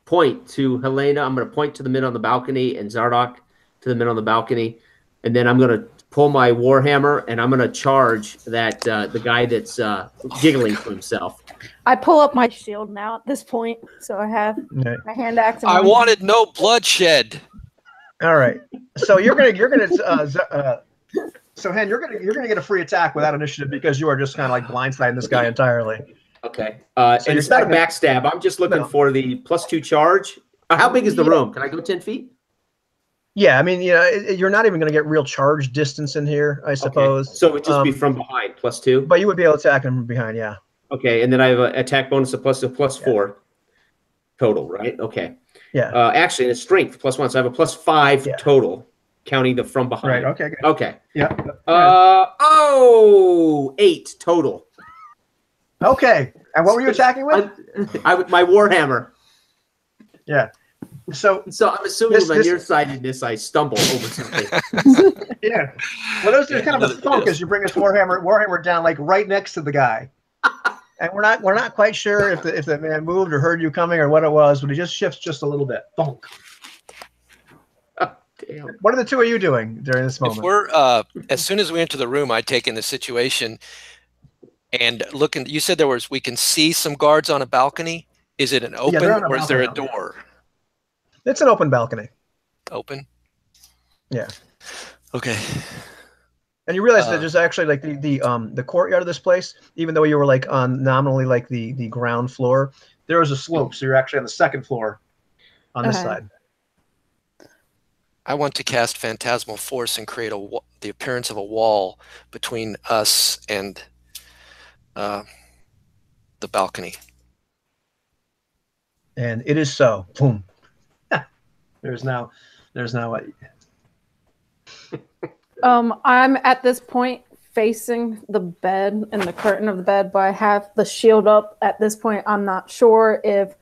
B: point to Helena. I'm going to point to the men on the balcony, and Zardock to the men on the balcony, and then I'm going to pull my warhammer and I'm going to charge that the guy that's giggling to himself.
C: I pull up my shield now at this point, so I have my hand axe.
D: I wanted no bloodshed.
A: All right, so you're gonna so Hen, you're gonna get a free attack without initiative because you are just kind of like blindsiding this guy entirely.
B: Okay, and it's not a backstab. I'm just looking for the +2 charge. How big is the room? Can I go 10 feet?
A: Yeah, I mean, you're not even going to get real charge distance in here, I suppose.
B: Okay. So it would just be from behind, +2.
A: But you would be able to attack him from behind, yeah.
B: Okay, and then I have an attack bonus of +4 total, right? Okay.
A: Yeah.
B: Actually, it's strength +1, so I have a +5 total, counting the from behind.
A: Right. Okay. Good.
B: Okay.
A: Yeah.
B: 8 total.
A: Okay. And what were you attacking with?
B: My warhammer.
A: Yeah. So
B: I'm assuming my nearsightedness, I stumble over something.
A: Yeah. Well, there's kind of a thunk as you bring this warhammer down, like right next to the guy. And we're not quite sure if the man moved or heard you coming or what it was, but he just shifts just a little bit. Thunk.
B: Oh, damn.
A: What are the two of you doing during this moment?
D: If we're as soon as we enter the room, I take in the situation and looking. You said we can see some guards on a balcony. Is it an open or is there a door?
A: It's an open balcony.
D: Open?
A: Yeah.
D: Okay.
A: And you realize that there's actually like the courtyard of this place, even though you were like on nominally like the ground floor, there was a slope, so you're actually on the second floor on this side.
D: I want to cast Phantasmal Force and create the appearance of a wall between us and the balcony.
A: And it is so. Boom. There's now a,
C: I'm at this point facing the bed and the curtain of the bed, but I have the shield up. At this point, I'm not sure if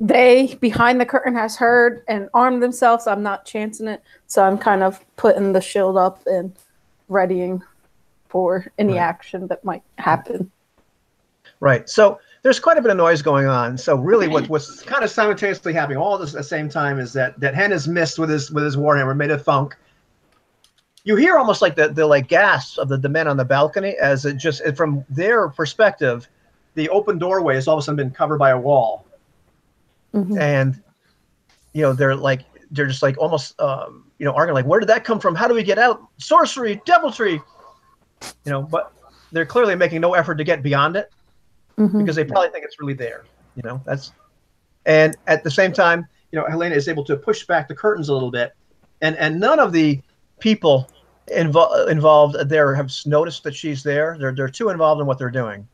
C: they behind the curtain has heard and armed themselves. I'm not chancing it, so I'm kind of putting the shield up and readying for any action that might happen.
A: right. So there's quite a bit of noise going on. So really, what's kind of simultaneously happening all this at the same time is that Hen is missed with his warhammer, made a thunk. You hear almost like the like gasps of the men on the balcony as it just from their perspective, the open doorway has all of a sudden been covered by a wall, and they're just like almost arguing like, where did that come from? How do we get out? Sorcery, deviltry, but they're clearly making no effort to get beyond it because they probably think it's really there. And at the same time, Helena is able to push back the curtains a little bit, and none of the people involved there have noticed that she's there. They're too involved in what they're doing.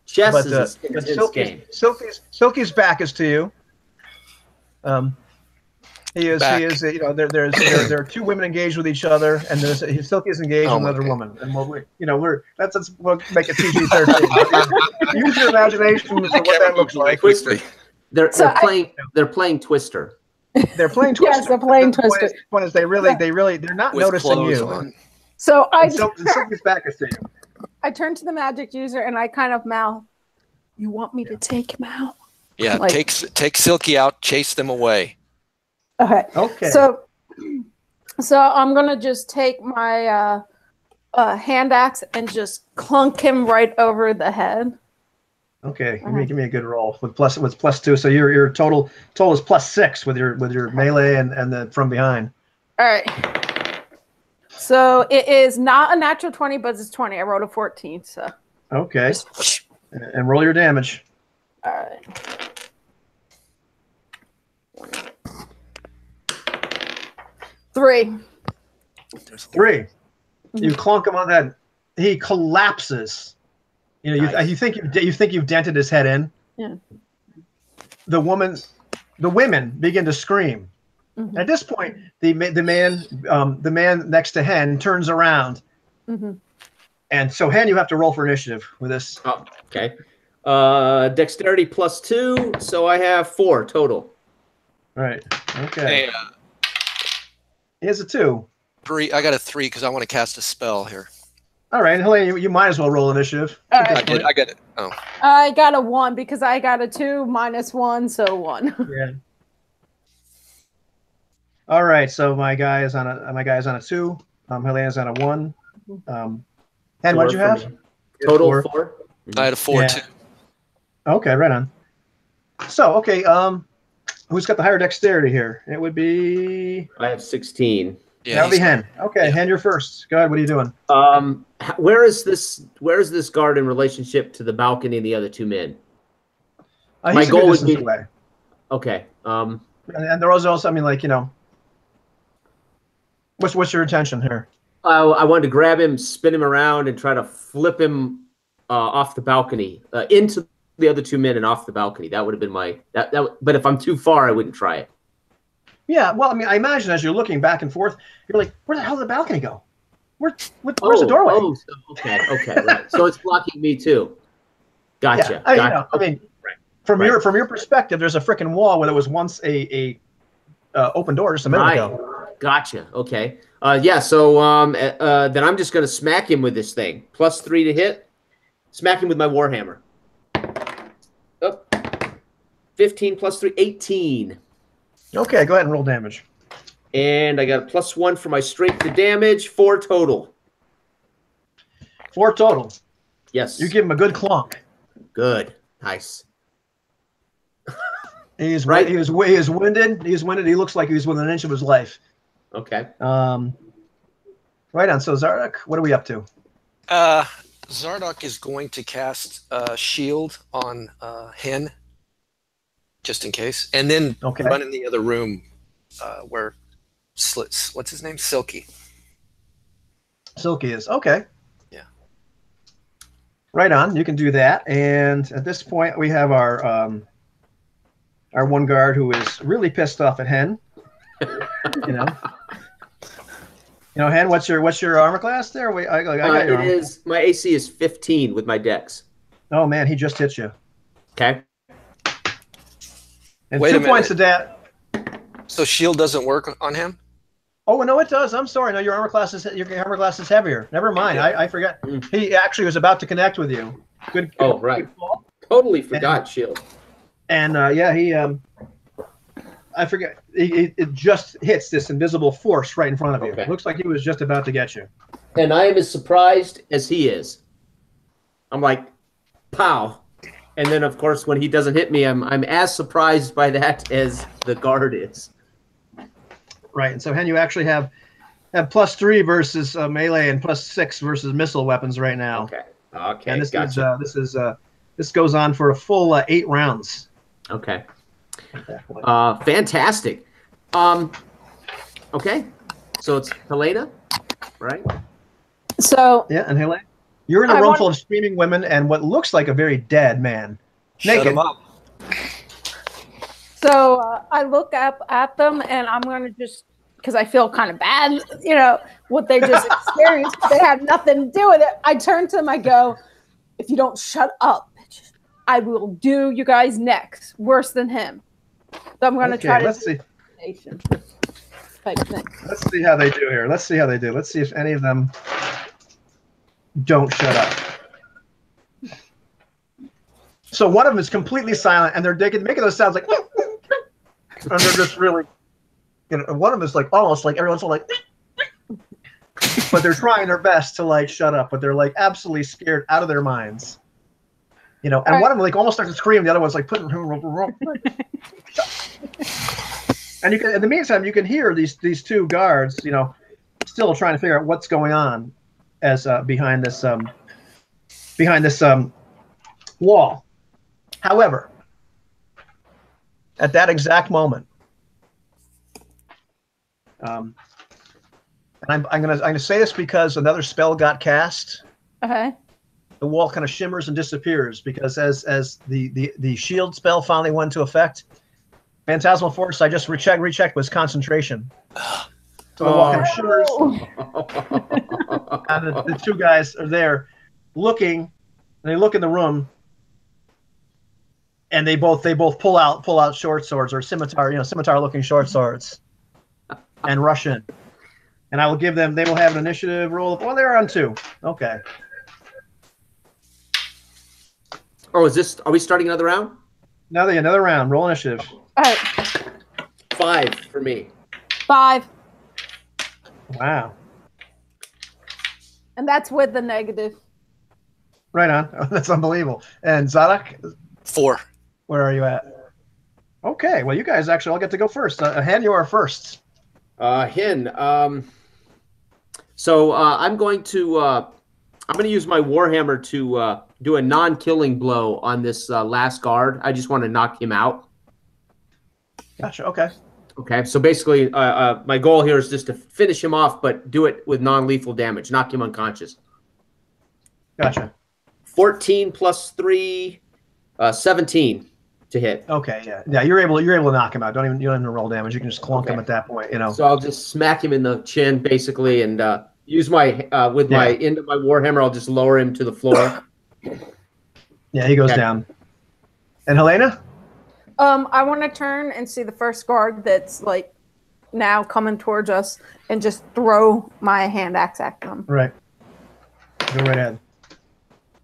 B: Chess is a intense game.
A: Silky's back is to you. He is. There are two women engaged with each other, and Silky is engaged with another woman. And we'll make it PG-13. Use your imagination for what that looks like.
B: They're playing Twister.
A: They're playing Twister.
C: Yes, they're playing Twister.
A: The point is they're not
D: With
A: noticing you.
D: on.
C: So
A: Silky's back is to you.
C: I turn to the magic user and I kind of mouth, "You want me to take him out?"
D: Yeah, take Silky out, chase them away.
C: Okay. So I'm gonna just take my hand axe and just clunk him right over the head.
A: Okay, give me a good roll with +2. So your total is +6 with your melee and the from behind.
C: All right. So it is not a natural 20, but it's 20. I rolled a 14. So
A: okay, and roll your damage.
C: All right. Three. You clunk him on the head. He collapses.
A: Nice. You think you've dented his head in.
C: Yeah.
A: The women begin to scream. At this point, the man next to Hen turns around, and so Hen, you have to roll for initiative with this.
B: Oh, okay. Dexterity +2, so I have 4 total.
A: All right. Okay.
D: Hey,
A: Here's a 2.
D: 3. I got a 3 because I want to cast a spell here.
A: All right, Helene, you might as well roll initiative.
C: All right.
D: I got it. Oh.
C: I got a 1 because I got a 2 -1, so 1.
A: Yeah. All right, so my guy is on a 2. Helena's on a 1. Hen, what'd you have?
B: Total 4.
D: I had a 4 too.
A: Okay, right on. So who's got the higher dexterity here? It would be.
B: I have 16.
D: Yeah,
A: that would be Hen. Okay, Hen, you're first. Go ahead. What are you doing?
B: Where is this guard in relationship to the balcony and the other 2 men?
A: My goal would be away.
B: Okay.
A: And there was also, what's your intention here?
B: I wanted to grab him, spin him around, and try to flip him off the balcony into the other 2 men and off the balcony. That would have been my but if I'm too far, I wouldn't try it.
A: Yeah, well, I imagine as you're looking back and forth, you're like, where the hell did the balcony go? Where's the doorway?
B: Oh, okay, right. So it's blocking me too. Gotcha.
A: Yeah, from your perspective, there's a freaking wall where there was once a open door just a minute ago.
B: Gotcha. Okay. Yeah. So then I'm just gonna smack him with this thing. +3 to hit. Smack him with my warhammer. Oh. 15 +3, 18.
A: Okay, go ahead and roll damage.
B: And I got a +1 for my strength to damage. 4 total.
A: 4 total.
B: Yes.
A: You give him a good clunk.
B: Good. Nice.
A: He's right. He is winded. He's winded. He looks like he was within an inch of his life.
B: Okay.
A: Right on. So Zardock, what are we up to?
D: Zardock is going to cast a shield on Hen, just in case, and then run in the other room where slits. What's his name? Silky.
A: Silky is okay.
D: Yeah.
A: Right on. You can do that. And at this point, we have our one guard who is really pissed off at Hen. Hen. What's your armor class there? I got your armor.
B: My AC is 15 with my dex.
A: Oh man, he just hit you.
B: Okay.
A: And
D: Wait
A: 2
D: a
A: points of
D: minute.
A: that.
D: So shield doesn't work on him?
A: Oh no, it does. I'm sorry. No, your armor class is heavier. Never mind. I forgot. He actually was about to connect with you. Good.
B: Oh right. Totally forgot shield.
A: And he I forget. It just hits this invisible force right in front of you.
B: Okay.
A: Looks like he was just about to get you.
B: And I am as surprised as he is. I'm like, pow. And then of course when he doesn't hit me, I'm as surprised by that as the guard is.
A: Right, and so Hen, you actually have +3 versus melee and +6 versus missile weapons right now.
B: Okay.
A: And this
B: gotcha.
A: this goes on for a full 8 rounds.
B: Okay. Fantastic. Okay. So it's Helena, right?
C: So
A: Yeah, and Helena, you're in a room full of screaming women and what looks like a very dead man.
D: Shut
A: Naked.
D: him up.
C: So I look up at them, and I'm going to just, because I feel kind of bad, what they just experienced. They have nothing to do with it. I turn to them, I go, if you don't shut up, I will do you guys next. Worse than him. So I'm going to try to
A: let's see.
C: Type thing.
A: Let's see how they do here. Let's see how they do. Let's see if any of them don't shut up. So one of them is completely silent, and they're making those sounds like, and they're just really, one of them is like almost like everyone's all like, but they're trying their best to like shut up, but they're like absolutely scared out of their minds, and one of them like almost starts to scream. The other one's like putting, and you can in the meantime you can hear these 2 guards, still trying to figure out what's going on, as behind this wall. However, at that exact moment, and I'm gonna say this because another spell got cast.
C: Okay.
A: The wall kind of shimmers and disappears because as the shield spell finally went into effect, Phantasmal Force, I just rechecked, was concentration. So the wall kind of shimmers, and the 2 guys are there looking, and they look in the room. And they both pull out short swords or scimitar looking short swords, and rush in. And I will give them. They will have an initiative roll. Well, they're on 2. Okay.
B: Oh, are we starting another round?
A: Another round. Roll initiative.
C: All right.
B: 5 for me.
C: 5.
A: Wow.
C: And that's with the negative.
A: Right on. That's unbelievable. And Zadok,
D: 4.
A: where are you at? Okay. Well, you guys actually all get to go first. Hen, you are first.
B: Hen. So I'm going to use my Warhammer to do a non-killing blow on this last guard. I just want to knock him out.
A: Gotcha. Okay.
B: Okay. So basically, my goal here is just to finish him off, but do it with non-lethal damage. Knock him unconscious.
A: Gotcha.
B: 14 plus 3, 17 to hit.
A: Okay. Yeah. You're able to knock him out. You don't even roll damage. You can just clunk him at that point.
B: So I'll just smack him in the chin, basically, and use my my end of my Warhammer. I'll just lower him to the floor.
A: Yeah, he goes down. And Helena?
C: I want to turn and see the first guard that's like now coming towards us, and just throw my hand axe at them.
A: Right. Go right ahead.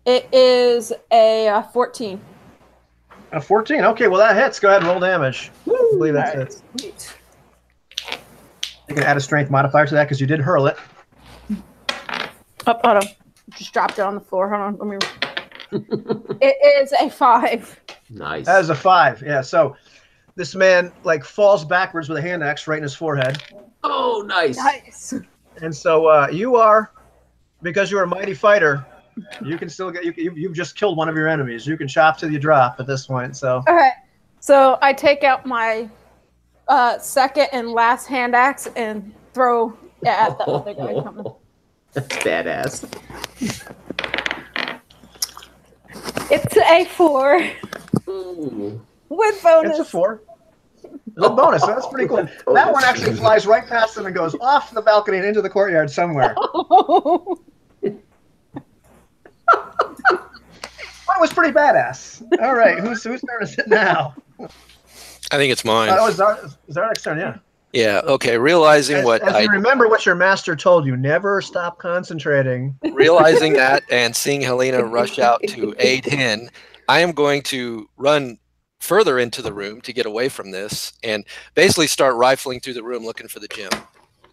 C: It is a 14.
A: A 14. Okay, well that hits. Go ahead and roll damage. I believe that's it.
C: Sweet.
A: You can add a strength modifier to that because you did hurl it.
C: Hold on. Just dropped it on the floor. Hold on. Let me. It is a 5.
B: Nice.
A: That is a 5. Yeah. So this man like falls backwards with a hand axe right in his forehead.
B: Oh, nice.
C: Nice.
A: And so you are, because you're a mighty fighter, you can still get you've just killed one of your enemies. You can chop till you drop at this point. So
C: All right. So I take out my second and last hand axe and throw at the other guy coming.
B: That's badass.
C: It's a 4
B: Ooh.
C: with bonus.
A: It's a 4. No bonus. That's pretty cool. That one actually flies right past them and goes off the balcony and into the courtyard somewhere. That was pretty badass. All right, whose turn is it now?
D: I think it's mine.
A: Oh, Zardak's turn, yeah.
D: Yeah. Okay. Realizing
A: As you remember what your master told you, never stop concentrating.
D: Realizing that and seeing Helena rush out to aid Hen, I am going to run further into the room to get away from this and basically start rifling through the room looking for the gem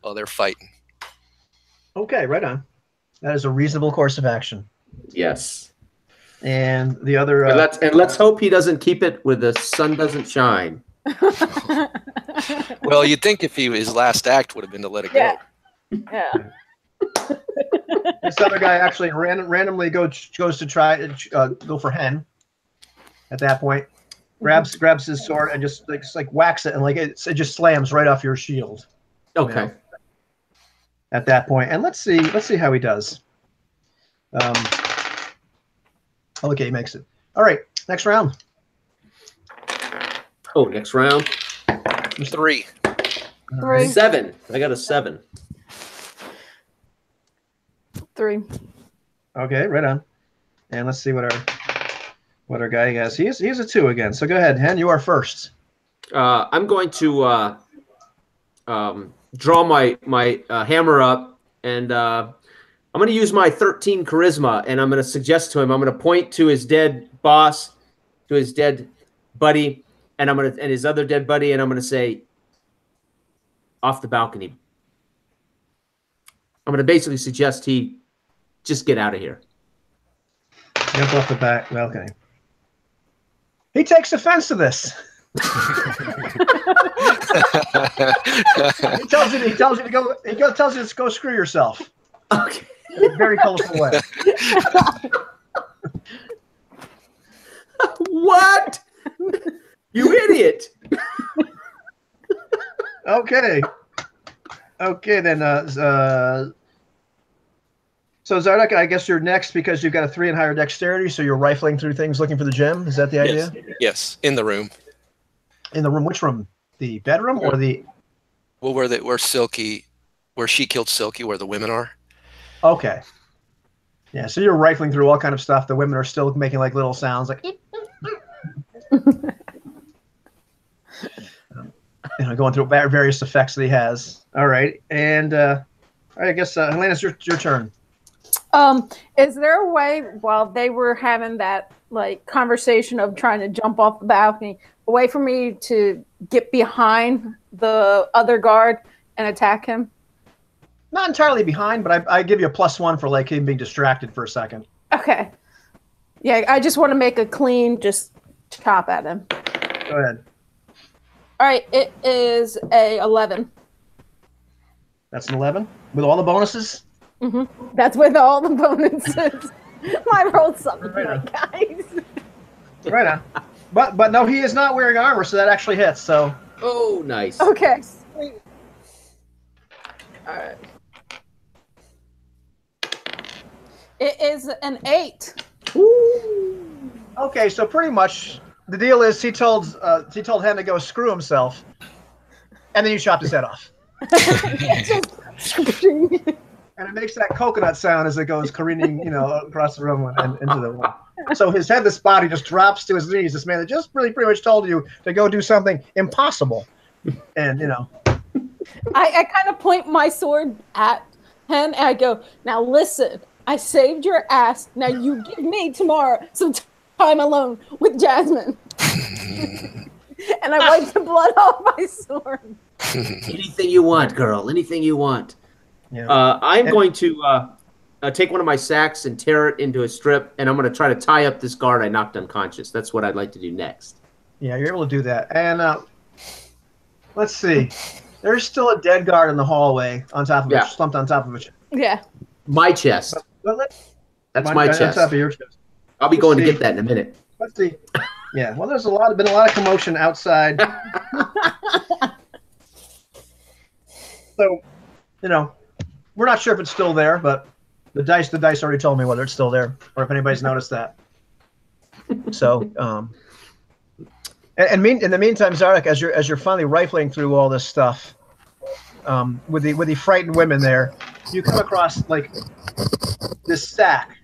D: while they're fighting.
A: Okay, right on. That is a reasonable course of action.
B: Yes.
A: And the other...
B: and let's hope he doesn't keep it where the sun doesn't shine.
D: Well, you'd think if his last act would have been to let it go.
C: Yeah.
A: This other guy actually randomly goes to try go for Hen. At that point, grabs his sword and just like whacks it, and like it just slams right off your shield.
B: Okay.
A: You know, at that point, and let's see how he does. Okay, he makes it. All right, next round.
B: Oh, next round.
D: 3.
C: 3.
B: 7. I got a 7.
C: 3.
A: Okay, right on. And let's see what our guy has. He's a 2 again. So go ahead, Hen. You are first.
B: I'm going to draw my hammer up, and I'm going to use my 13 charisma, and I'm going to suggest to him. I'm going to point to his dead boss, to his dead buddy, and his other dead buddy, and I'm going to say, off the balcony. I'm going to basically suggest he just get out of here.
A: Jump off the back balcony. He takes offense to this. He tells you to go. Tells you to go screw yourself.
B: Okay.
A: In a very colorful way.
B: What? You idiot!
A: Okay. Okay then. So Zardak, I guess you're next because you've got a 3 and higher dexterity, so you're rifling through things looking for the gem. Is that the idea?
D: Yes, in the room.
A: In the room, which room? The bedroom or the?
D: Well, where she killed Silky, where the women are.
A: Okay. Yeah, so you're rifling through all kind of stuff. The women are still making like little sounds, like going through various effects that he has. All right, and I guess Helena, it's your turn.
C: Is there a way while they were having that like conversation of trying to jump off the balcony, a way for me to get behind the other guard and attack him?
A: Not entirely behind, but I give you a +1 for like him being distracted for a second.
C: Okay. Yeah, I just want to make a clean just chop at him.
A: Go ahead.
C: All right, it is a 11.
A: That's an 11 with all the bonuses.
C: Mm-hmm. That's with all the bonuses. I rolled something,
A: Right
C: guys.
A: Right on. But no, he is not wearing armor, so that actually hits. So.
B: Oh, nice.
C: Okay. Sweet. All right. It is an 8.
A: Ooh. Okay, so pretty much the deal is he told Hen to go screw himself, and then you chopped his head off. And it makes that coconut sound as it goes careening, across the room and into the room. So his headless body just drops to his knees. This man that just pretty much told you to go do something impossible, and
C: I kind of point my sword at him and I go, now listen, I saved your ass. Now you give me tomorrow some time alone with Jasmine. And I wipe the blood off my sword.
B: Anything you want, girl. Anything you want.
A: Yeah.
B: I'm going to take one of my sacks and tear it into a strip, and I'm going to try to tie up this guard I knocked unconscious. That's what I'd like to do next.
A: Yeah, you're able to do that. And let's see. There's still a dead guard in the hallway on top of it, slumped on top of it.
C: Yeah.
B: My chest. That's my chest.
A: On top of your chest.
B: I'll be going to get that in a minute.
A: Let's see. Yeah, well, there's been a lot of commotion outside. So, we're not sure if it's still there, but the dice already told me whether it's still there or if anybody's noticed that. So, in the meantime, Zarek, as you're finally rifling through all this stuff, with the frightened women there, you come across like this sack,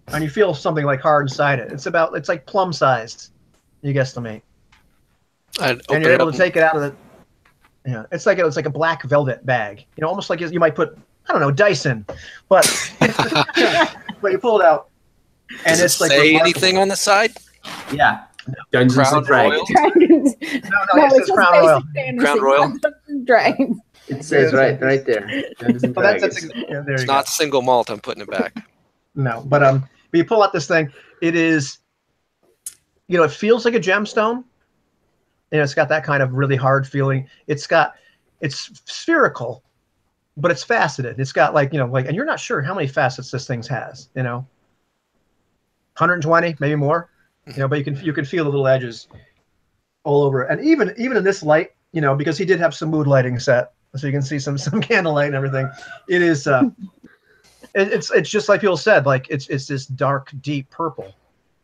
A: and you feel something like hard inside it. It's like plum sized, you guesstimate. And you're able to take it out of the. Yeah, it's like a black velvet bag. Almost like you might put, I don't know, dice in, but but you pull it out, and
D: Does
A: it's
D: it
A: like
D: say
A: remarkable.
D: anything on the side?
B: Yeah. Dungeons and Dragons.
C: Dragons.
A: No, it says
C: just
A: Crown
C: basic
A: Royal.
C: fantasy,
D: Crown Royal.
C: not Dungeons and Dragons.
B: It says right there. Dungeons and
A: Well, that's
B: Dragons.
A: yeah, there
D: It's
A: you
D: not
A: go.
D: single malt. I'm putting it back.
A: No, but you pull out this thing. It is, it feels like a gemstone. It's got that kind of really hard feeling. It's spherical, but it's faceted. It's got and you're not sure how many facets this thing has. 120, maybe more. But you can feel the little edges all over. And even in this light, because he did have some mood lighting set, so you can see some candlelight and everything. It is it's just like people said, like it's this dark, deep purple.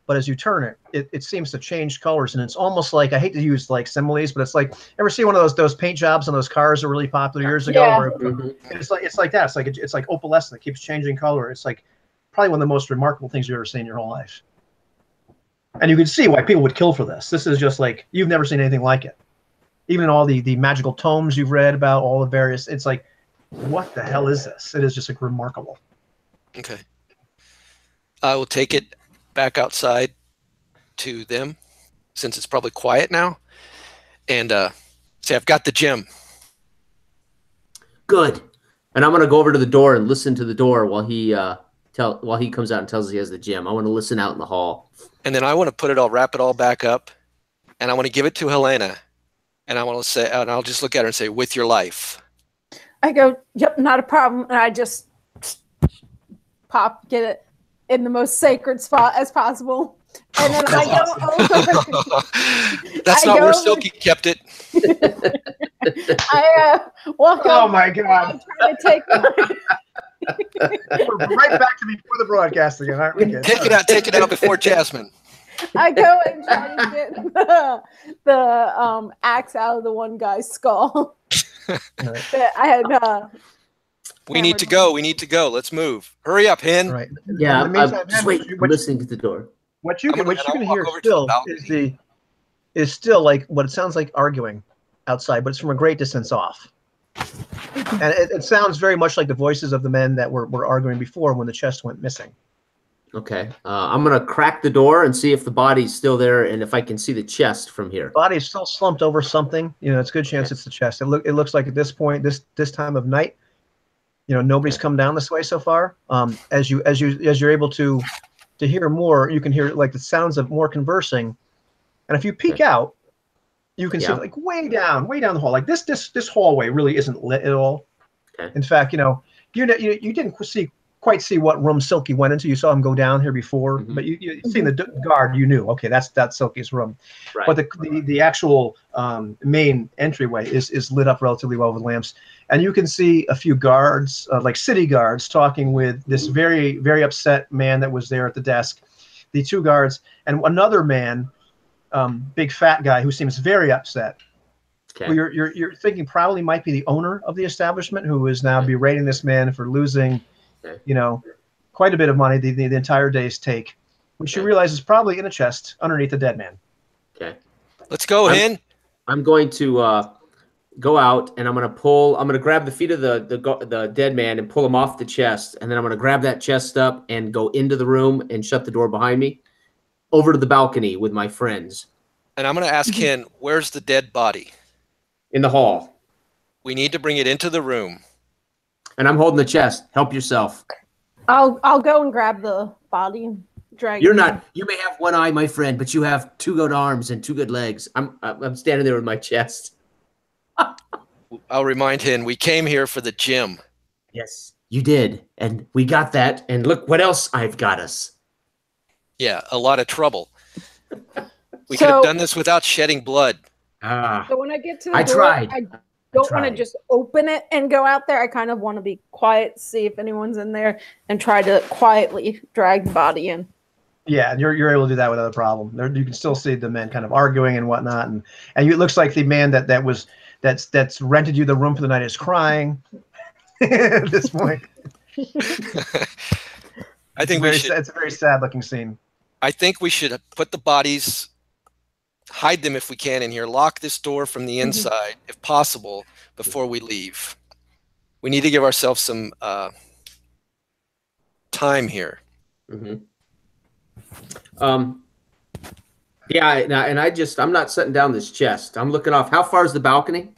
A: But as you turn it seems to change colors, and it's almost like, I hate to use like similes, but it's like, ever see one of those paint jobs on those cars that were really popular years ago?
C: Yeah.
A: Where it's like that. It's like opalescent. It keeps changing color. It's like probably one of the most remarkable things you've ever seen in your whole life. And you can see why people would kill for this. This is just like, you've never seen anything like it. Even in all the magical tomes you've read about, all the various, it's like, what the hell is this? It is just like remarkable.
D: Okay. I will take it back outside to them, since it's probably quiet now, and say, I've got the gem.
B: Good. And I'm gonna go over to the door and listen to the door while he comes out and tells us he has the gem. I want to listen out in the hall.
D: And then I want to wrap it all back up, and I want to give it to Helena, and I want to say, and I'll just look at her and say, with your life.
C: I go, yep, not a problem. And I just get it in the most sacred spot as possible. And then I go over.
D: That's not where Silky kept it.
C: I walk over.
A: Oh my God.
C: Try to take
A: We're right back to before the broadcast again, aren't we?
D: Take it out before Jasmine.
C: I go and try to get the axe out of the one guy's skull. That I had.
D: We need to go. Let's move. Hurry up, Hen.
A: Right.
B: Yeah,
A: In the meantime,
B: just wait. I'm listening to the door.
A: What you can hear
D: over to
A: still
D: the
A: is still like what it sounds like arguing outside, but it's from a great distance off. And it sounds very much like the voices of the men that were arguing before when the chest went missing.
B: Okay. I'm gonna crack the door and see if the body's still there and if I can see the chest from here.
A: Body's still slumped over something. It's a good chance it's the chest. It looks like at this point, this time of night, nobody's come down this way so far. As you're able to hear more, you can hear like the sounds of more conversing. And if you peek out, you can see like way down the hall. Like this hallway really isn't lit at all.
B: Okay.
A: In fact, you didn't quite see what room Silky went into. You saw him go down here before, but you seen the guard. You knew, okay, that's Silky's room.
B: Right.
A: But the actual main entryway is lit up relatively well with lamps, and you can see a few guards, like city guards, talking with this very, very upset man that was there at the desk. The two guards and another man, big fat guy who seems very upset.
B: Okay.
A: Well, you're thinking probably might be the owner of the establishment who is now berating this man for losing, quite a bit of money the entire day's take, which you realize is probably in a chest underneath the dead man.
B: Okay.
D: Let's go, Hen.
B: I'm going to go out and I'm gonna grab the feet of the dead man and pull him off the chest, and then I'm gonna grab that chest up and go into the room and shut the door behind me, over to the balcony with my friends.
D: And I'm going to ask Hen, where's the dead body?
B: In the hall.
D: We need to bring it into the room.
B: And I'm holding the chest. Help yourself.
C: I'll go and grab the body and drag.
B: You may have one eye, my friend, but you have 2 good arms and 2 good legs. I'm standing there with my chest.
D: I'll remind Hen, we came here for the gem.
B: Yes, you did. And we got that. And look what else I've got us.
D: Yeah, a lot of trouble. We could have done this without shedding blood.
C: So when I get to the
B: I
C: door,
B: tried.
C: don't want to just open it and go out there. I kind of want to be quiet, see if anyone's in there, and try to quietly drag the body in.
A: Yeah, you're able to do that without a problem. You can still see the men kind of arguing and whatnot, and it looks like the man that's rented you the room for the night is crying at this point.
D: I think
A: it's a very sad looking scene.
D: I think we should put the bodies, hide them if we can in here, lock this door from the inside if possible before we leave. We need to give ourselves some time here.
B: Yeah, I'm not setting down this chest. I'm looking off. How far is the balcony?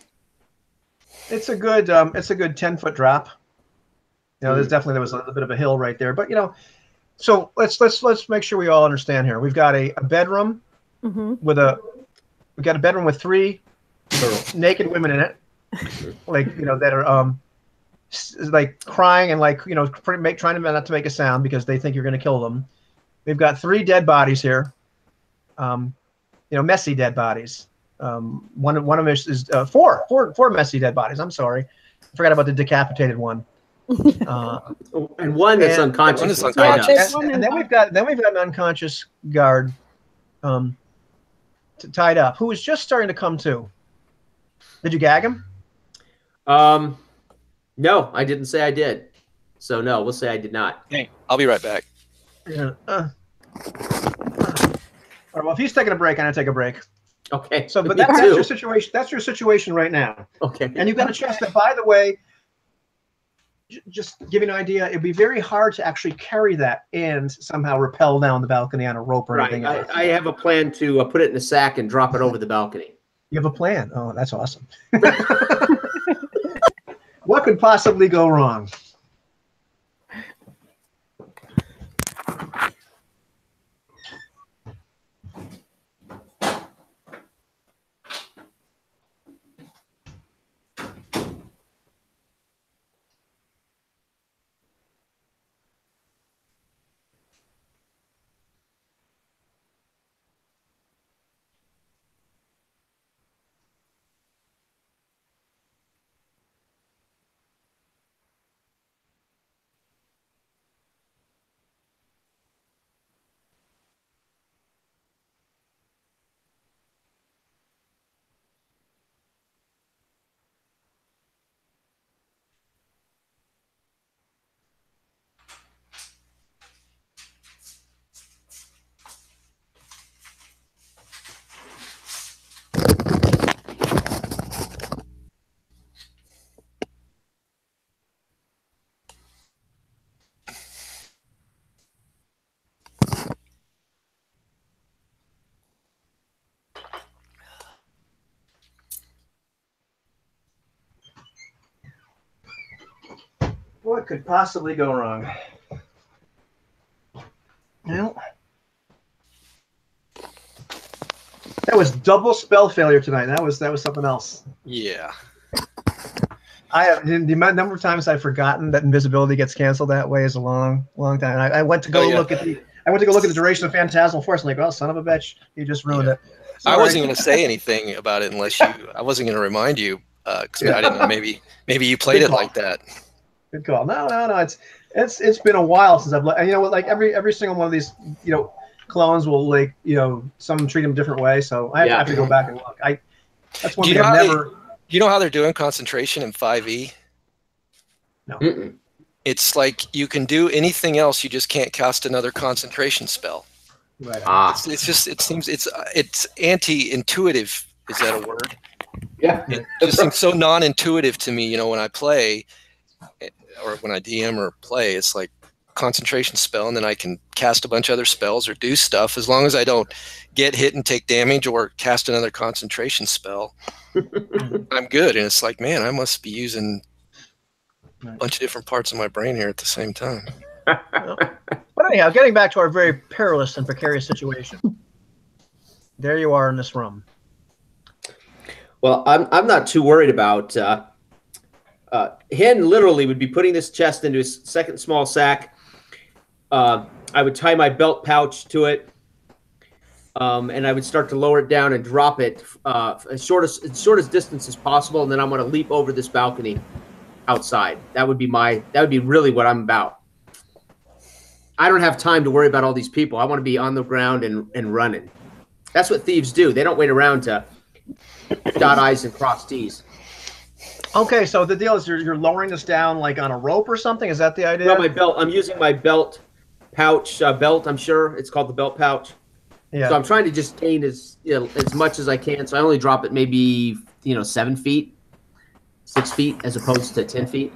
A: It's a good 10-foot drop. There was a little bit of a hill right there, but so let's make sure we all understand here. We've got a bedroom we've got a bedroom with 3 naked women in it, that are like crying and trying to not to make a sound because they think you're going to kill them. We've got 3 dead bodies here, messy dead bodies. One of them is 4 messy dead bodies. I'm sorry, I forgot about the decapitated one.
B: And one that's unconscious.
D: One is unconscious.
A: And then we've got an unconscious guard tied up who is just starting to come to. Did you gag him?
B: No, I didn't say I did. So no, we'll say I did not.
D: Okay, I'll be right back.
A: Yeah. All right, well, if he's taking a break, I'm gonna take a break.
B: Okay.
A: So, but that's your situation. That's your situation right now.
B: Okay.
A: And you've got a chance that, by the way, just give you an idea, it'd be very hard to actually carry that and somehow rappel down the balcony on a rope or anything.
B: I have a plan to put it in a sack and drop it over the balcony.
A: You have a plan? Oh, that's awesome. What could possibly go wrong? What could possibly go wrong? Well, that was double spell failure tonight. That was something else.
D: Yeah.
A: I have the number of times I've forgotten that invisibility gets canceled that way is a long time. I went to go look at the duration of Phantasmal Force. I'm like, oh, son of a bitch, you just ruined it. Sorry.
D: I wasn't going to say anything about it unless I wasn't going to remind you because I didn't know. Maybe you played it like that.
A: Good call. No. It's been a while since I've like every single one of these clones will some treat them a different way. So I have to go back and look. That's one thing I've never.
D: Do you know how they're doing concentration in 5e?
A: No.
B: Mm-mm.
D: It's like you can do anything else, you just can't cast another concentration spell.
A: Right.
D: It seems it's anti-intuitive. Is that a word?
B: Yeah.
D: It just seems so non-intuitive to me. When I play, or when I DM or play, it's like concentration spell, and then I can cast a bunch of other spells or do stuff as long as I don't get hit and take damage or cast another concentration spell. I'm good. And it's like, man, I must be using a bunch of different parts of my brain here at the same time.
A: But anyhow, getting back to our very perilous and precarious situation. There you are in this room.
B: Well, I'm not too worried about. Hen literally would be putting this chest into his second small sack. I would tie my belt pouch to it, and I would start to lower it down and drop it as short as distance as possible, and then I'm going to leap over this balcony outside. That would be really what I'm about. I don't have time to worry about all these people. I want to be on the ground and running. That's what thieves do. They don't wait around to dot I's and cross T's.
A: Okay, so the deal is you're lowering this down like on a rope or something? Is that the idea?
B: No, my belt. I'm using my belt pouch belt. I'm sure it's called the belt pouch.
A: Yeah.
B: So I'm trying to just gain as much as I can. So I only drop it maybe 7 feet, 6 feet, as opposed to 10 feet.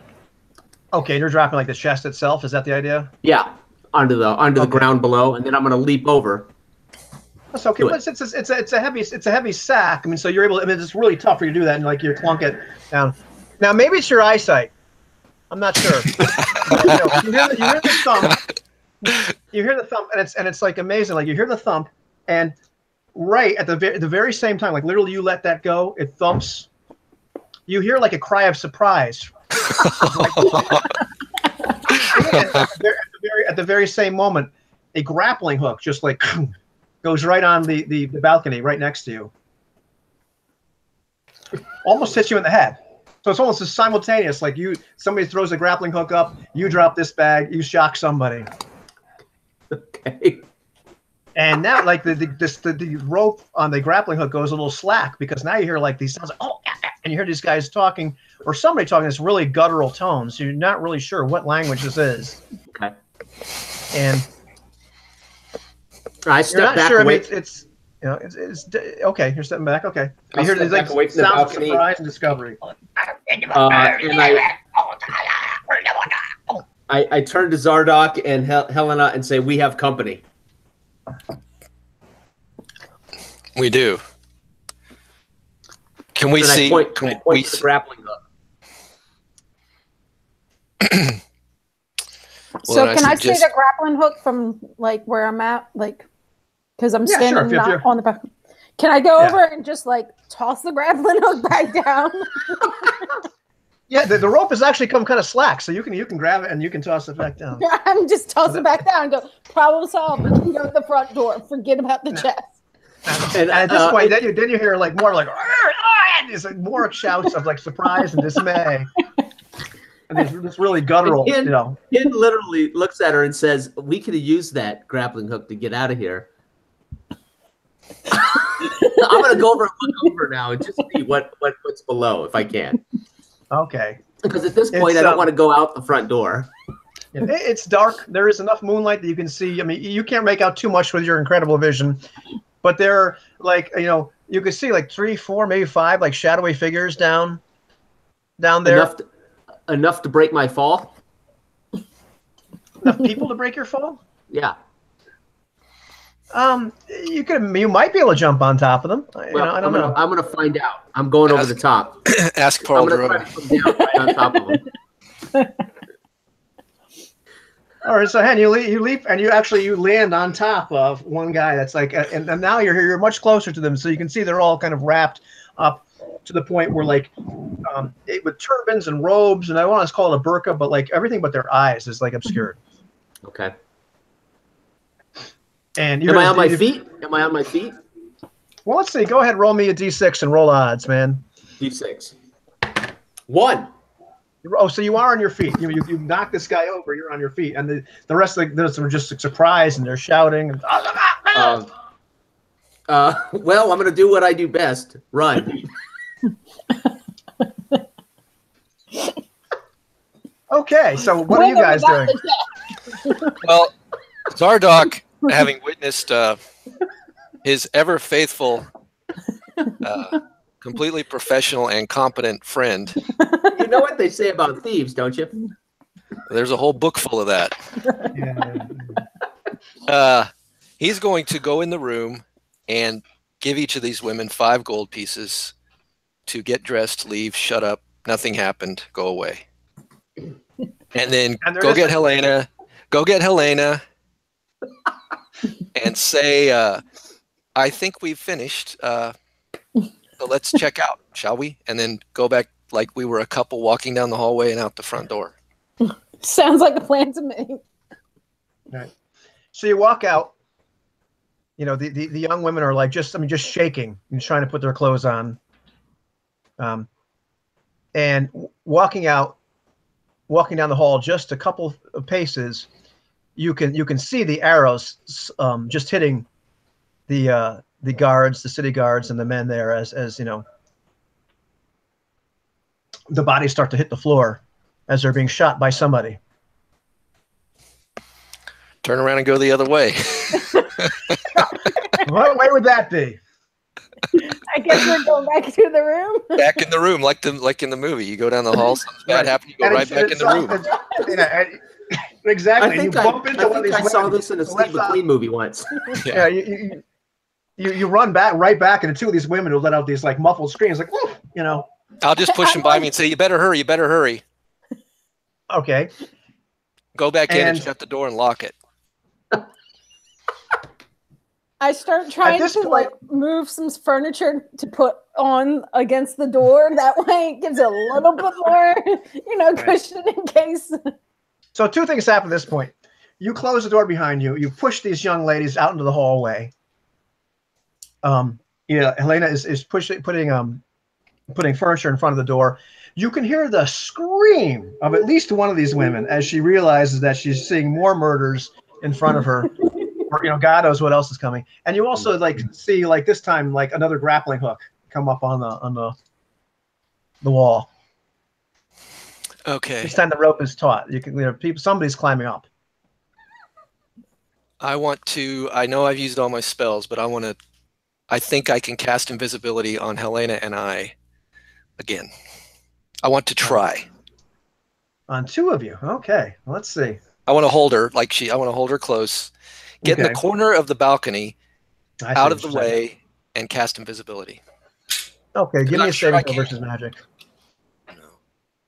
A: Okay, you're dropping like the chest itself. Is that the idea?
B: Yeah, onto the ground below, and then I'm going to leap over.
A: That's okay. Well, it's a heavy sack. I mean, so you're able. I mean, it's really tough for you to do that, and like you clunk it down. Now, maybe it's your eyesight. I'm not sure. You hear the thump. You hear the thump, and it's like amazing. Like you hear the thump, and right at the very same time, like literally, you let that go, it thumps. You hear like a cry of surprise. At the very same moment, a grappling hook just like goes right on the balcony right next to you. Almost hits you in the head. So it's almost simultaneous. Like somebody throws a grappling hook up, you drop this bag, you shock somebody.
B: Okay.
A: And now, like the rope on the grappling hook goes a little slack because now you hear like these sounds, like, oh, and you hear these guys talking or somebody talking this really guttural tone. So you're not really sure what language this is.
B: Okay.
A: And
B: I step back away.
A: It's okay. You're stepping back. Okay. You hear these like
B: away from
A: sounds
B: the
A: of surprise and discovery.
B: And I turn to Zardoc and Helena and say, "We have company."
D: We do. Can we see?
B: I point to the grappling hook.
C: So can I see the grappling hook from like where I'm at, like because I'm standing not on the back? Can I go over and just like toss the grappling hook back down?
A: Yeah, the rope has actually come kind of slack, so you can grab it and you can toss it back down.
C: I'm just tossing it back down and go, problem solved. We can go to the front door. Forget about the chest.
A: And at this point, then you hear like more like it's like more shouts of like surprise and dismay. And this really guttural,
B: Ken literally looks at her and says, "We could have used that grappling hook to get out of here." I'm gonna go over and look over now and just see what's below if I can.
A: Okay.
B: Because at this point, I don't want to go out the front door.
A: It's dark. There is enough moonlight that you can see. I mean, you can't make out too much with your incredible vision, but there are like you can see like 3, 4, maybe 5 like shadowy figures down there.
B: Enough to break my fall.
A: Enough people to break your fall?
B: Yeah.
A: You might be able to jump on top of them. I don't know.
B: I'm gonna find out. I'm going over the top.
D: Ask Paul.
B: I'm gonna try to come down right on top of them.
A: All right, so Hen, you leap and you land on top of one guy that's like, and now you're much closer to them, so you can see they're all kind of wrapped up to the point where like with turbans and robes, and I want to call it a burqa, but like everything but their eyes is like obscured.
B: Okay.
A: And
B: am I on my feet? Am I on my feet?
A: Well, let's see. Go ahead, roll me a d6 and roll odds, man.
B: D6. 1.
A: Oh, so you are on your feet. You knock this guy over. You're on your feet, and the rest of those are just surprised and they're shouting. And,
B: well, I'm going to do what I do best. Run.
A: Okay, so what are you guys doing?
D: Well, Zardoc, having witnessed his ever faithful, completely professional and competent friend.
B: You know what they say about thieves, don't you?
D: There's a whole book full of that. He's going to go in the room and give each of these women 5 gold pieces to get dressed, leave, shut up, nothing happened, go away. And then go get Helena, and say, I think we've finished. So let's check out, shall we? And then go back like we were a couple walking down the hallway and out the front door.
C: Sounds like a plan to me.
A: All right. So you walk out, you know, the young women are like just shaking and trying to put their clothes on. And walking down the hall just a couple of paces, you can see the arrows just hitting the guards, the city guards, and the men there as you know, the bodies start to hit the floor as they're being shot by somebody.
D: Turn around and go the other way.
A: What way would that be?
C: I guess we're going back to the room.
D: Back in the room, like in the movie. You go down the hall, something bad happens, you go right back in the room.
A: Exactly.
B: I think I saw this in a Steve McQueen movie once.
A: Yeah, you run right back into two of these women who let out these like muffled screams, like, woof, you know.
D: I'll just push them by me and say, "You better hurry! You better hurry!"
A: Okay.
D: Go back in and shut the door and lock it.
C: I start trying to like move some furniture to put on against the door. That way it gives it a little bit more, you know, cushion in case.
A: So two things happen at this point. You close the door behind you. You push these young ladies out into the hallway. Helena is putting furniture in front of the door. You can hear the scream of at least one of these women as she realizes that she's seeing more murders in front of her. Or, you know, God knows what else is coming. And you also like see like this time like another grappling hook come up on the wall.
D: Okay.
A: This time the rope is taut. You can somebody's climbing up.
D: I know I've used all my spells, but I think I can cast invisibility on Helena and I again. I want to try.
A: On two of you. Okay. Let's see.
D: I want to hold her I want to hold her close. Get in the corner of the balcony, out of the way, and cast invisibility.
A: Okay, give me a saving throw versus magic.
D: No.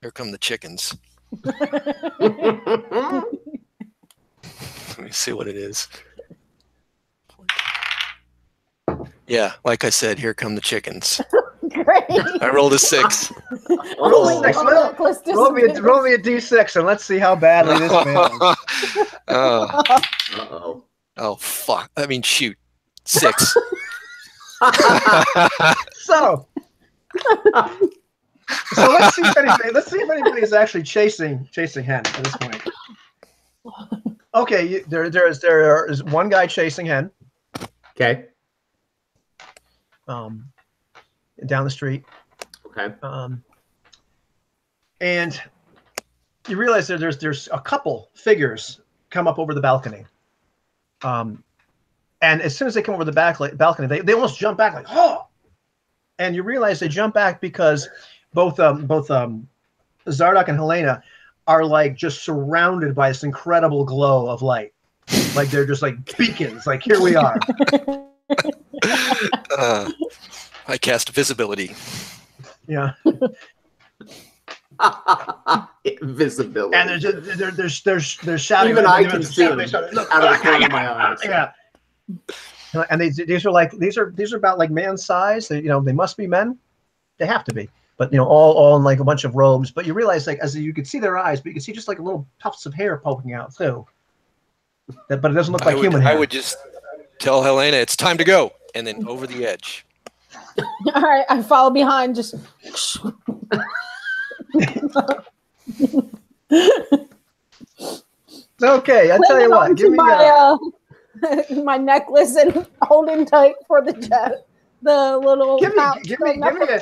D: Here come the chickens. Let me see what it is. Yeah, like I said, here come the chickens.
C: Great.
D: I rolled a 6.
A: Roll me a d6 and let's see how badly this fails.
B: Uh-oh.
D: Oh fuck! I mean, shoot, 6.
A: So let's see if anybody is actually chasing Hen at this point. Okay, there is one guy chasing Hen.
B: Okay.
A: Down the street.
B: Okay.
A: And you realize that there's a couple figures come up over the balcony. And as soon as they come over the balcony, they almost jump back like, oh! And you realize they jump back because both Zardock and Helena are like just surrounded by this incredible glow of light. Like they're just like beacons, like here we are.
D: I cast visibility.
A: Yeah.
B: Invisibility.
A: And they're shouting.
B: Even I can see them out of the corner of my eyes.
A: Yeah. And these are about like man size. They must be men. They have to be. But all in like a bunch of robes. But you realize like as you can see their eyes, but you can see just like little tufts of hair poking out too. But it doesn't look like human hair.
D: I would just tell Helena it's time to go, and then over the edge.
C: All right, I follow behind. Just.
A: Okay, I tell you what. Give me
C: my necklace and holding tight for the little.
A: Give me a.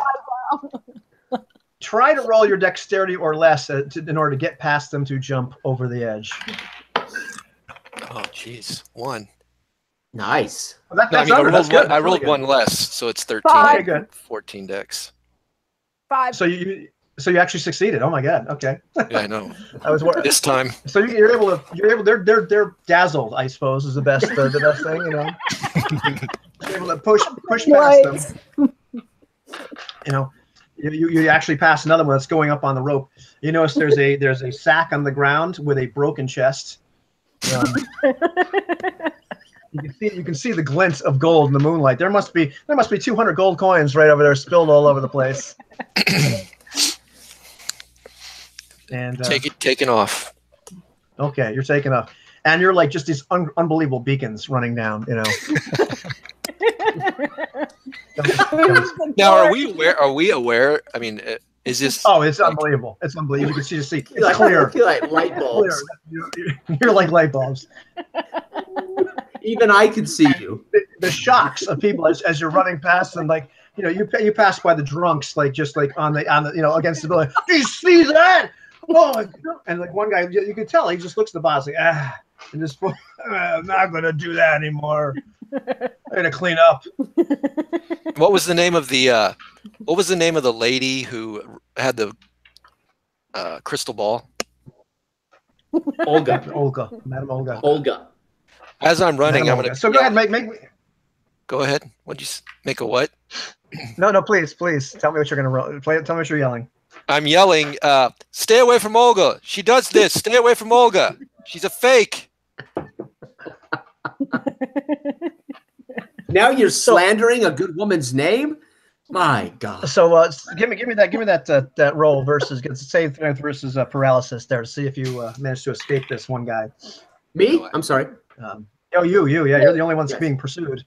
A: Try to roll your dexterity or less in order to get past them to jump over the edge.
D: Oh, jeez, 1.
B: Nice.
A: Well,
D: I rolled one less, so it's 13.
C: 5.
A: Okay, good.
D: 14 dex.
C: 5.
A: So you actually succeeded. Oh my god. Okay.
D: Yeah, I know.
A: I was worried.
D: This time.
A: So you're able. They're dazzled. I suppose is the best thing. You're able to push past them. You actually pass another one that's going up on the rope. You notice there's a sack on the ground with a broken chest. You can see the glint of gold in the moonlight. There must be 200 gold coins right over there, spilled all over the place. And
D: taken off.
A: Okay, you're taking off. and you're like just these unbelievable beacons running down. You know.
D: Now, are we aware? I mean, is this?
A: Oh, it's
D: like,
A: unbelievable! It's unbelievable. You can see it's
B: Like,
A: clear.
B: I feel like light bulbs.
A: You're like light bulbs.
B: Even I can see you.
A: The shocks of people as you're running past them, like you pass by the drunks, like just like on the against the building. Do you see that? Oh, and like one guy, you can tell he just looks at the boss like and just I'm not gonna do that anymore. I'm gonna clean up.
D: What was the name of the lady who had the crystal ball?
B: Olga.
A: Madam Olga.
B: Olga.
D: As I'm running,
A: Madam
D: I'm
A: Olga.
D: gonna.
A: So go ahead, make.
D: Go ahead. What'd you make a what?
A: No, please. Tell me what you're gonna play. Tell me what you're yelling.
D: I'm yelling, stay away from Olga. She does this. Stay away from Olga. She's a fake.
B: Now you're slandering a good woman's name? My God.
A: So give me that roll versus save versus paralysis there to see if you manage to escape this one guy.
B: Me? I'm sorry.
A: You. Yeah, you're the only one being pursued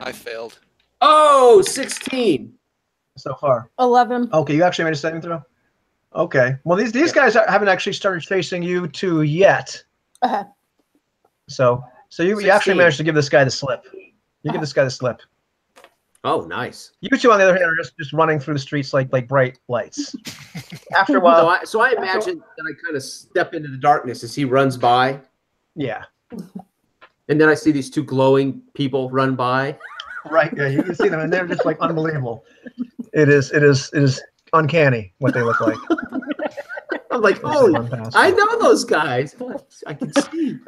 D: I failed.
B: Oh, 16.
A: so far.
C: 11.
A: Okay, you actually made a saving throw. Okay. Well, these guys haven't actually started chasing you two yet.
C: Uh-huh.
A: So you
B: 16.
A: actually managed to give this guy the slip. You give this guy the slip.
B: Oh, nice.
A: You two, on the other hand, are just running through the streets like bright lights. After a while,
B: So I imagine that I kind of step into the darkness as he runs by,
A: yeah,
B: and then I see these two glowing people run by.
A: right. Yeah, you can see them, and they're just like unbelievable. It is uncanny what they look like.
B: I'm like, oh, I know those guys. I can see.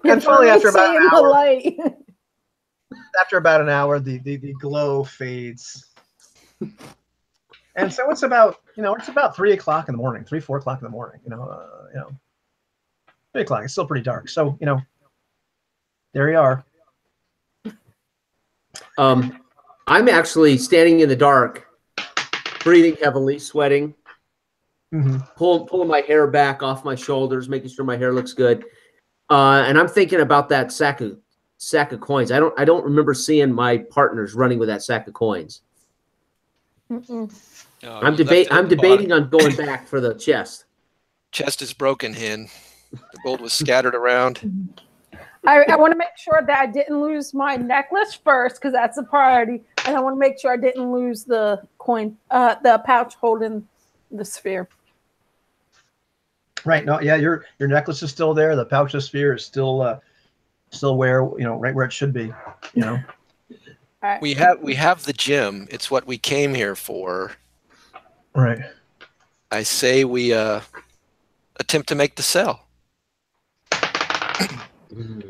A: And finally, after about an hour,
C: light.
A: after about an hour, the glow fades. And so it's about 3 o'clock in the morning, 4 o'clock in the morning. 3 o'clock. It's still pretty dark. So there you are.
B: I'm actually standing in the dark, breathing heavily, sweating, pulling my hair back off my shoulders, making sure my hair looks good. And I'm thinking about that sack of coins. I don't remember seeing my partners running with that sack of coins. I'm debating on going back for the chest.
D: Chest is broken, Hin. The gold was scattered around.
C: I want to make sure that I didn't lose my necklace first, because that's a priority. And I want to make sure I didn't lose the coin, the pouch holding the sphere.
A: Right. No. Yeah. Your necklace is still there. The pouch of sphere is still where right where it should be.
C: All right.
D: We have the gym. It's what we came here for.
A: Right.
D: I say we attempt to make the sell.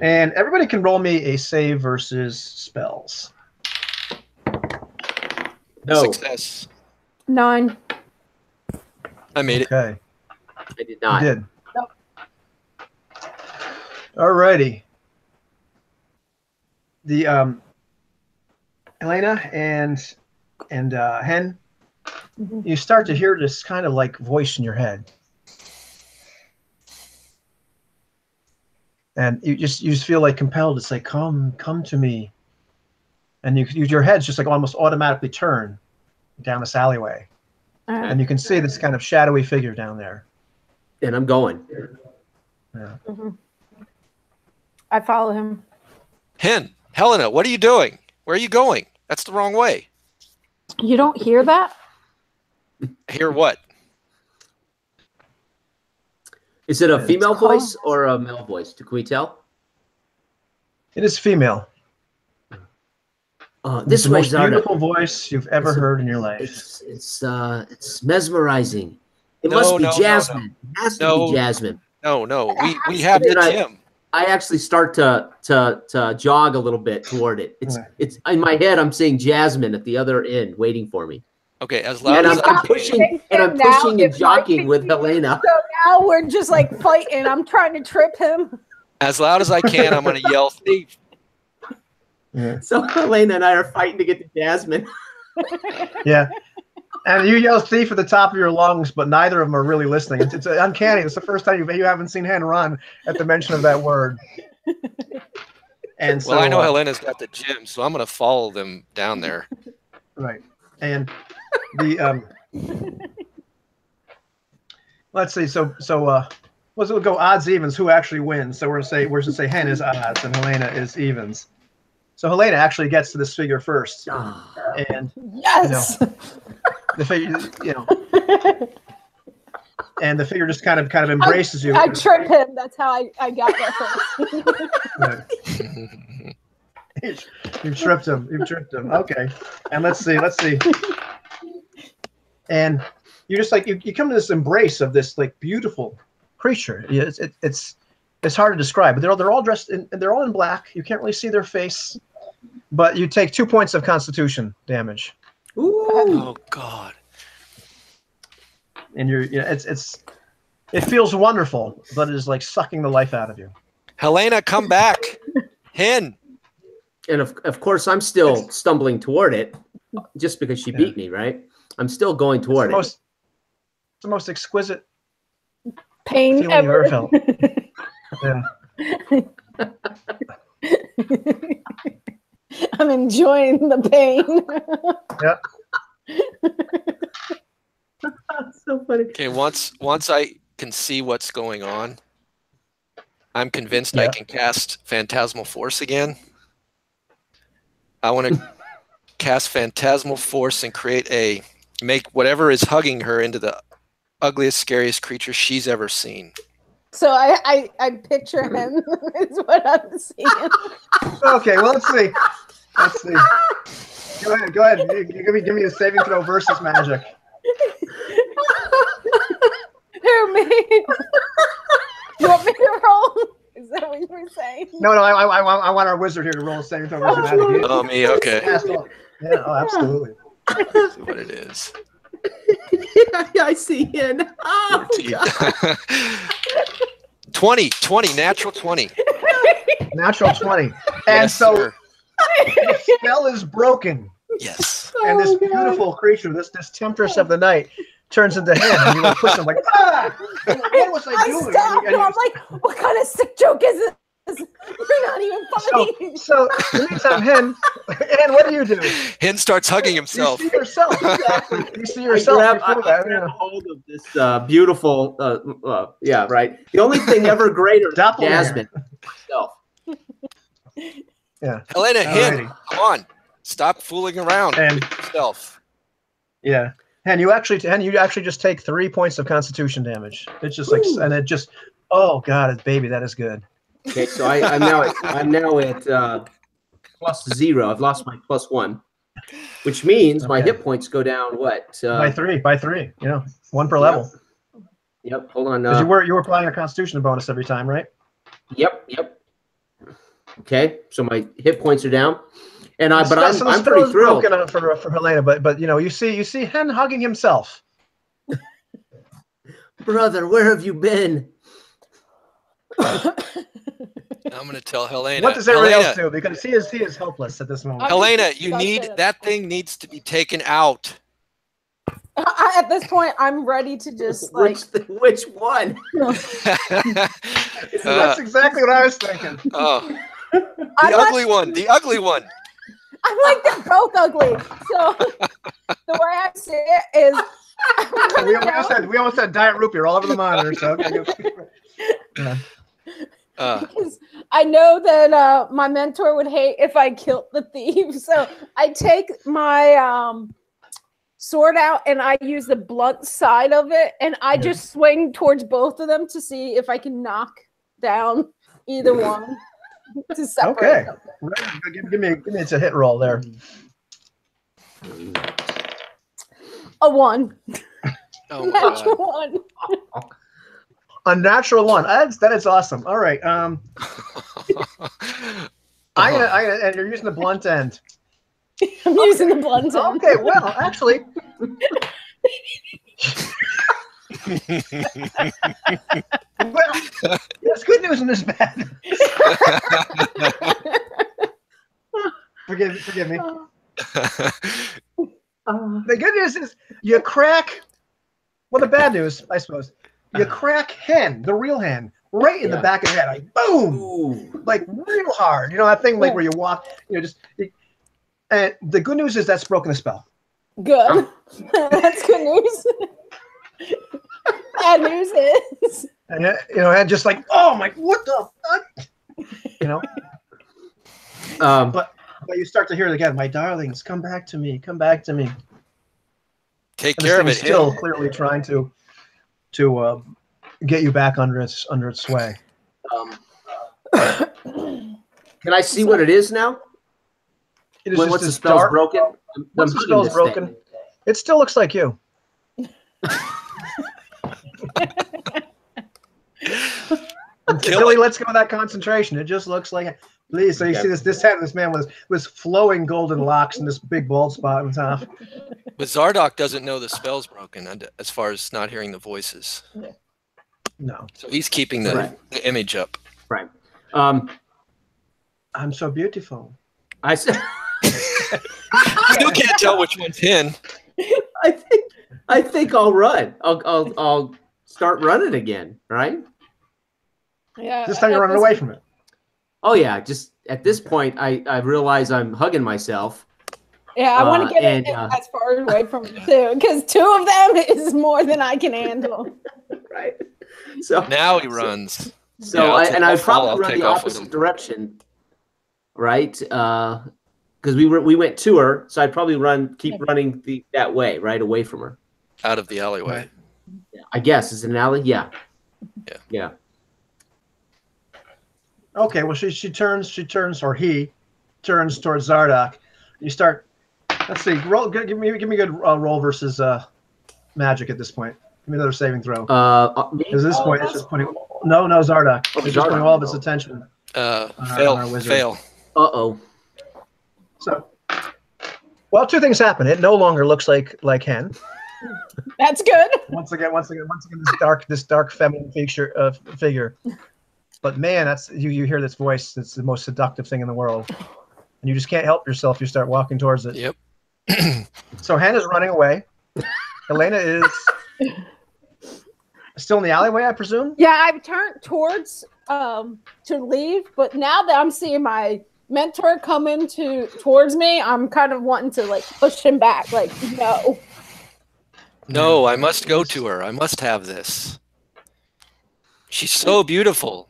A: And everybody can roll me a save versus spells.
B: No,
D: Success.
C: 9.
D: I made it.
A: Okay.
B: I did not.
A: You did.
C: Nope.
A: All righty. The Elena and Hen, you start to hear this kind of like voice in your head. And you just feel like compelled to say, come to me. And your head's just like almost automatically turn down this alleyway. And you can see this kind of shadowy figure down there.
B: And I'm going.
A: Yeah.
C: I follow him.
D: Hen, Helena, what are you doing? Where are you going? That's the wrong way.
C: You don't hear that?
D: Hear what?
B: Is it a female voice or a male voice? Can we tell?
A: It is female.
B: This
A: the most beautiful voice you've ever heard in your life.
B: It's mesmerizing. It must be Jasmine. It has to be Jasmine.
D: No. We have the gym.
B: I actually start to jog a little bit toward it. It's in my head. I'm seeing Jasmine at the other end, waiting for me.
D: Okay, as loud as
B: I'm pushing and jogging with Helena.
C: So now we're just like fighting. I'm trying to trip him.
D: As loud as I can, I'm going to yell, thief.
A: Yeah.
B: So Helena and I are fighting to get to Jasmine.
A: Yeah. And you yell thief at the top of your lungs, but neither of them are really listening. It's uncanny. It's the first time you haven't seen Hen run at the mention of that word. And so,
D: well, I know Helena's got the gym, so I'm going to follow them down there.
A: Right. And the let's see. So we'll go odds evens. Who actually wins? So we're gonna say Hen is odds and Helena is evens. So Helena actually gets to this figure first, and
C: Yes.
A: the figure, and the figure just kind of embraces you.
C: I trip him. That's how I got there first.
A: You've tripped him. You've tripped him. Okay. And let's see. And you just like you come to this embrace of this like beautiful creature. It's hard to describe, but they're all dressed in, they're all in black. You can't really see their face, but you take 2 points of Constitution damage.
B: Ooh.
D: Oh God.
A: And it feels wonderful, but it is like sucking the life out of you.
D: Helena, come back. Hen.
B: And of course, I'm still stumbling toward it, just because she beat me, right? I'm still going toward it.
A: It's the most exquisite
C: Pain
A: feeling
C: ever.
A: you've ever felt. Yeah.
C: I'm enjoying the pain.
A: Yep.
B: That's so funny.
D: Okay, once I can see what's going on, I'm convinced I can cast Phantasmal Force again. I want to cast Phantasmal Force and make whatever is hugging her into the ugliest, scariest creature she's ever seen.
C: So I picture him is what I'm seeing.
A: Okay, well let's see. Go ahead. You give me a saving throw versus magic.
C: Who, me? You want me to roll? Is that what you were saying?
A: No, I want our wizard here to roll a saving throw versus magic.
D: Oh, me, okay.
A: Yeah, absolutely.
D: Let's see what it is.
B: Yeah, I see him. Oh, God.
D: 20, natural 20.
A: Natural 20. And
D: Yes,
A: so
D: sir.
A: the spell is broken.
D: Yes.
A: And this beautiful creature, this temptress of the night, turns into him. And you push him like, ah! What was I doing?
C: Stopped. I'm like, what kind of sick joke is this? You're not even funny.
A: So in the meantime, Hen, what do you do?
D: Hen starts hugging himself.
A: You see yourself. Exactly. You see
B: I
A: yourself
B: grab
A: before that.
B: a hold of this beautiful, yeah, right. The only thing ever greater than Jasmine myself.
A: Yeah.
D: Helena, Hen,
A: Alrighty.
D: come on. Stop fooling around
A: And
D: with yourself.
A: yeah. Hen, you actually just take 3 points of Constitution damage. It's just like, and it just, oh God, baby, that is good.
B: Okay, so I'm now at +0. I've lost my +1, which means my hit points go down what?
A: By three. You know, 1 per level.
B: Yep. Hold on.
A: Because you were applying a Constitution bonus every time, right?
B: Yep. Okay, so my hit points are down, and I'm
A: pretty
B: pretty thrilled.
A: Broken for Helena, but you see Hen hugging himself.
B: Brother, where have you been?
D: I'm going to tell Helena.
A: What does everybody else do? Because he is helpless at this moment.
D: Helena, that thing needs to be taken out.
C: At this point, I'm ready to just like.
B: Which one?
A: That's exactly what I was thinking.
D: Oh, the ugly one.
C: I'm like, they're both ugly. So the way I see it is.
A: We almost had diet root beer all over the monitor. So yeah.
C: Because I know that my mentor would hate if I killed the thief. So I take my sword out and I use the blunt side of it, and I just swing towards both of them to see if I can knock down either one to separate them.
A: Give me it's a hit roll there.
C: A 1.
D: Oh my
C: Natural
D: God.
C: 1.
A: A natural 1. That is awesome. All right. And you're using the blunt end.
C: I'm using the blunt end.
A: Okay, well, actually. Well, there's good news and there's bad. Forgive me. The good news is you crack. Well, the bad news, I suppose, you crack hen, the real hen, right in the back of the head, like boom, like real hard. You know that thing like where you walk, and the good news is that's broken the spell.
C: Good. That's good news. Bad news is,
A: and and just like, oh my, what the fuck, but you start to hear it again. My darlings, come back to me. Come back to me.
D: Take care of it.
A: Still clearly trying to get you back under its sway.
B: Can I see what it is now?
A: It is
B: once the spell's broken.
A: Once the spell's broken, it still looks like you. Until he lets go of that concentration, it just looks like it. Please, so you see this head of this man was flowing golden locks and this big bald spot on top.
D: But Zardoc doesn't know the spell's broken as far as not hearing the voices.
A: No.
D: So he's keeping the image up.
B: Right.
A: I'm so beautiful.
B: I said.
D: You can't tell which one's him.
B: I think I'll run. I'll start running again. Right.
C: Yeah.
A: This time you're running away from it.
B: Oh yeah. Just at this point, I realize I'm hugging myself.
C: Yeah, I want to get it as far away from it too, because 2 of them is more than I can handle.
B: Right. So
D: now he runs.
B: So I'd probably run the opposite direction. Right. Because we went to her, so I'd probably keep running that way, right away from her.
D: Out of the alleyway.
A: Right.
B: Yeah, I guess is it an alley? Yeah. Yeah.
A: Okay, well she turns or he turns towards Zardoc. You start. Let's see. Roll. Give me a good roll versus magic at this point. Give me another saving throw. Because at this point it's just putting. No, Zardoc. It's just putting all of its attention.
D: Fail.
B: Uh-oh.
A: So, well, 2 things happen. It no longer looks like hen.
C: That's good.
A: Once again, this dark feminine figure. But man, that's you hear this voice. It's the most seductive thing in the world, and you just can't help yourself. You start walking towards it.
D: Yep.
A: So hen is running away. Helena is still in the alleyway, I presume.
C: Yeah, I've turned towards to leave, but now that I'm seeing my mentor coming towards me, I'm kind of wanting to like push him back. Like,
D: no, I must go to her. I must have this. She's so beautiful.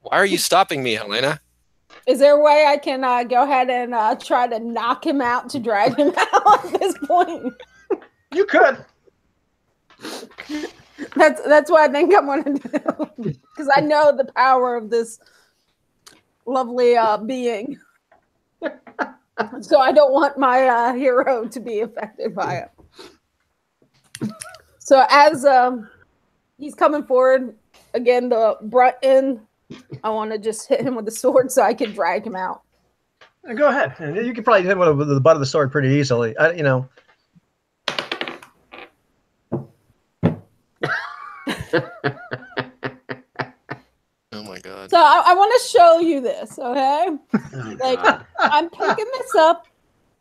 D: Why are you stopping me, Helena?
C: Is there a way I can go ahead and try to knock him out to drag him out at this point?
A: You could.
C: That's what I think I'm going to do, because I know the power of this lovely being. So I don't want my hero to be affected by it. So as he's coming forward, again, the brunt end, I want to just hit him with the sword so I can drag him out.
A: Go ahead. You can probably hit him with the butt of the sword pretty easily.
D: Oh my God.
C: So I want to show you this, okay?
B: God.
C: I'm picking this up.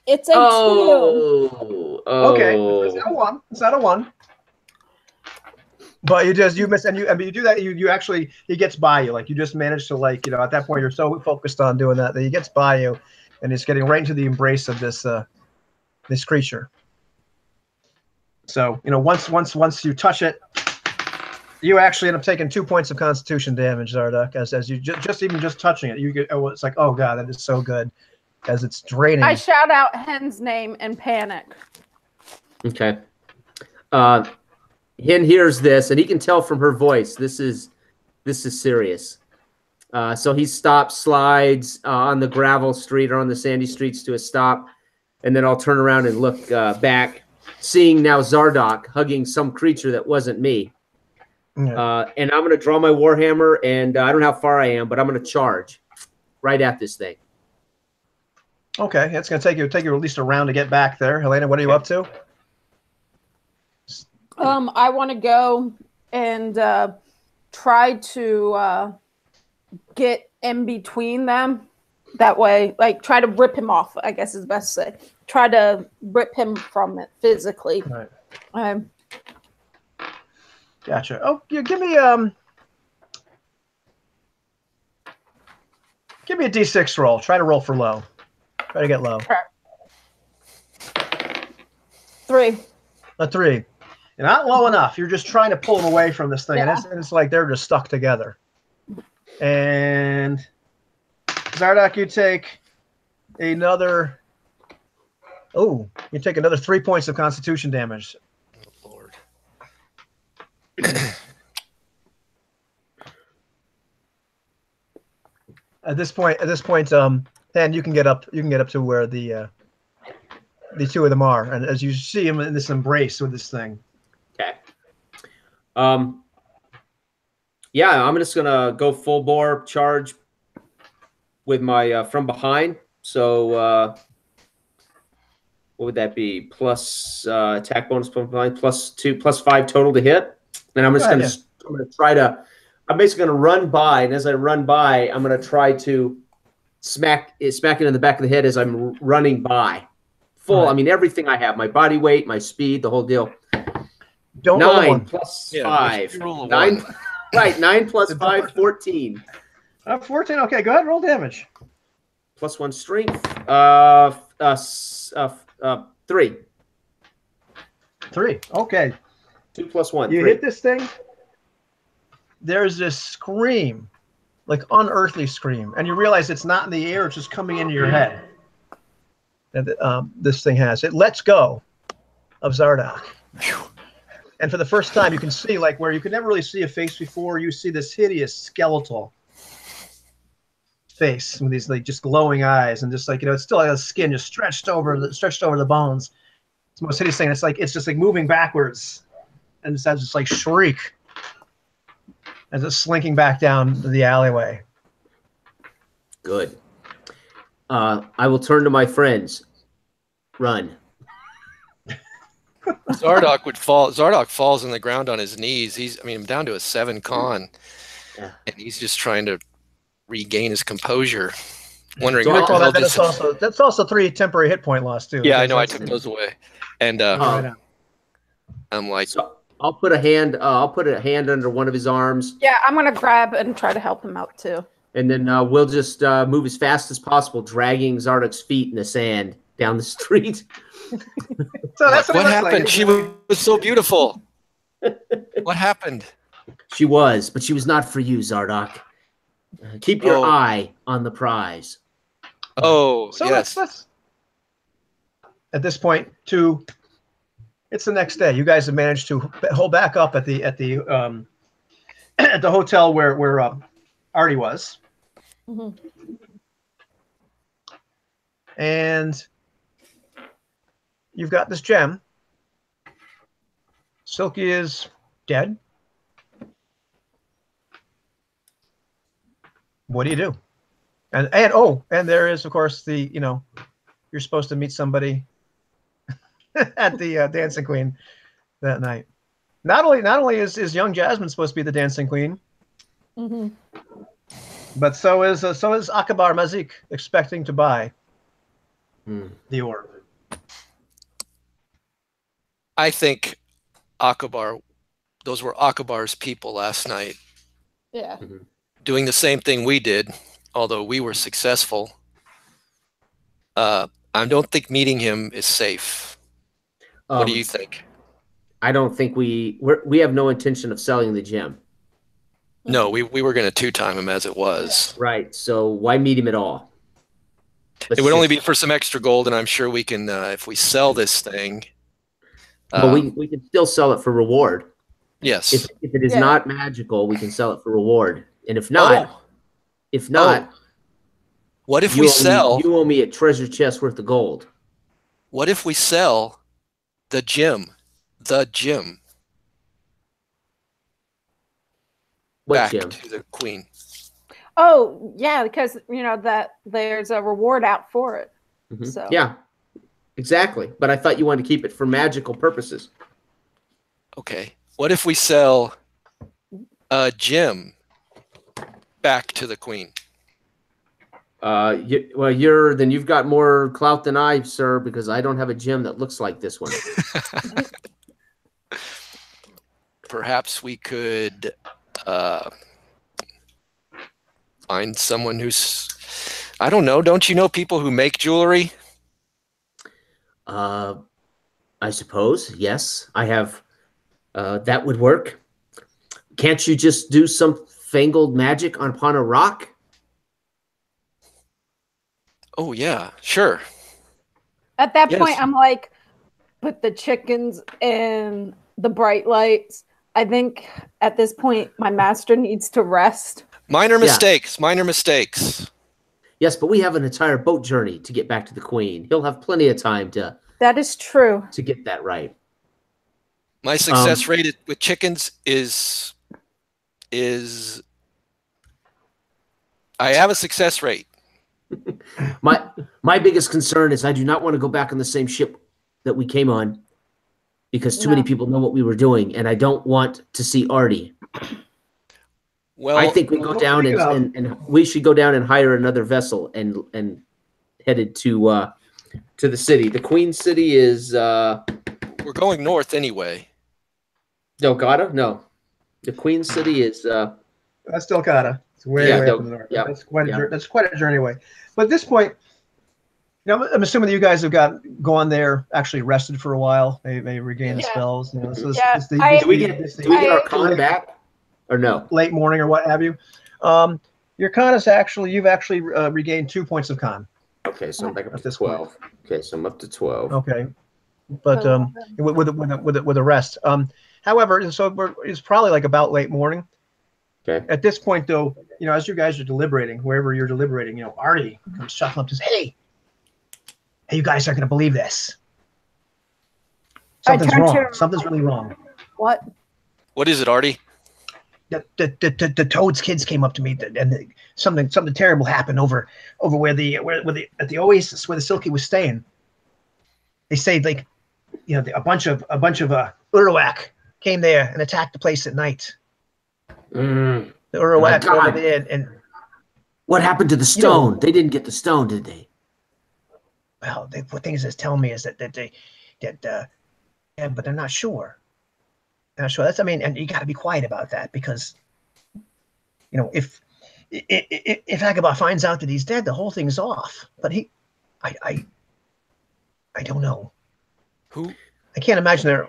C: It's a 2.
A: Okay. It's not a 1. But you miss, and you do that. You actually, he gets by you. Like you just managed to at that point you're so focused on doing that he gets by you, and he's getting right into the embrace of this creature. So once you touch it, you actually end up taking 2 points of Constitution damage, Zardoc, as you just touching it. You get it's like, oh God, that is so good, as it's draining.
C: I shout out Hen's name and panic.
B: Okay. Hen hears this, and he can tell from her voice this is serious. So he stops, slides on the gravel street or on the sandy streets to a stop, and then I'll turn around and look back, seeing now Zardoc hugging some creature that wasn't me. Yeah. And I'm going to draw my warhammer, and I don't know how far I am, but I'm going to charge right at this thing.
A: Okay, it's going to take you at least a round to get back there. Helena, what are you up to?
C: I want to go and try to get in between them. That way, try to rip him off, I guess is best to say. try to rip him from it physically.
A: Right. Gotcha. Oh, yeah, give me a D6 roll. Try to roll for low. Try to get low.
C: 3.
A: A 3. You're not low enough. You're just trying to pull them away from this thing,
C: Yeah.
A: and it's like they're just stuck together. And Zardock, you take another. Oh, you take another 3 points of Constitution damage.
D: Oh, Lord.
A: At this point, Dan, you can get up. You can get up to where the two of them are, and as you see them in this embrace with this thing.
B: Okay. Yeah, I'm just gonna go full bore charge with my from behind. So what would that be? Plus attack bonus from behind, +2, +5 total to hit. And I'm just gonna try to. I'm basically gonna run by, and as I run by, I'm gonna try to smack it in the back of the head as I'm running by. Full. Right. I mean, everything I have, my body weight, my speed, the whole deal.
A: Don't
B: 9 plus 5. 9. Right, 9 plus 5, 14.
A: 14. Okay, go ahead. Roll damage.
B: +1 strength. 3.
A: 3. Okay.
B: 2 plus 1.
A: You
B: 3.
A: hit this thing. There's this scream, like unearthly scream, and you realize it's not in the air; it's just coming into your head. And this thing has. It lets go of Zardock. And for the first time, you can see, like, where you could never really see a face before, you see this hideous skeletal face with these, like, just glowing eyes, and just, like, it's still like a skin just stretched over the bones. It's the most hideous thing. It's just like moving backwards, and it has this like shriek as it's slinking back down the alleyway.
B: Good. I will turn to my friends. Run.
D: Zardock would fall. Zardock falls on the ground on his knees. I'm down to a 7 con, and he's just trying to regain his composure, wondering.
A: So that's also 3 temporary hit point loss too.
D: Yeah, I know. I took those away, and I'm like,
B: so I'll put a hand. I'll put a hand under one of his arms.
C: Yeah, I'm gonna grab and try to help him out too.
B: And then we'll just move as fast as possible, dragging Zardock's feet in the sand down the street.
A: So that's
D: what happened. Like. She was so beautiful. What happened?
B: She was, but she was not for you, Zardock. Keep your eye on the prize.
D: Oh,
A: so
D: yes.
A: Let's at this point, it's the next day. You guys have managed to hold back up at the at the hotel where Artie was, and you've got this gem. Silky is dead. What do you do? And there is, of course, you're supposed to meet somebody at the Dancing Queen that night. Not only is young Jasmine supposed to be the Dancing Queen, but so is Akbar Mazik expecting to buy the orb.
D: I think Akbar, those were Akbar's people last night.
C: Yeah.
D: Doing the same thing we did, although we were successful. I don't think meeting him is safe. What do you think?
B: I don't think we have no intention of selling the gem.
D: No, we were going to 2-time him as it was.
B: Right. So why meet him at all?
D: It would only be for some extra gold, and I'm sure we can, if we sell this thing.
B: But we can still sell it for reward.
D: Yes.
B: If it is not magical, we can sell it for reward. And if not,
D: what if we sell?
B: You owe me a treasure chest worth of gold.
D: What if we sell the gem? The gem.
B: What
D: back
B: gem?
D: to the queen.
C: Oh yeah, because that there's a reward out for it. So
B: yeah, exactly. But I thought you wanted to keep it for magical purposes.
D: Okay. What if we sell a gem back to the queen?
B: Then you've got more clout than I, sir, because I don't have a gem that looks like this one.
D: Perhaps we could find someone who's, I don't know. Don't you know people who make jewelry?
B: I suppose, yes. I have. That would work. Can't you just do some fangled magic upon a rock?
D: Oh, yeah, sure.
C: At that
D: Yes.
C: point, I'm like, put the chickens in the bright lights. I think at this point, my master needs to rest.
D: Minor mistakes, minor mistakes.
B: Yes, but we have an entire boat journey to get back to the Queen. He'll have plenty of time to
C: That is true.
B: get that right.
D: My success rate with chickens is I have a success rate.
B: My biggest concern is I do not want to go back on the same ship that we came on because too many people know what we were doing, and I don't want to see Artie.
D: Well,
B: I think we go down and we should go down and hire another vessel and headed to the city. The Queen City is
D: we're going north anyway.
B: Delgado? No. The Queen City is
A: That's Delgado. It's way up in the north.
B: Yeah,
A: That's quite a journey away. But at this point, I'm assuming that you guys have gone there, actually rested for a while. They regained the spells. So
B: do we get our con back or no?
A: Late morning or what have you. Your con is you've actually regained 2 points of con.
B: Okay, so I'm back up to 12. Okay, so I'm up to 12.
A: Okay, but with the rest. However, so it's probably like about late morning.
B: Okay.
A: At this point, though, as you guys are deliberating, wherever you're deliberating, Artie comes shuffling up and says, "Hey, you guys aren't going to believe this. Something's wrong. Something's really wrong."
C: What?
D: What is it, Artie?
A: The Toad's kids came up to me, and something terrible happened over where at the Oasis where the Silky was staying. They say a bunch of Uruak came there and attacked the place at night. The Uruak over there, and
B: what happened to the stone? They didn't get the stone, did they?
A: Well, what things is telling me is that but they're not sure. They're not sure. And you got to be quiet about that because, if Agabah finds out that he's dead, the whole thing's off. But I don't know.
D: Who?
A: I can't imagine they're.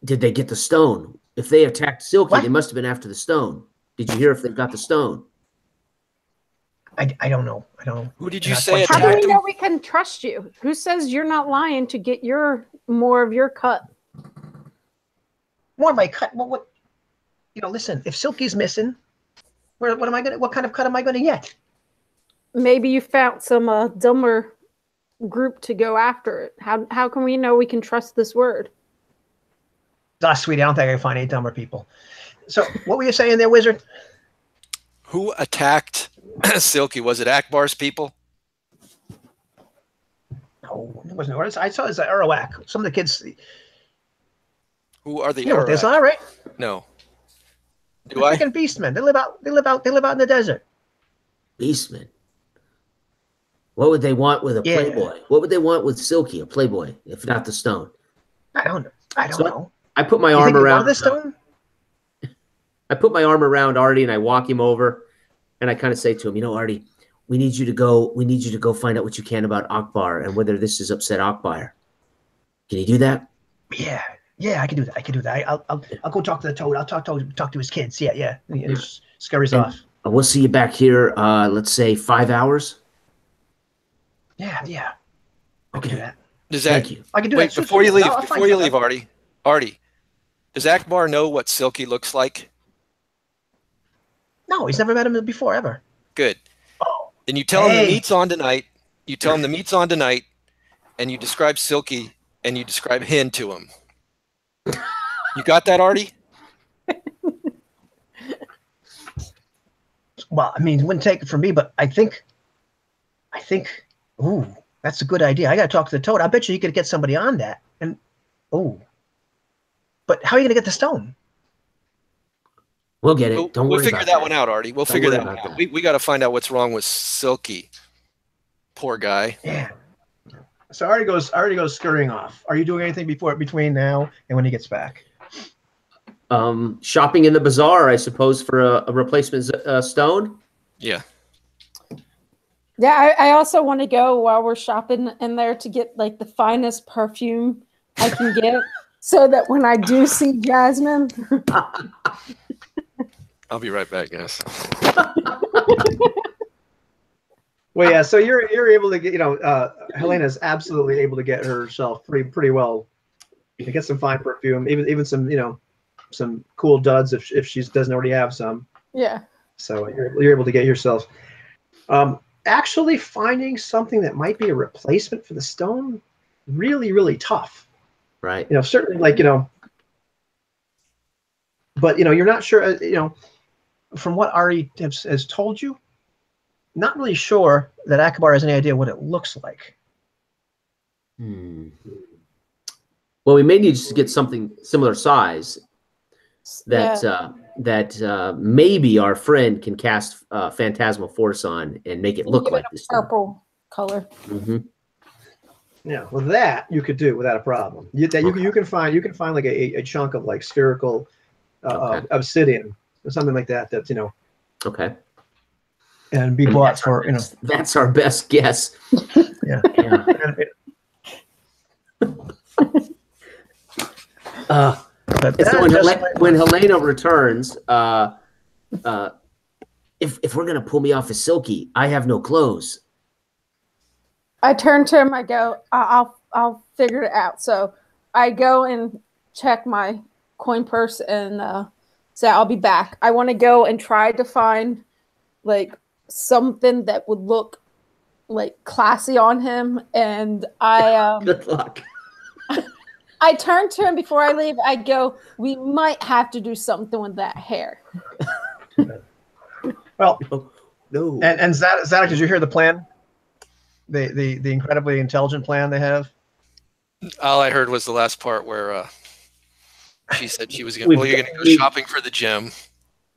B: Did they get the stone? If they attacked Silky, they must have been after the stone. Did you hear if they got the stone?
A: I don't know. I don't know.
D: Who did you say
C: How
D: attacked
C: do we
D: him?
C: know we can trust you? Who says you're not lying to get more of your cut?
A: More of my cut. Well, what? Listen. If Silky's missing, what am I gonna? What kind of cut am I gonna get?
C: Maybe you found some dumber group to go after it. How can we know we can trust this word?
A: Sweetie, I don't think I can find any dumber people. So, what were you saying there, Wizard?
D: Who attacked Silky? Was it Akbar's people?
A: No, it wasn't. I saw it as Uruak. Some of the kids.
D: Who are the
A: You know what they
D: Arawak?
A: are, right?
D: No. Do
A: They're
D: I?
A: freaking beastmen. They live out in the desert.
B: Beastmen. What would they want with a playboy? What would they want with Silky, a playboy, if not the stone?
A: I don't know.
B: I put my
A: You
B: arm
A: think they
B: around
A: wanted the stone?
B: I put my arm around Artie and I walk him over and I kind of say to him, Artie, we need you to go find out what you can about Akbar and whether this has upset Akbar. Can you do that?
A: Yeah, I can do that. I'll go talk to the Toad. I'll talk to his kids. Yeah. And he just scurries off.
B: We'll see you back here, let's say 5 hours.
A: Yeah. I can do that.
B: Thank you.
A: I can do
D: Wait,
A: that.
D: before you leave,
A: I'll find
D: Artie, does Akbar know what Silky looks like?
A: No, he's never met him before, ever.
D: Good.
A: Oh.
D: Then you tell him the meat's on tonight. You tell him the meat's on tonight, and you describe Silky, and you describe Hin to him. You got that, Artie?
A: Well, it wouldn't take it from me, but I think, ooh, that's a good idea. I got to talk to the Toad. I bet you could get somebody on that. And, but how are you going to get the stone?
B: We'll get it. Don't
D: We'll
B: worry
D: figure
B: about
D: that one out, Artie. We'll
B: Don't
D: figure
B: worry
D: that one
B: about
D: out.
B: that.
D: We got to find out what's wrong with Silky. Poor guy.
A: Yeah. So Artie goes scurrying off. Are you doing anything between now and when he gets back?
B: Shopping in the bazaar, I suppose, for a replacement stone.
D: Yeah.
C: Yeah, I also want to go while we're shopping in there to get like the finest perfume I can get, so that when I do see Jasmine,
D: I'll be right back, guys.
A: Well, yeah. So you're able to get, Helena's absolutely able to get herself pretty well. To get some fine perfume, even some some cool duds if she doesn't already have some.
C: yeah.
A: So you're able to get yourself. Actually finding something that might be a replacement for the stone, really tough.
B: Right.
A: Certainly but you're not sure. From what Ari has told you, not really sure that Akbar has any idea what it looks like.
B: Well, we may need to get something similar size that maybe our friend can cast Phantasmal Force on and make it look like this.
C: Purple color.
A: Yeah, well, that you could do without a problem. You can find like a chunk of like spherical obsidian or something like that. That's
B: Okay.
A: And be bought for
B: That's our best guess.
A: Yeah.
B: So when Helena returns, if we're gonna pull me off as Silky, I have no clothes.
C: I turn to him. I go, I'll figure it out. So I go and check my coin purse and say I'll be back. I want to go and try to find like something that would look like classy on him. And I
B: Good luck.
C: I turn to him before I leave. I go, we might have to do something with that hair.
A: Well,
B: no.
A: And Zadok, did you hear the plan? The incredibly intelligent plan they have?
D: All I heard was the last part where she said she was going to go shopping for the gym.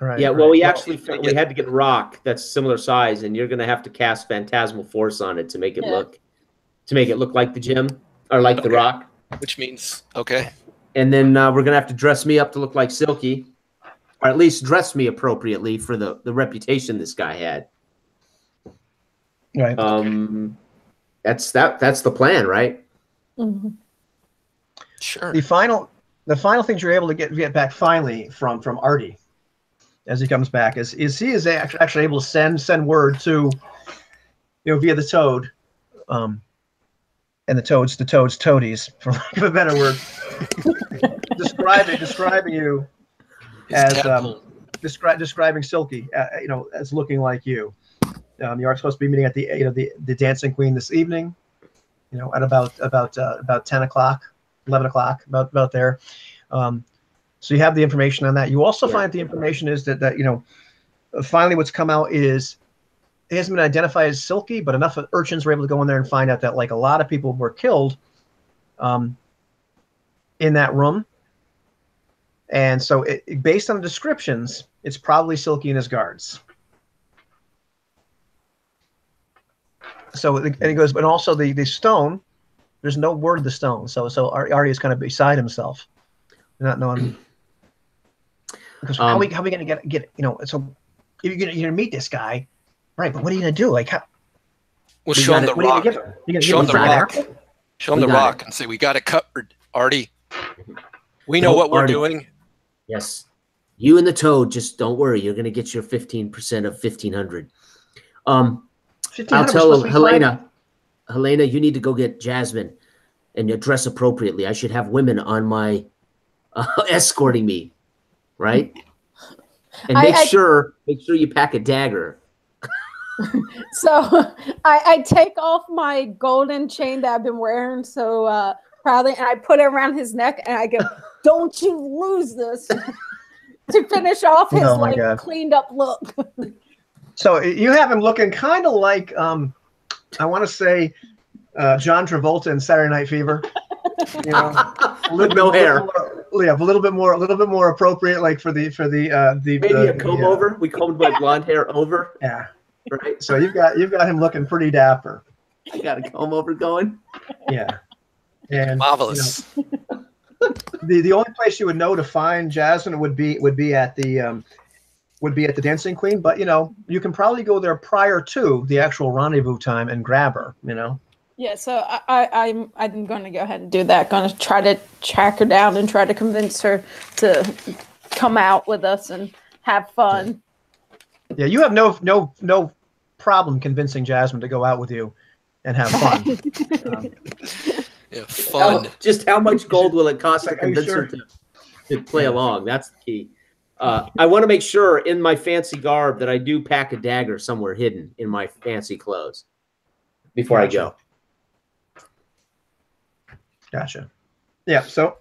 A: Right.
B: Yeah, well, we had to get rock that's similar size, and you're going to have to cast Phantasmal Force on it to make it look like the gym or like the rock.
D: Which means okay.
B: And then we're gonna have to dress me up to look like Silky, or at least dress me appropriately for the reputation this guy had.
A: Right.
B: That's the plan, right?
C: Mm-hmm.
D: Sure.
A: The final things you're able to get back finally from Artie, as he comes back, is he is actually able to send word to, via the toad, and the toads toadies, for lack of a better word, describing you as describing Silky, as looking like you. You are supposed to be meeting at the Dancing Queen this evening, at about 10 o'clock, 11 o'clock, about there. So you have the information on that. You also find the information is that finally what's come out is it hasn't been identified as Silky, but enough urchins were able to go in there and find out that like a lot of people were killed in that room. And so based on the descriptions, it's probably Silky and his guards. So and he goes, but also the stone, there's no word of the stone. So Artie is kind of beside himself, not knowing. Because how are we going to get so you're going to meet this guy, right? But what are you going to do? Like how?
D: We'll show him the rock. Show him the rock. Show him the rock and say, we got it covered, Artie. We know what we're doing.
B: Yes. You and the toad, just don't worry. You're going to get your 15% of 1,500. I'll tell Helena, you need to go get Jasmine and you dress appropriately. I should have women on my escorting me, right? And make sure you pack a dagger.
C: So I take off my golden chain that I've been wearing so proudly, and I put it around his neck, and I go, "Don't you lose this!" to finish off his cleaned up look.
A: So you have him looking kind of like I want to say John Travolta in Saturday Night Fever.
B: With no hair.
A: yeah, a little bit more appropriate, like for the
B: maybe a comb over. We combed my blonde hair over.
A: Yeah.
B: Right.
A: So you've got him looking pretty dapper.
B: I got a comb over going.
A: Yeah. And
D: Marvelous.
A: The only place you would know to find Jasmine would be at the Dancing Queen, but you can probably go there prior to the actual rendezvous time and grab her.
C: Yeah, so I'm going to go ahead and do that. Going to try to track her down and try to convince her to come out with us and have fun.
A: Yeah, you have no problem convincing Jasmine to go out with you and have fun.
D: Yeah, fun.
B: Just how much gold will it cost to convince her to play along? That's the key. I want to make sure in my fancy garb that I do pack a dagger somewhere hidden in my fancy clothes before I go.
A: Gotcha. Yeah. So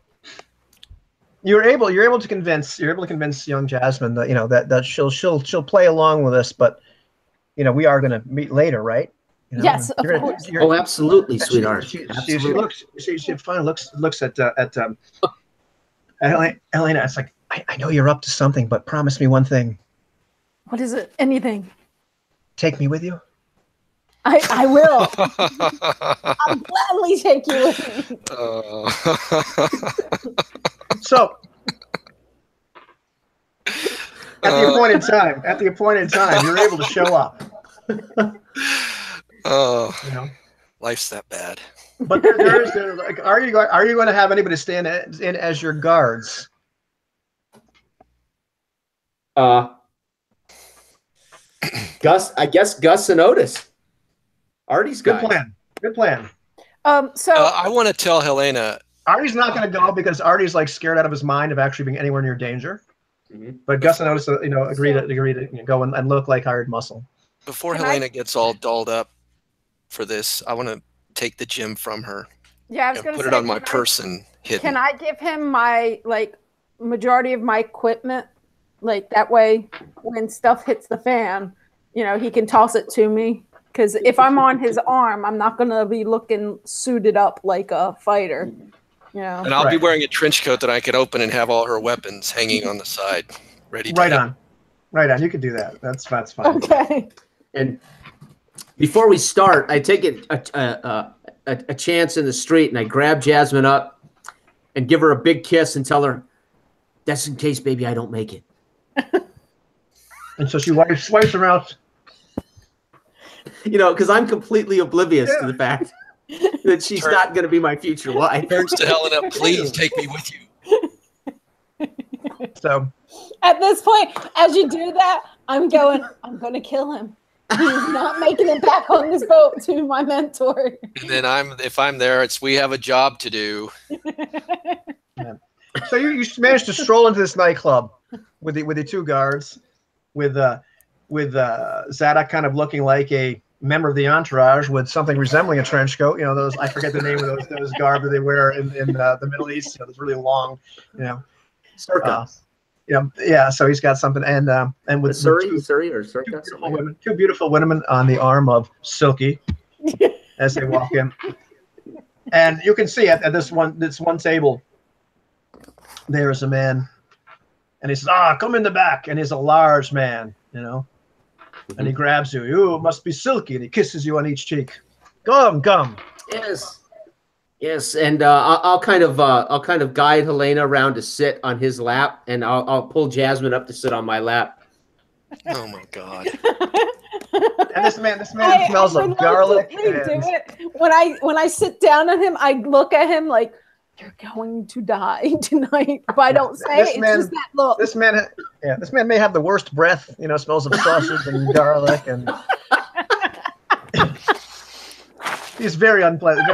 A: you're able to convince young Jasmine that that she'll play along with us, but we are going to meet later, right?
C: Yes, of course.
B: Oh, absolutely, sweetheart.
A: She finally looks at Helena. It's like, I know you're up to something, but promise me one thing.
C: What is it? Anything?
A: Take me with you.
C: I will. I'll gladly take you with me.
A: So, at the appointed time, you're able to show up.
D: Oh, life's that bad.
A: But are you going to have anybody stand in as your guards?
B: Gus, I guess Gus and Otis. Artie's guys.
A: Good plan.
C: So
D: I want to tell Helena.
A: Artie's not going to go because Artie's like scared out of his mind of actually being anywhere near danger. Mm-hmm. But Gus and Otis, agree to go and look like hired muscle.
D: Before Helena gets all dolled up for this, I want to take the gem from her.
C: Yeah, I was going to
D: put it on my person. Hidden.
C: Can I give him my majority of my equipment? Like that way, when stuff hits the fan, he can toss it to me. Because if I'm on his arm, I'm not going to be looking suited up like a fighter.
D: And I'll be wearing a trench coat that I could open and have all her weapons hanging on the side, ready to
A: Right on. You could do that. That's fine.
C: Okay.
B: And before we start, I take a chance in the street and I grab Jasmine up and give her a big kiss and tell her, that's in case, baby, I don't make it.
A: And so she wipes her mouth.
B: Because I'm completely oblivious to the fact that she's not going to be my future wife.
D: Turns to Helena, please take me with you.
A: So
C: at this point, as you do that, I'm going to kill him. He's not making it back on this boat to my mentor.
D: And then if I'm there, we have a job to do.
A: Yeah. So you managed to stroll into this nightclub with the two guards, with Zadok kind of looking like a member of the entourage with something resembling a trench coat. Those, I forget the name of those garb that they wear in the Middle East. Those really long,
B: circa.
A: So he's got something, and with
B: Surrey
A: two beautiful women on the arm of Silky as they walk in, and you can see at this one table, there is a man, and he says, come in the back, and he's a large man, and he grabs you. You must be Silky, and he kisses you on each cheek. Come.
B: Yes, and I'll kind of guide Helena around to sit on his lap, and I'll pull Jasmine up to sit on my lap.
D: Oh my God!
A: And this man smells of garlic.
C: When I sit down on him, I look at him like, you're going to die tonight. If I don't say it, it's just that look.
A: This man may have the worst breath. Smells of sausage and garlic, and he's very unpleasant.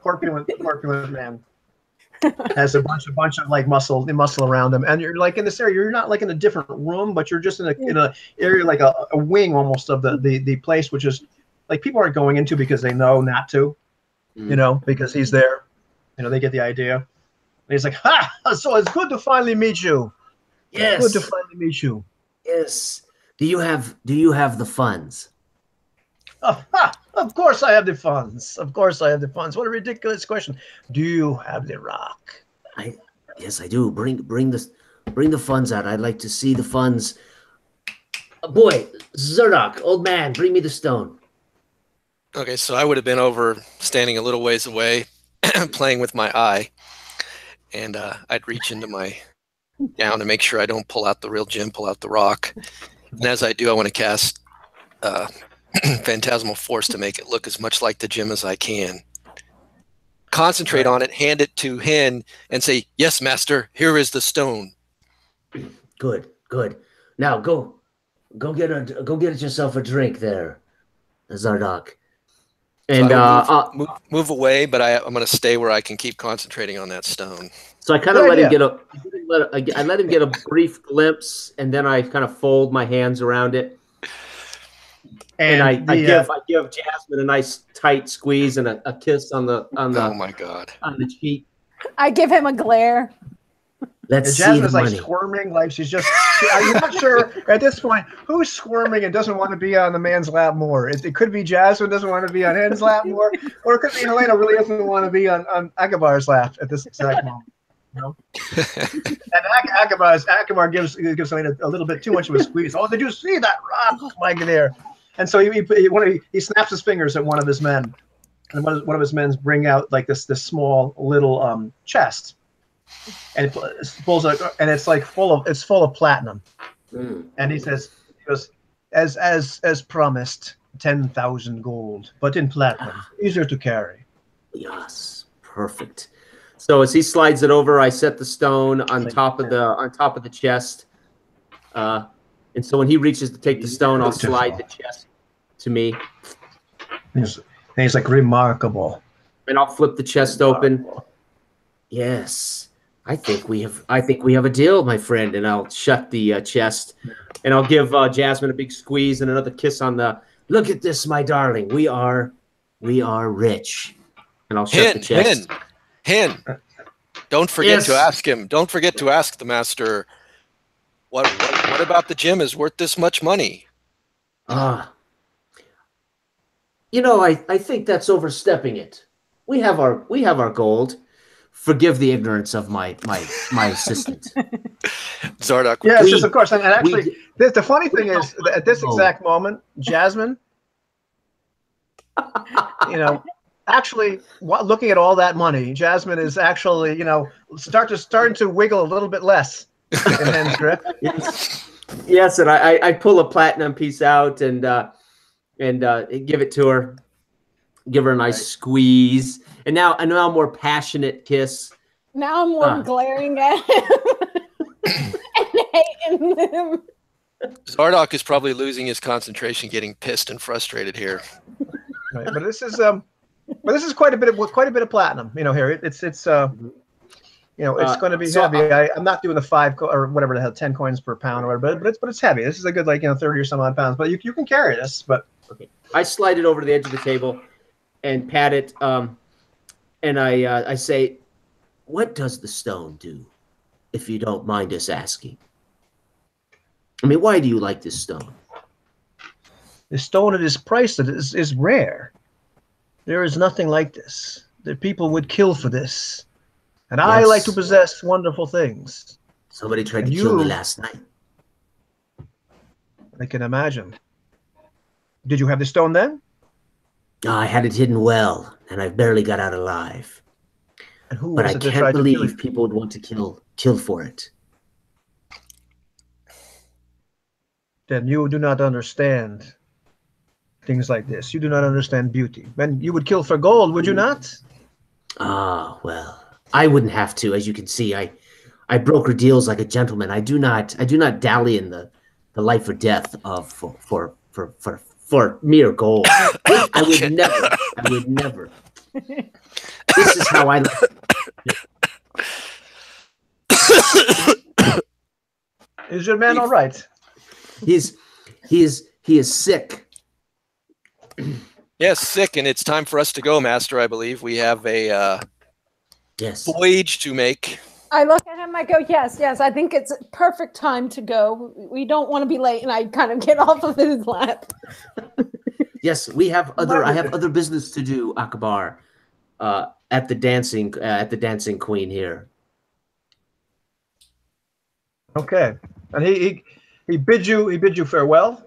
A: Corpulent man. Has a bunch of like muscle around him, and you're like in this area. You're not like in a different room, but you're just in a area like a wing almost of the place, which is like people aren't going into because they know not to, because he's there. They get the idea. And he's like, "Ha! So it's good to finally meet you."
B: Yes.
A: Good to finally meet you.
B: Yes. Do you have the funds?
A: Of course I have the funds. What a ridiculous question. Do you have the rock?
B: Yes, I do. Bring the funds out. I'd like to see the funds. Boy, Zerdok, old man, bring me the stone.
D: Okay, so I would have been over standing a little ways away, playing with my eye, and I'd reach into my gown to make sure I don't pull out the real gem, pull out the rock. And as I do, I want to cast Phantasmal Force to make it look as much like the gem as I can. Concentrate on it, hand it to Hen, and say, "Yes, master, here is the stone."
B: Good. Now go get yourself a drink there, Zardok. And
D: So move away, but I'm going to stay where I can keep concentrating on that stone.
B: So I kind of let him get I let him get a brief glimpse, and then I kind of fold my hands around it. And I give Jasmine a nice tight squeeze and a kiss on the
D: oh my God,
B: on the cheek.
C: I give him a glare.
B: Let's see
A: Jasmine's
B: the
A: like
B: money.
A: squirming, like she's just. I'm not sure at this point who's squirming and doesn't want to be on the man's lap more. It could be Jasmine doesn't want to be on Hen's lap more, or it could be Helena really doesn't want to be on Akabar's lap at this exact moment. You know? And Akabar gives Helena a little bit too much of a squeeze. Oh, did you see that rock like there? And so he snaps his fingers at one of his men, and one of his men bring out like this small little chest, and it pulls out, and it's like full of platinum. And he goes, as promised, 10,000 gold, but in platinum, easier to carry.
B: Yes, perfect. So as he slides it over, I set the stone on top of the chest. And so when he reaches to take the stone, I'll slide the chest to me.
A: He's like, remarkable.
B: And I'll flip the chest open. Yes, I think we have a deal, my friend. And I'll shut the chest, and I'll give Jasmine a big squeeze and another kiss on the. Look at this, my darling. We are rich. And I'll shut the chest.
D: Hen, don't forget to ask him. Don't forget to ask the master. What about the gem is worth this much money?
B: I think that's overstepping it. We have our gold. Forgive the ignorance of my assistant.
D: Zardok.
A: Yes, of course. And actually, the funny thing is, at this exact moment, Jasmine, actually, looking at all that money, Jasmine is actually, starting to wiggle a little bit less in Hen's grip.
B: Yes, and I pull a platinum piece out and give it to her, give her a nice squeeze, and now a more passionate kiss.
C: Now I'm more glaring at him and hating him.
D: Zardok is probably losing his concentration, getting pissed and frustrated here.
A: Right, but this is quite a bit of platinum. Here it's it's going to be heavy. I'm not doing the 5 or whatever the hell 10 coins per pound or whatever, but it's heavy. This is a good 30 or some odd pounds. But you can carry this. But
B: okay, I slide it over to the edge of the table and pat it, and I say, "What does the stone do, if you don't mind us asking? I mean, why do you like this stone?"
A: The stone at its price is rare. There is nothing like this. The people would kill for this. And I like to possess wonderful things.
B: Somebody tried to kill me last night.
A: I can imagine. Did you have the stone then?
B: I had it hidden well, and I barely got out alive.
A: And who
B: but
A: was
B: I
A: it that
B: can't
A: tried to kill
B: believe
A: you?
B: people would want to kill for it.
A: Then you do not understand things like this. You do not understand beauty. And you would kill for gold, would you not?
B: Ah, well, I wouldn't have to. As you can see, I broker deals like a gentleman. I do not dally in the life or death of for mere gold. I would never. This is how I like it.
A: Is your man all right?
B: He is sick.
D: Yes, sick, and it's time for us to go, Master. I believe we have a voyage to make.
C: I look at him. I go, yes. I think it's a perfect time to go. We don't want to be late, and I kind of get off of his lap.
B: Yes, I have other business to do, Akabar, at the dancing queen here.
A: Okay, and he bids you farewell.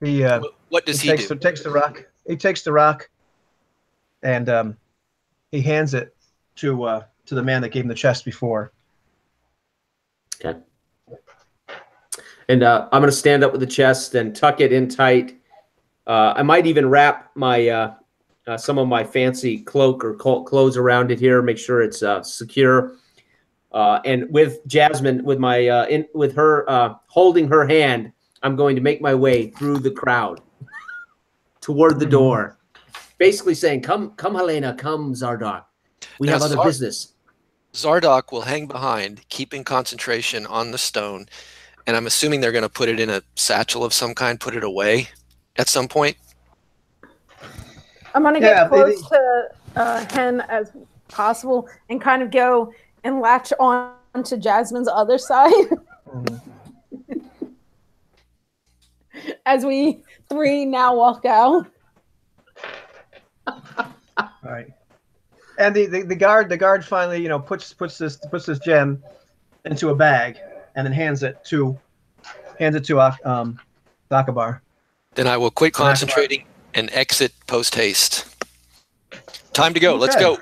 A: He
D: What does he do?
A: takes the rock. He takes the rock, and he hands it to the man that gave him the chest before.
B: Okay. And I'm going to stand up with the chest and tuck it in tight. I might even wrap my some of my fancy cloak or clothes around it here, make sure it's secure. And with Jasmine, with my with her holding her hand, I'm going to make my way through the crowd toward the door, basically saying, "Come, Helena, come, Zardoc. We have other business."
D: Zardoc will hang behind, keeping concentration on the stone, and I'm assuming they're going to put it in a satchel of some kind, put it away at some point.
C: I'm going to get close to Hen as possible and kind of go and latch on to Jasmine's other side. As we three now walk out.
A: All right. And the guard finally, puts this gem into a bag and then hands it to Dakabar.
D: Then I will quit concentrating and exit post haste. Time to go. Okay. Let's go.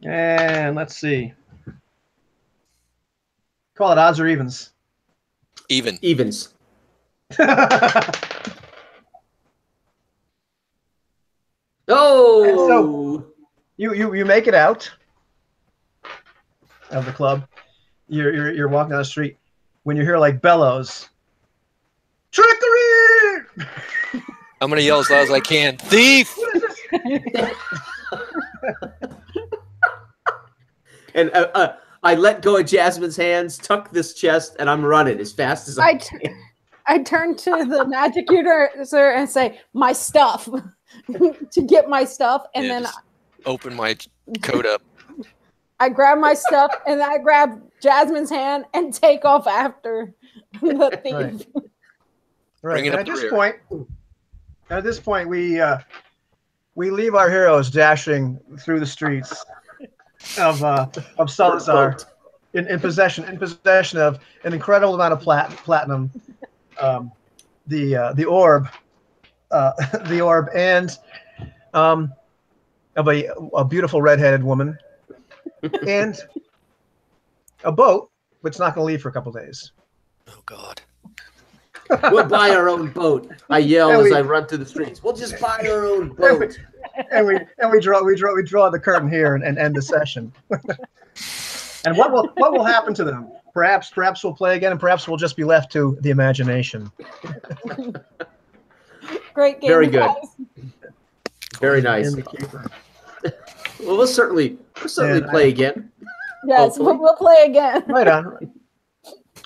A: And let's see. Call it odds or evens.
B: Evens. Oh,
A: so you make it out of the club. You're walking down the street when you hear like bellows. Trickery!
D: I'm gonna yell as loud as I can. Thief!
B: And I let go of Jasmine's hands, tuck this chest, and I'm running as fast as I can.
C: I turn to the magic user and say, "My stuff," to get my stuff, and then
D: open my coat up.
C: I grab my stuff and I grab Jasmine's hand and take off after the thief.
A: Right. And at this point, we leave our heroes dashing through the streets of Salazar in possession of an incredible amount of platinum, the orb, and of a beautiful redheaded woman, and a boat, but it's not going to leave for a couple of days.
D: Oh God.
B: We'll buy our own boat. I yell as I run through the streets. We'll just buy our own boat.
A: And we draw the curtain here and end the session. And what will happen to them? Perhaps we'll play again, and perhaps we'll just be left to the imagination.
C: Great game.
B: Very good.
C: Guys.
B: Very nice. Well, we'll certainly play again.
C: Yes, we'll play again.
A: Right on.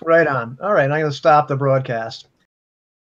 A: All right, I'm going to stop the broadcast.